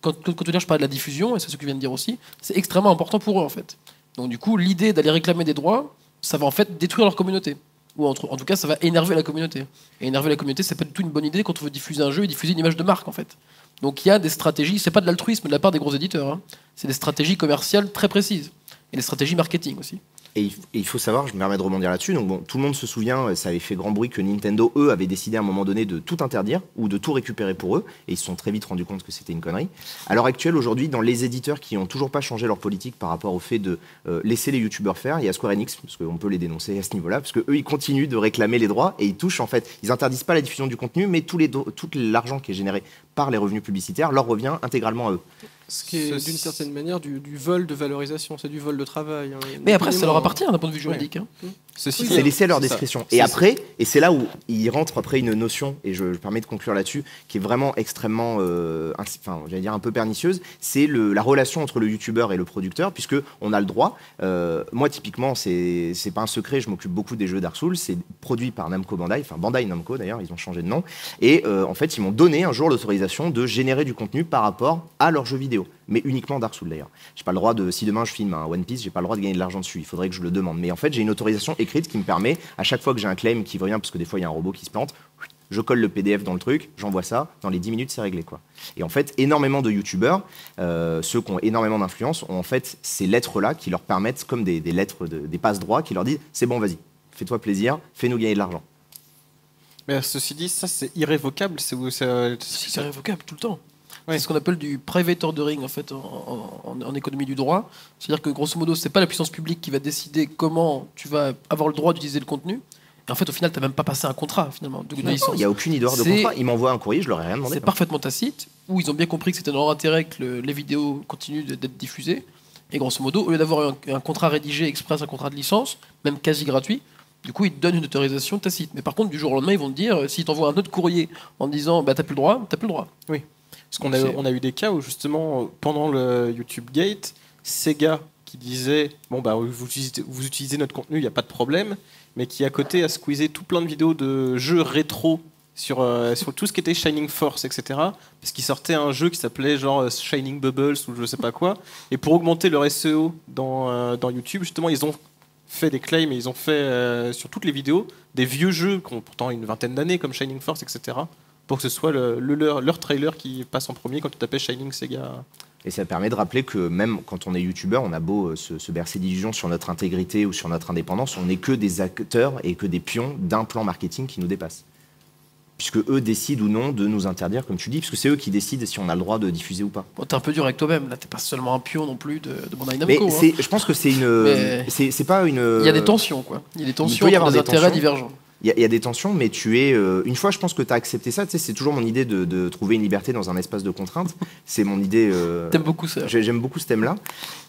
Quand je parle de la diffusion, et c'est ce que tu viens de dire aussi, c'est extrêmement important pour eux en fait. Donc du coup l'idée d'aller réclamer des droits, ça va en fait détruire leur communauté. Ou en tout cas, ça va énerver la communauté. Et énerver la communauté, c'est pas du tout une bonne idée quand on veut diffuser un jeu et diffuser une image de marque, en fait. Donc il y a des stratégies, c'est pas de l'altruisme de la part des gros éditeurs, hein. C'est des stratégies commerciales très précises. Et des stratégies marketing aussi. Et il faut savoir, je me permets de rebondir là-dessus, donc bon, tout le monde se souvient, ça avait fait grand bruit que Nintendo, eux, avait décidé à un moment donné de tout interdire ou de tout récupérer pour eux, et ils se sont très vite rendus compte que c'était une connerie. À l'heure actuelle, aujourd'hui, dans les éditeurs qui n'ont toujours pas changé leur politique par rapport au fait de laisser les youtubeurs faire, il y a Square Enix, parce qu'on peut les dénoncer à ce niveau-là, parce qu'eux, ils continuent de réclamer les droits, et ils touchent, en fait, ils interdisent pas la diffusion du contenu, mais tout l'argent qui est généré par les revenus publicitaires leur revient intégralement à eux. Ce qui est d'une certaine manière du vol de valorisation, c'est du vol de travail. Hein. Mais après, ça leur appartient d'un point de vue juridique. Hein. C'est laissé à leur discrétion. Et après, et c'est là où il rentre après une notion, et je permets de conclure là-dessus, qui est vraiment extrêmement, j'allais dire un peu pernicieuse, c'est la relation entre le youtubeur et le producteur, puisque on a le droit. Moi, typiquement, c'est pas un secret, je m'occupe beaucoup des jeux Dark Souls, c'est produit par Namco Bandai, enfin Bandai Namco d'ailleurs, ils ont changé de nom, et en fait, ils m'ont donné un jour l'autorisation de générer du contenu par rapport à leurs jeux vidéo, mais uniquement Dark Souls d'ailleurs. J'ai pas le droit si demain je filme un One Piece, j'ai pas le droit de gagner de l'argent dessus, il faudrait que je le demande. Mais en fait, j'ai une autorisation écrite qui me permet, à chaque fois que j'ai un claim qui revient, parce que des fois il y a un robot qui se plante, je colle le PDF dans le truc, j'envoie ça, dans les 10 minutes c'est réglé quoi. Et en fait, énormément de youtubeurs, ceux qui ont énormément d'influence, ont en fait ces lettres-là qui leur permettent, comme des lettres, des passe-droits, qui leur disent c'est bon, vas-y, fais-toi plaisir, fais-nous gagner de l'argent. Mais ceci dit, ça c'est irrévocable. C'est irrévocable tout le temps. Ouais. C'est ce qu'on appelle du private ordering en fait en économie du droit. C'est-à-dire que grosso modo, c'est pas la puissance publique qui va décider comment tu vas avoir le droit d'utiliser le contenu. Et en fait, au final, tu n'as même pas passé un contrat finalement. Il n'y a aucune idée de contrat. Ils m'envoient un courrier, je leur ai rien demandé. C'est parfaitement tacite. Où ils ont bien compris que c'était dans leur intérêt que les vidéos continuent d'être diffusées. Et grosso modo, au lieu d'avoir un contrat rédigé express, un contrat de licence, même quasi gratuit, du coup, ils te donnent une autorisation tacite. Mais par contre, du jour au lendemain, ils vont te dire, s'ils t'envoient un autre courrier en disant, bah t'as plus le droit, t'as plus le droit. Oui. Parce qu'on a eu des cas où justement, pendant le YouTube Gate, Sega qui disait bon bah vous utilisez notre contenu, il n'y a pas de problème, mais qui à côté a squeezé tout plein de vidéos de jeux rétro sur tout ce qui était Shining Force, etc. Parce qu'ils sortaient un jeu qui s'appelait genre Shining Bubbles ou je sais pas quoi. Et pour augmenter leur SEO dans YouTube, justement, ils ont fait des claims et ils ont fait sur toutes les vidéos des vieux jeux qui ont pourtant une vingtaine d'années comme Shining Force, etc. pour que ce soit leur trailer qui passe en premier quand tu tapais Shining Sega. Et ça permet de rappeler que même quand on est youtubeur, on a beau se bercer d'illusions sur notre intégrité ou sur notre indépendance, on n'est que des acteurs et que des pions d'un plan marketing qui nous dépasse. Puisque eux décident ou non de nous interdire, comme tu dis, puisque c'est eux qui décident si on a le droit de diffuser ou pas. Bon, t'es un peu dur avec toi-même, là, t'es pas seulement un pion non plus de Bandai Namco. Mais je pense que c'est une... C'est pas une... Il y a des tensions, quoi. Il y a des tensions entre des intérêts divergents. il y a des tensions, mais une fois, je pense que tu as accepté ça. Tu sais, c'est toujours mon idée de trouver une liberté dans un espace de contrainte. C'est mon idée. T'aimes beaucoup ça. J'aime beaucoup ce thème-là.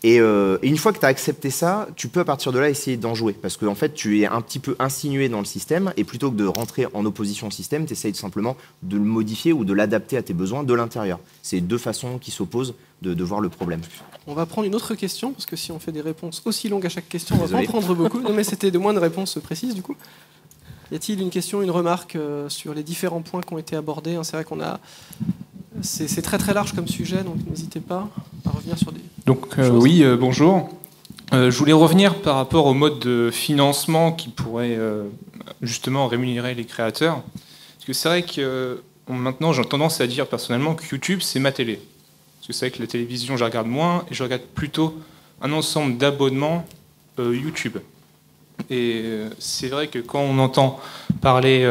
Et une fois que tu as accepté ça, tu peux à partir de là essayer d'en jouer. Parce qu'en fait, tu es un petit peu insinué dans le système. Et plutôt que de rentrer en opposition au système, tu essayes simplement de le modifier ou de l'adapter à tes besoins de l'intérieur. C'est deux façons qui s'opposent de voir le problème. On va prendre une autre question, parce que si on fait des réponses aussi longues à chaque question, on va pas en prendre beaucoup. Non, mais c'était de moins de réponses précises, du coup. Y a-t-il une question, une remarque sur les différents points qui ont été abordés? C'est vrai qu'on a... C'est très très large comme sujet, donc n'hésitez pas à revenir sur des choses. Oui, bonjour. Je voulais revenir par rapport au mode de financement qui pourrait justement rémunérer les créateurs. Parce que c'est vrai que maintenant, j'ai tendance à dire personnellement que YouTube, c'est ma télé. Parce que c'est vrai que la télévision, je regarde moins, et je regarde plutôt un ensemble d'abonnements YouTube. Et c'est vrai que quand on entend parler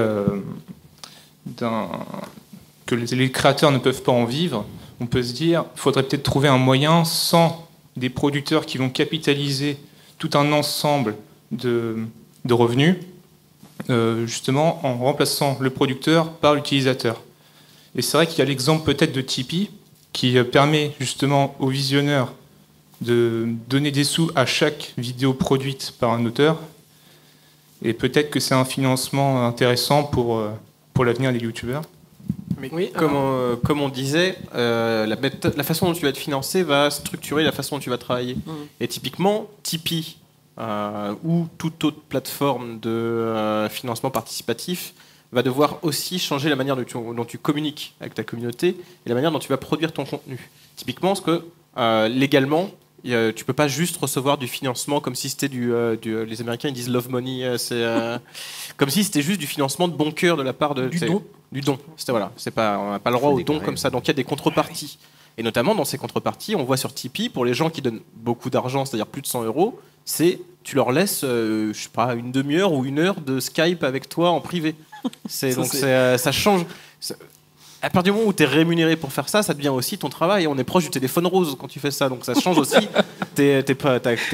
que les créateurs ne peuvent pas en vivre, on peut se dire qu'il faudrait peut-être trouver un moyen sans des producteurs qui vont capitaliser tout un ensemble de revenus, justement en remplaçant le producteur par l'utilisateur. Et c'est vrai qu'il y a l'exemple peut-être de Tipeee qui permet justement aux visionneurs de donner des sous à chaque vidéo produite par un auteur. Et peut-être que c'est un financement intéressant pour l'avenir des youtubeurs. Mais oui, comme on disait, la façon dont tu vas être financé va structurer la façon dont tu vas travailler. Et typiquement, Tipeee ou toute autre plateforme de financement participatif va devoir aussi changer la manière dont tu communiques avec ta communauté et la manière dont tu vas produire ton contenu. Typiquement, parce que légalement, tu peux pas juste recevoir du financement comme si c'était les Américains ils disent love money, c'est comme si c'était juste du financement de bon cœur de la part de du don. Voilà, on n'a pas le droit au don comme ça. Donc il y a des contreparties. Et notamment dans ces contreparties, on voit sur Tipeee pour les gens qui donnent beaucoup d'argent, c'est-à-dire plus de 100 €, tu leur laisses, je sais pas, une demi-heure ou une heure de Skype avec toi en privé. Ça change. À partir du moment où tu es rémunéré pour faire ça, ça devient aussi ton travail. On est proche du téléphone rose quand tu fais ça, donc ça change aussi tes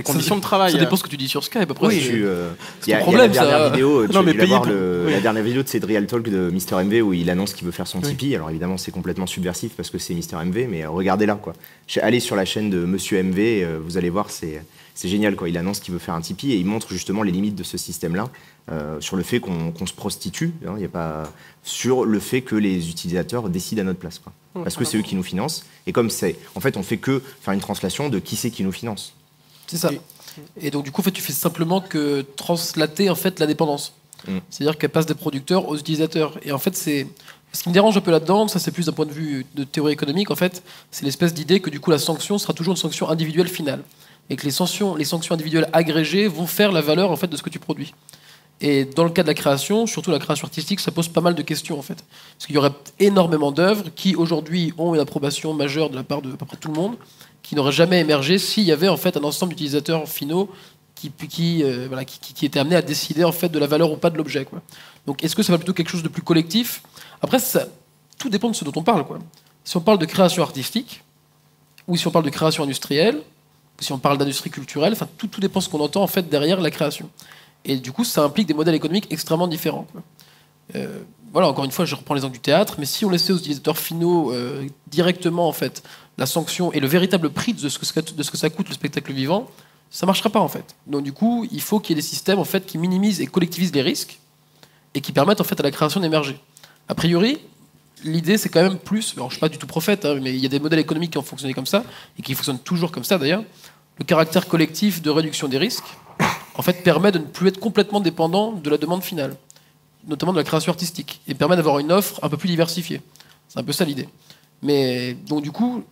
conditions de travail. Ça dépend ce que tu dis sur Skype. Après, oui, il y a la dernière vidéo, la dernière vidéo de c'est Real Talk de Mister MV où il annonce qu'il veut faire son Tipeee. Alors évidemment, c'est complètement subversif parce que c'est Mister MV, mais regardez-là quoi. Allez sur la chaîne de Monsieur MV, vous allez voir, c'est génial quoi. Il annonce qu'il veut faire un Tipeee et il montre justement les limites de ce système-là. Sur le fait qu'on se prostitue, il y a pas sur le fait que les utilisateurs décident à notre place, quoi. Parce que c'est eux qui nous financent. Et comme en fait, on fait que faire une translation de qui c'est qui nous finance. C'est ça. Et donc du coup, en fait, tu fais simplement que translater en fait la dépendance. C'est-à-dire qu'elle passe des producteurs aux utilisateurs. Et en fait, ce qui me dérange un peu là-dedans, ça c'est plus d'un point de vue de théorie économique, en fait, c'est l'espèce d'idée que du coup la sanction sera toujours une sanction individuelle finale. Et que les sanctions individuelles agrégées vont faire la valeur en fait de ce que tu produis. Et dans le cas de la création, surtout la création artistique, ça pose pas mal de questions en fait. Parce qu'il y aurait énormément d'œuvres qui aujourd'hui ont une approbation majeure de la part de à peu près tout le monde, qui n'auraient jamais émergé s'il y avait en fait un ensemble d'utilisateurs finaux qui étaient amenés à décider en fait de la valeur ou pas de l'objet, quoi. Donc est-ce que ça va plutôt quelque chose de plus collectif? Après, tout dépend de ce dont on parle, quoi. Si on parle de création artistique, ou si on parle de création industrielle, ou si on parle d'industrie culturelle, enfin tout dépend de ce qu'on entend en fait derrière la création. Et du coup, ça implique des modèles économiques extrêmement différents, quoi. Voilà, encore une fois, je reprends l'exemple du théâtre, mais si on laissait aux utilisateurs finaux directement en fait la sanction et le véritable prix de ce que ça coûte le spectacle vivant, ça marchera pas en fait. Donc du coup, il faut qu'il y ait des systèmes en fait qui minimisent et collectivisent les risques et qui permettent en fait à la création d'émerger. A priori, l'idée c'est quand même plus, alors je suis pas du tout prophète, hein, mais il y a des modèles économiques qui ont fonctionné comme ça et qui fonctionnent toujours comme ça d'ailleurs. Le caractère collectif de réduction des risques en fait permet de ne plus être complètement dépendant de la demande finale, notamment de la création artistique, et permet d'avoir une offre un peu plus diversifiée. C'est un peu ça l'idée. Mais donc du coup,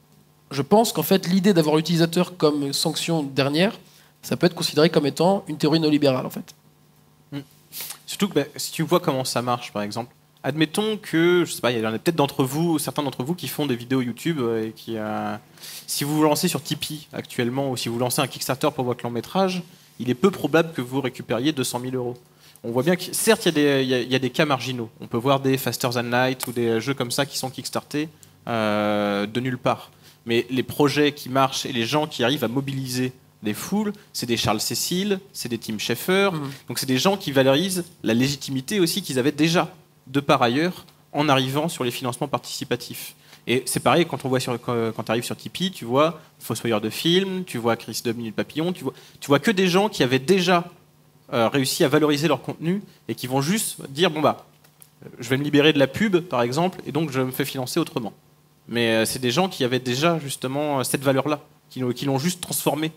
je pense qu'en fait l'idée d'avoir l'utilisateur comme sanction dernière, ça peut être considéré comme étant une théorie néolibérale en fait. Surtout que si tu vois comment ça marche, par exemple, admettons que, je sais pas, il y en a peut-être certains d'entre vous qui font des vidéos YouTube et si vous vous lancez sur Tipeee actuellement ou si vous lancez un Kickstarter pour votre long métrage, il est peu probable que vous récupériez 200 000 €. On voit bien que, certes, il y a des cas marginaux. On peut voir des Faster Than Light ou des jeux comme ça qui sont kickstartés de nulle part. Mais les projets qui marchent et les gens qui arrivent à mobiliser des foules, c'est des Charles Cécile, c'est des Tim Schafer. Donc c'est des gens qui valorisent la légitimité aussi qu'ils avaient déjà, de par ailleurs, en arrivant sur les financements participatifs. Et c'est pareil quand on voit quand tu arrives sur Tipeee, tu vois Fossoyeur de film, tu vois Chris Dub Minute Papillon, tu vois que des gens qui avaient déjà réussi à valoriser leur contenu et qui vont juste dire bon bah je vais me libérer de la pub par exemple et donc je me fais financer autrement. Mais c'est des gens qui avaient déjà justement cette valeur-là, qui l'ont juste transformé,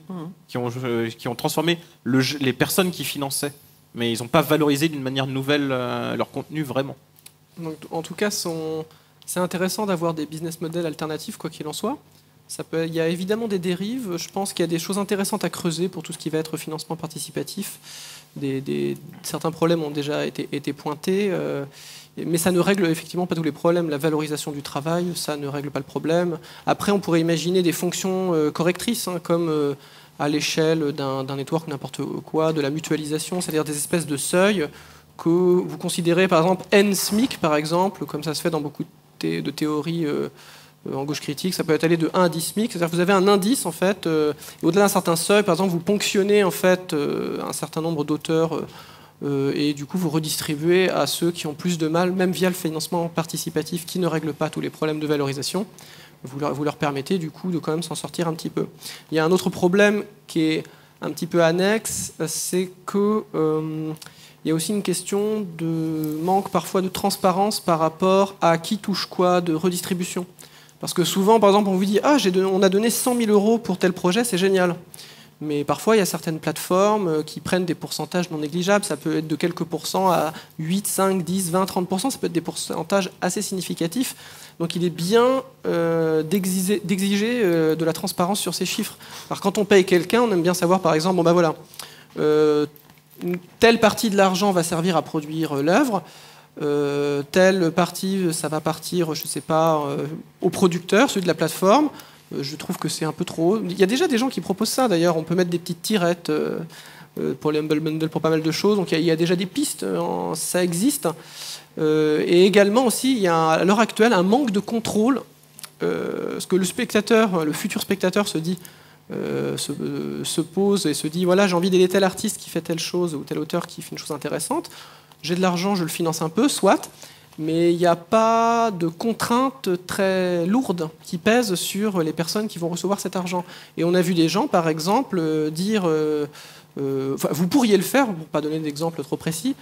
qui ont transformé les personnes qui finançaient, mais ils n'ont pas valorisé d'une manière nouvelle leur contenu vraiment. Donc, en tout cas, c'est intéressant d'avoir des business models alternatifs, quoi qu'il en soit. Il y a évidemment des dérives. Je pense qu'il y a des choses intéressantes à creuser pour tout ce qui va être financement participatif. Certains problèmes ont déjà été pointés, mais ça ne règle effectivement pas tous les problèmes. La valorisation du travail, ça ne règle pas le problème. Après, on pourrait imaginer des fonctions correctrices, comme à l'échelle d'un network, n'importe quoi, de la mutualisation, c'est-à-dire des espèces de seuils que vous considérez, par exemple, N-SMIC, par exemple, comme ça se fait dans beaucoup de théories en gauche critique, ça peut aller de 1 à 10 SMIC, c'est-à-dire que vous avez un indice, en fait, et au-delà d'un certain seuil, par exemple, vous ponctionnez en fait, un certain nombre d'auteurs, et du coup, vous redistribuez à ceux qui ont plus de mal, même via le financement participatif, qui ne règle pas tous les problèmes de valorisation. Vous leur permettez, du coup, de quand même s'en sortir un petit peu. Il y a un autre problème qui est un petit peu annexe, c'est que il y a aussi une question de manque parfois de transparence par rapport à qui touche quoi, de redistribution. Parce que souvent, par exemple, on vous dit « Ah, on a donné 100 000 € pour tel projet, c'est génial ». Mais parfois, il y a certaines plateformes qui prennent des pourcentages non négligeables. Ça peut être de quelques pourcents à 8, 5, 10, 20, 30%. Ça peut être des pourcentages assez significatifs. Donc il est bien d'exiger de la transparence sur ces chiffres. Alors quand on paye quelqu'un, on aime bien savoir, par exemple, bon ben voilà, telle partie de l'argent va servir à produire l'œuvre. Telle partie, ça va partir, je ne sais pas, au producteur, celui de la plateforme. Je trouve que c'est un peu trop. Il y a déjà des gens qui proposent ça, d'ailleurs. On peut mettre des petites tirettes pour les Humble Bundle, pour pas mal de choses. Donc il y a déjà des pistes, ça existe. Et également aussi, il y a à l'heure actuelle un manque de contrôle. Ce que le spectateur, le futur spectateur se dit, se pose et se dit, voilà, j'ai envie d'aider tel artiste qui fait telle chose ou tel auteur qui fait une chose intéressante. J'ai de l'argent, je le finance un peu, soit. Mais il n'y a pas de contraintes très lourdes qui pèsent sur les personnes qui vont recevoir cet argent. Et on a vu des gens, par exemple, dire... vous pourriez le faire, pour ne pas donner d'exemple trop précis.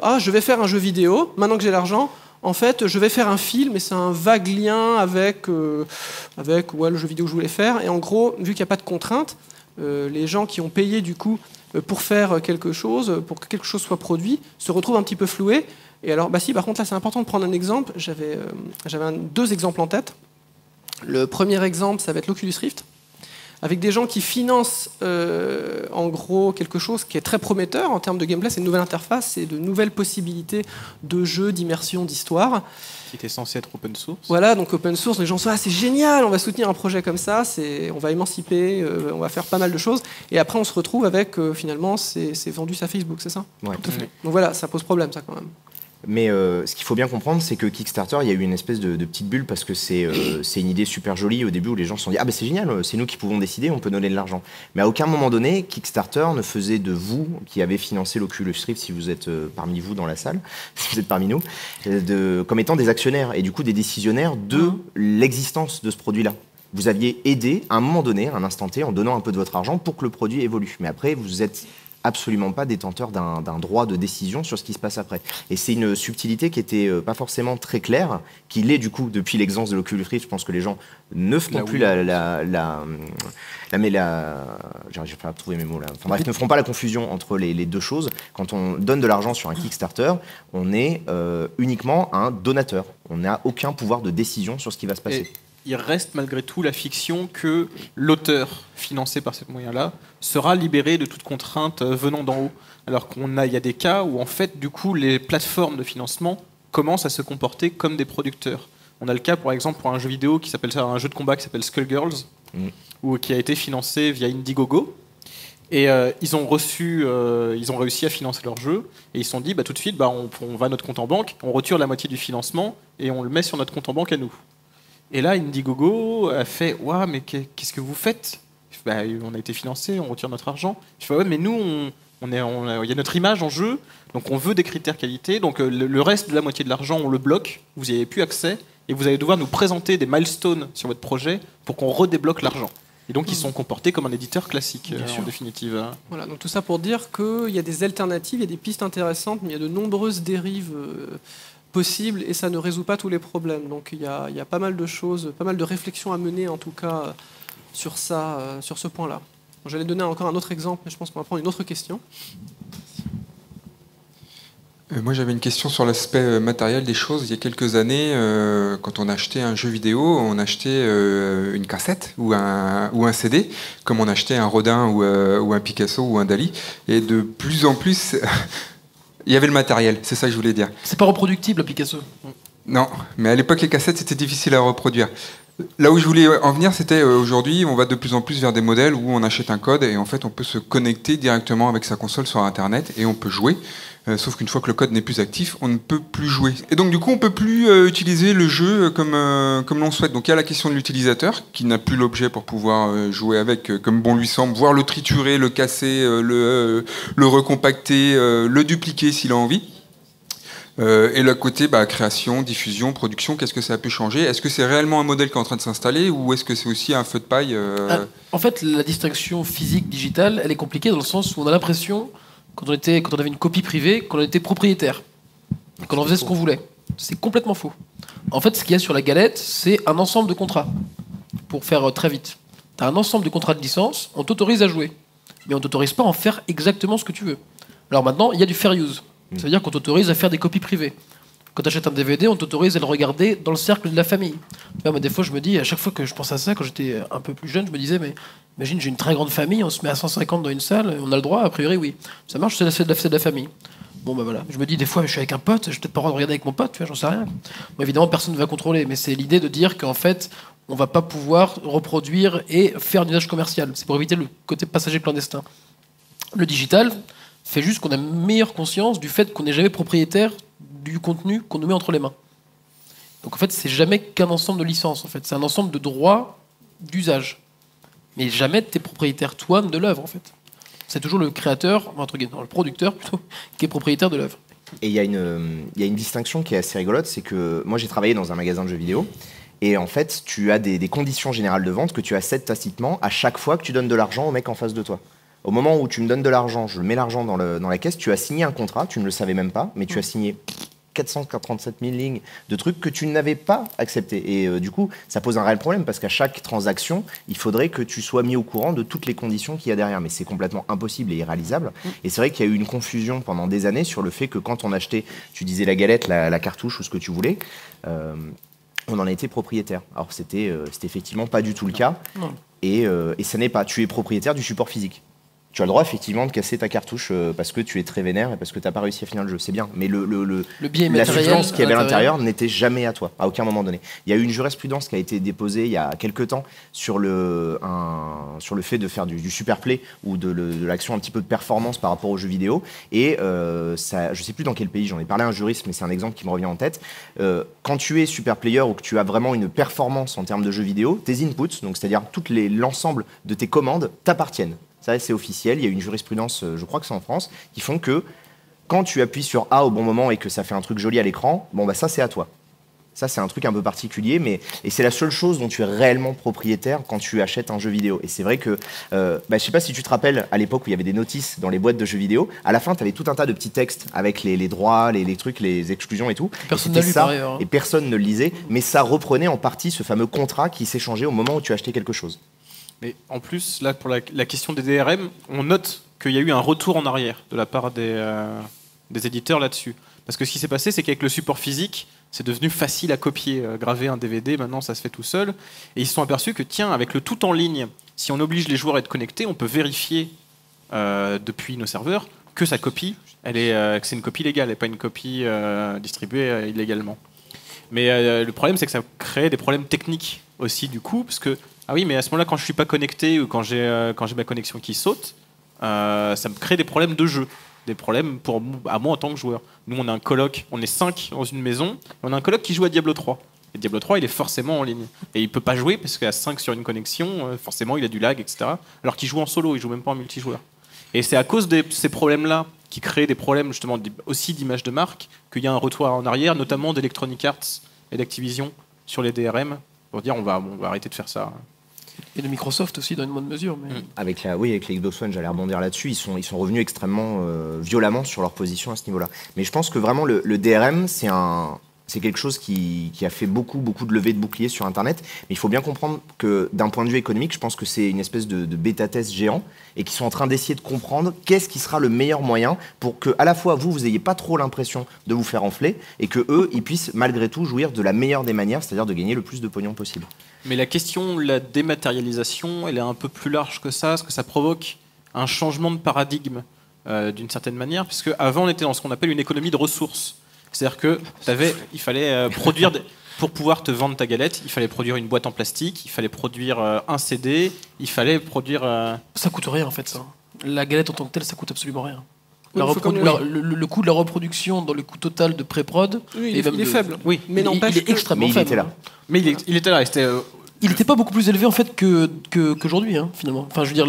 Ah, je vais faire un jeu vidéo, maintenant que j'ai l'argent, en fait, je vais faire un film, et c'est un vague lien avec le jeu vidéo que je voulais faire. Et en gros, vu qu'il n'y a pas de contraintes, les gens qui ont payé, du coup, pour faire quelque chose, pour que quelque chose soit produit, se retrouvent un petit peu floués. Et alors, bah si, par contre, là, c'est important de prendre un exemple. J'avais deux exemples en tête. Le premier exemple, ça va être l'Oculus Rift, avec des gens qui financent, en gros, quelque chose qui est très prometteur en termes de gameplay. C'est une nouvelle interface, c'est de nouvelles possibilités de jeu, d'immersion, d'histoire. Qui était censé être open source. Voilà, donc open source, les gens sont c'est génial, on va soutenir un projet comme ça, on va émanciper, on va faire pas mal de choses. Et après, on se retrouve avec, finalement, c'est vendu à Facebook, c'est ça ? Ouais. Tout à fait. Donc voilà, ça pose problème, ça, quand même. Mais ce qu'il faut bien comprendre, c'est que Kickstarter, il y a eu une espèce de petite bulle parce que c'est une idée super jolie au début où les gens se sont dit « Ah ben c'est génial, c'est nous qui pouvons décider, on peut donner de l'argent ». Mais à aucun moment donné, Kickstarter ne faisait de vous, qui avez financé l'Oculus Rift, si vous êtes parmi vous dans la salle, si vous êtes parmi nous, comme étant des actionnaires et du coup des décisionnaires de l'existence de ce produit-là. Vous aviez aidé à un moment donné, à un instant T, en donnant un peu de votre argent pour que le produit évolue. Mais après, vous êtes absolument pas détenteur d'un droit de décision sur ce qui se passe après. Et c'est une subtilité qui était pas forcément très claire, qui l'est du coup depuis l'existence de l'Oculus Rift. Je pense que les gens ne feront plus j'arrive pas à trouver mes mots là. Enfin bref, ne feront pas la confusion entre les deux choses. Quand on donne de l'argent sur un Kickstarter, on est uniquement un donateur. On n'a aucun pouvoir de décision sur ce qui va se passer. Et il reste malgré tout la fiction que l'auteur financé par ce moyen-là sera libéré de toute contrainte venant d'en haut. Alors il y a des cas où en fait du coup les plateformes de financement commencent à se comporter comme des producteurs. On a le cas par exemple pour un jeu vidéo un jeu de combat qui s'appelle Skullgirls, ou qui a été financé via Indiegogo. Et ils ont réussi à financer leur jeu et ils se sont dit tout de suite on va à notre compte en banque, on retire la moitié du financement et on le met sur notre compte en banque à nous. Et là, Indiegogo a fait « Ouah, mais qu'est-ce que vous faites ?» bah, on a été financé, on retire notre argent. Je fais ouais, mais nous, il y a notre image en jeu, donc on veut des critères qualité. Donc le reste de la moitié de l'argent, on le bloque. Vous n'y avez plus accès et vous allez devoir nous présenter des milestones sur votre projet pour qu'on redébloque l'argent. Et donc ils sont comportés comme un éditeur classique en définitive. Voilà, donc tout ça pour dire qu'il y a des alternatives, il y a des pistes intéressantes, mais il y a de nombreuses dérives possibles et ça ne résout pas tous les problèmes. Donc il y a pas mal de choses, pas mal de réflexions à mener en tout cas sur ça, sur ce point-là. J'allais donner encore un autre exemple, mais je pense qu'on va prendre une autre question. Moi, j'avais une question sur l'aspect matériel des choses. Il y a quelques années, quand on achetait un jeu vidéo, on achetait une cassette ou un CD, comme on achetait un Rodin ou un Picasso ou un Dali. Et de plus en plus, il y avait le matériel. C'est ça que je voulais dire. C'est pas reproductible, Picasso. Non, mais à l'époque, les cassettes, c'était difficile à reproduire. Là où je voulais en venir, c'était aujourd'hui, on va de plus en plus vers des modèles où on achète un code et en fait, on peut se connecter directement avec sa console sur Internet et on peut jouer. Sauf qu'une fois que le code n'est plus actif, on ne peut plus jouer. Et donc du coup, on peut plus utiliser le jeu comme l'on souhaite. Donc il y a la question de l'utilisateur qui n'a plus l'objet pour pouvoir jouer avec comme bon lui semble, voire le triturer, le casser, le recompacter, le dupliquer s'il a envie. Et le côté création, diffusion, production, qu'est-ce que ça a pu changer? Est-ce que c'est réellement un modèle qui est en train de s'installer ou est-ce que c'est aussi un feu de paille En fait, la distinction physique-digitale, elle est compliquée dans le sens où on a l'impression, quand on avait une copie privée, qu'on était propriétaire, qu'on en faisait ce qu'on voulait. C'est complètement faux. En fait, ce qu'il y a sur la galette, c'est un ensemble de contrats. Pour faire très vite. Tu as un ensemble de contrats de licence, on t'autorise à jouer. Mais on t'autorise pas à en faire exactement ce que tu veux. Alors maintenant, il y a du fair use. Ça veut dire qu'on t'autorise à faire des copies privées. Quand tu achètes un DVD, on t'autorise à le regarder dans le cercle de la famille. Mais des fois, je me dis, à chaque fois que je pense à ça, quand j'étais un peu plus jeune, je me disais, mais imagine, j'ai une très grande famille, on se met à 150 dans une salle, on a le droit, a priori, oui. Ça marche, c'est de la famille. Bon, voilà. Je me dis, des fois, je suis avec un pote, j'ai peut-être pas le droit de regarder avec mon pote, tu vois, j'en sais rien. Bon, évidemment, personne ne va contrôler, mais c'est l'idée de dire qu'en fait, on va pas pouvoir reproduire et faire un usage commercial. C'est pour éviter le côté passager clandestin. Le digital fait juste qu'on a meilleure conscience du fait qu'on n'est jamais propriétaire du contenu qu'on nous met entre les mains. Donc en fait, c'est jamais qu'un ensemble de licences. En fait, c'est un ensemble de droits d'usage. Mais jamais t'es propriétaire toi de l'œuvre. En fait, c'est toujours le créateur, entre guillemets, le producteur plutôt, qui est propriétaire de l'œuvre. Et il y a une distinction qui est assez rigolote, c'est que moi j'ai travaillé dans un magasin de jeux vidéo. Et en fait, tu as des conditions générales de vente que tu acceptes tacitement à chaque fois que tu donnes de l'argent au mec en face de toi. Au moment où tu me donnes de l'argent, je mets l'argent dans la caisse, tu as signé un contrat, tu ne le savais même pas, mais tu as signé 437 000 lignes de trucs que tu n'avais pas acceptés. Et du coup, ça pose un réel problème parce qu'à chaque transaction, il faudrait que tu sois mis au courant de toutes les conditions qu'il y a derrière. Mais c'est complètement impossible et irréalisable. Et c'est vrai qu'il y a eu une confusion pendant des années sur le fait que quand on achetait, tu disais la galette, la cartouche ou ce que tu voulais, on en était propriétaire. Alors c'était effectivement pas du tout le cas. Non. Et ça n'est pas. Tu es propriétaire du support physique. Tu as le droit effectivement de casser ta cartouche parce que tu es très vénère et parce que tu n'as pas réussi à finir le jeu. C'est bien. Mais la substance qu'il y avait à l'intérieur n'était jamais à toi, à aucun moment donné. Il y a eu une jurisprudence qui a été déposée il y a quelques temps sur le fait de faire du superplay ou de l'action un petit peu de performance par rapport aux jeux vidéo. Et ça, je ne sais plus dans quel pays, j'en ai parlé à un juriste, mais c'est un exemple qui me revient en tête. Quand tu es super player ou que tu as vraiment une performance en termes de jeux vidéo, tes inputs, donc c'est-à-dire l'ensemble de tes commandes, t'appartiennent. Ça, c'est officiel. Il y a une jurisprudence, je crois que c'est en France, qui font que quand tu appuies sur A au bon moment et que ça fait un truc joli à l'écran, bon, ça, c'est à toi. Ça, c'est un truc un peu particulier, et c'est la seule chose dont tu es réellement propriétaire quand tu achètes un jeu vidéo. Et c'est vrai que, je sais pas si tu te rappelles, à l'époque où il y avait des notices dans les boîtes de jeux vidéo, à la fin, tu avais tout un tas de petits textes avec les droits, les trucs, les exclusions et tout. Personne n'a lu par ailleurs. Et personne ne le lisait, mais ça reprenait en partie ce fameux contrat qui s'échangeait au moment où tu achetais quelque chose. Mais en plus, là, pour la question des DRM, on note qu'il y a eu un retour en arrière de la part des éditeurs là-dessus. Parce que ce qui s'est passé, c'est qu'avec le support physique, c'est devenu facile à copier. Graver un DVD, maintenant, ça se fait tout seul. Et ils se sont aperçus que, tiens, avec le tout en ligne, si on oblige les joueurs à être connectés, on peut vérifier depuis nos serveurs que sa copie, que c'est une copie légale et pas une copie distribuée illégalement. Mais le problème, c'est que ça crée des problèmes techniques aussi, du coup, parce que ah oui, mais à ce moment-là, quand je suis pas connecté ou quand j'ai ma connexion qui saute, ça me crée des problèmes de jeu, des problèmes à moi en tant que joueur. Nous, on a un coloc, on est 5 dans une maison, et on a un coloc qui joue à Diablo 3. Et Diablo 3, il est forcément en ligne. Et il peut pas jouer parce qu'à 5 sur une connexion, forcément, il a du lag, etc. Alors qu'il joue en solo, il joue même pas en multijoueur. Et c'est à cause de ces problèmes-là qui créent des problèmes justement aussi d'image de marque qu'il y a un retour en arrière, notamment d'Electronic Arts et d'Activision sur les DRM pour dire on va arrêter de faire ça. Et de Microsoft aussi dans une moindre mesure. Mais... Avec la Xbox One, j'allais rebondir là-dessus, ils sont revenus extrêmement violemment sur leur position à ce niveau-là. Mais je pense que vraiment le DRM, c'est quelque chose qui a fait beaucoup de levées de boucliers sur Internet. Mais il faut bien comprendre que d'un point de vue économique, je pense que c'est une espèce de bêta-test géant et qu'ils sont en train d'essayer de comprendre qu'est-ce qui sera le meilleur moyen pour que à la fois vous ayez pas trop l'impression de vous faire enfler et que eux, ils puissent malgré tout jouir de la meilleure des manières, c'est-à-dire de gagner le plus de pognon possible. Mais la question de la dématérialisation, elle est un peu plus large que ça, parce que ça provoque un changement de paradigme d'une certaine manière, puisque avant on était dans ce qu'on appelle une économie de ressources. C'est-à-dire que il fallait produire, pour pouvoir te vendre ta galette, il fallait produire une boîte en plastique, il fallait produire un CD, il fallait produire... Ça coûte rien en fait ça. La galette en tant que telle, ça coûte absolument rien. Oui, Le coût de la reproduction dans le coût total de pré-prod, oui, il est faible. Oui, mais il est extrêmement faible. Il était là. Mais il était là. Il n'était pas beaucoup plus élevé en fait qu'aujourd'hui, hein, finalement. Enfin, je veux dire,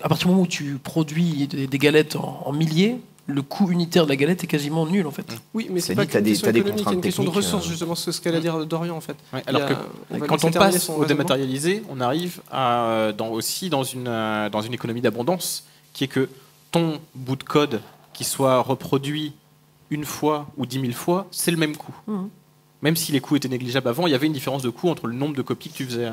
à partir du moment où tu produis des galettes en milliers, le coût unitaire de la galette est quasiment nul en fait. Oui, mais c'est pas qu'une question économique, c'est une question de ressources justement, c'est ce qu'elle a dit Dorian en fait. Ouais, alors que quand on passe au dématérialisé, on arrive aussi dans une économie d'abondance, qui est que ton bout de code qui soit reproduit une fois ou 10 000 fois, c'est le même coût. Même si les coûts étaient négligeables avant, il y avait une différence de coût entre le nombre de copies que tu faisais.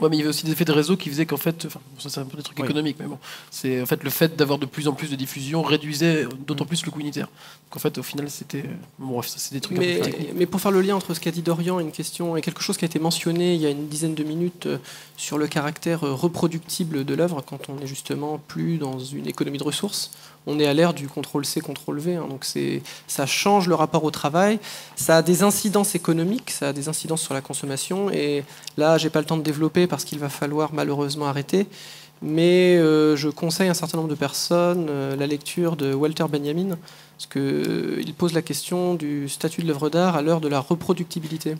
Ouais, mais il y avait aussi des effets de réseau qui faisaient qu'en fait, ça c'est un peu des trucs économiques, mais bon, c'est en fait le fait d'avoir de plus en plus de diffusion réduisait d'autant plus le coût unitaire. Donc en fait, au final, c'était bref, ça c'est des trucs un peu plus techniques. Mais pour faire le lien entre ce qu'a dit Dorian et une question et quelque chose qui a été mentionné il y a une dizaine de minutes sur le caractère reproductible de l'œuvre, quand on est justement plus dans une économie de ressources, on est à l'ère du CTRL-C, CTRL-V, hein, donc ça change le rapport au travail, ça a des incidences économiques, ça a des incidences sur la consommation, et là, j'ai pas le temps de développer parce qu'il va falloir malheureusement arrêter, mais je conseille à un certain nombre de personnes la lecture de Walter Benjamin, parce qu'il pose la question du statut de l'œuvre d'art à l'heure de la reproductibilité.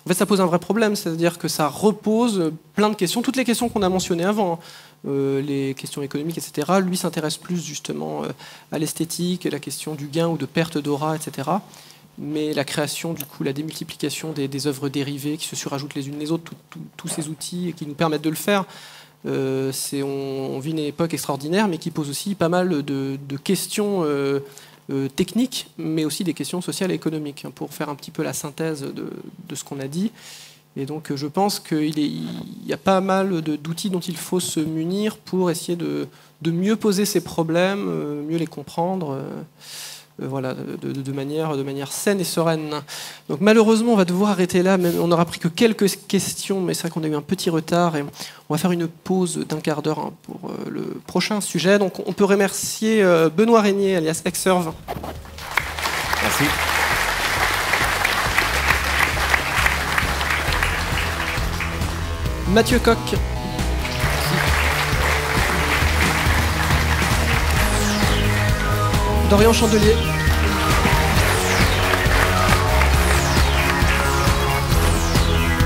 En fait, ça pose un vrai problème, c'est-à-dire que ça repose plein de questions, toutes les questions qu'on a mentionnées avant, les questions économiques, etc. Lui s'intéresse plus justement à l'esthétique, la question du gain ou de perte d'aura, etc. Mais la création, du coup, la démultiplication des œuvres dérivées qui se surajoutent les unes les autres, tous ces outils qui nous permettent de le faire, on vit une époque extraordinaire, mais qui pose aussi pas mal de questions techniques, mais aussi des questions sociales et économiques, hein, pour faire un petit peu la synthèse de ce qu'on a dit. Et donc je pense qu'il y a pas mal d'outils dont il faut se munir pour essayer de mieux poser ces problèmes, mieux les comprendre, voilà, de manière saine et sereine. Donc malheureusement on va devoir arrêter là, on n'aura pris que quelques questions, mais c'est vrai qu'on a eu un petit retard et on va faire une pause d'un quart d'heure, hein, pour le prochain sujet. Donc on peut remercier Benoît Régnier alias Exerve. Merci. Mathieu Coq. Dorian Chandelier.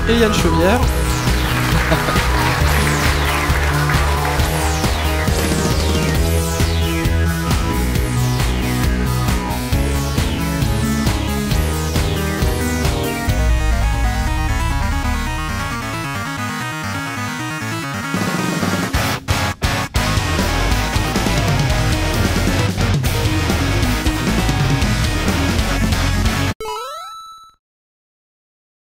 Et Yann Chauvière.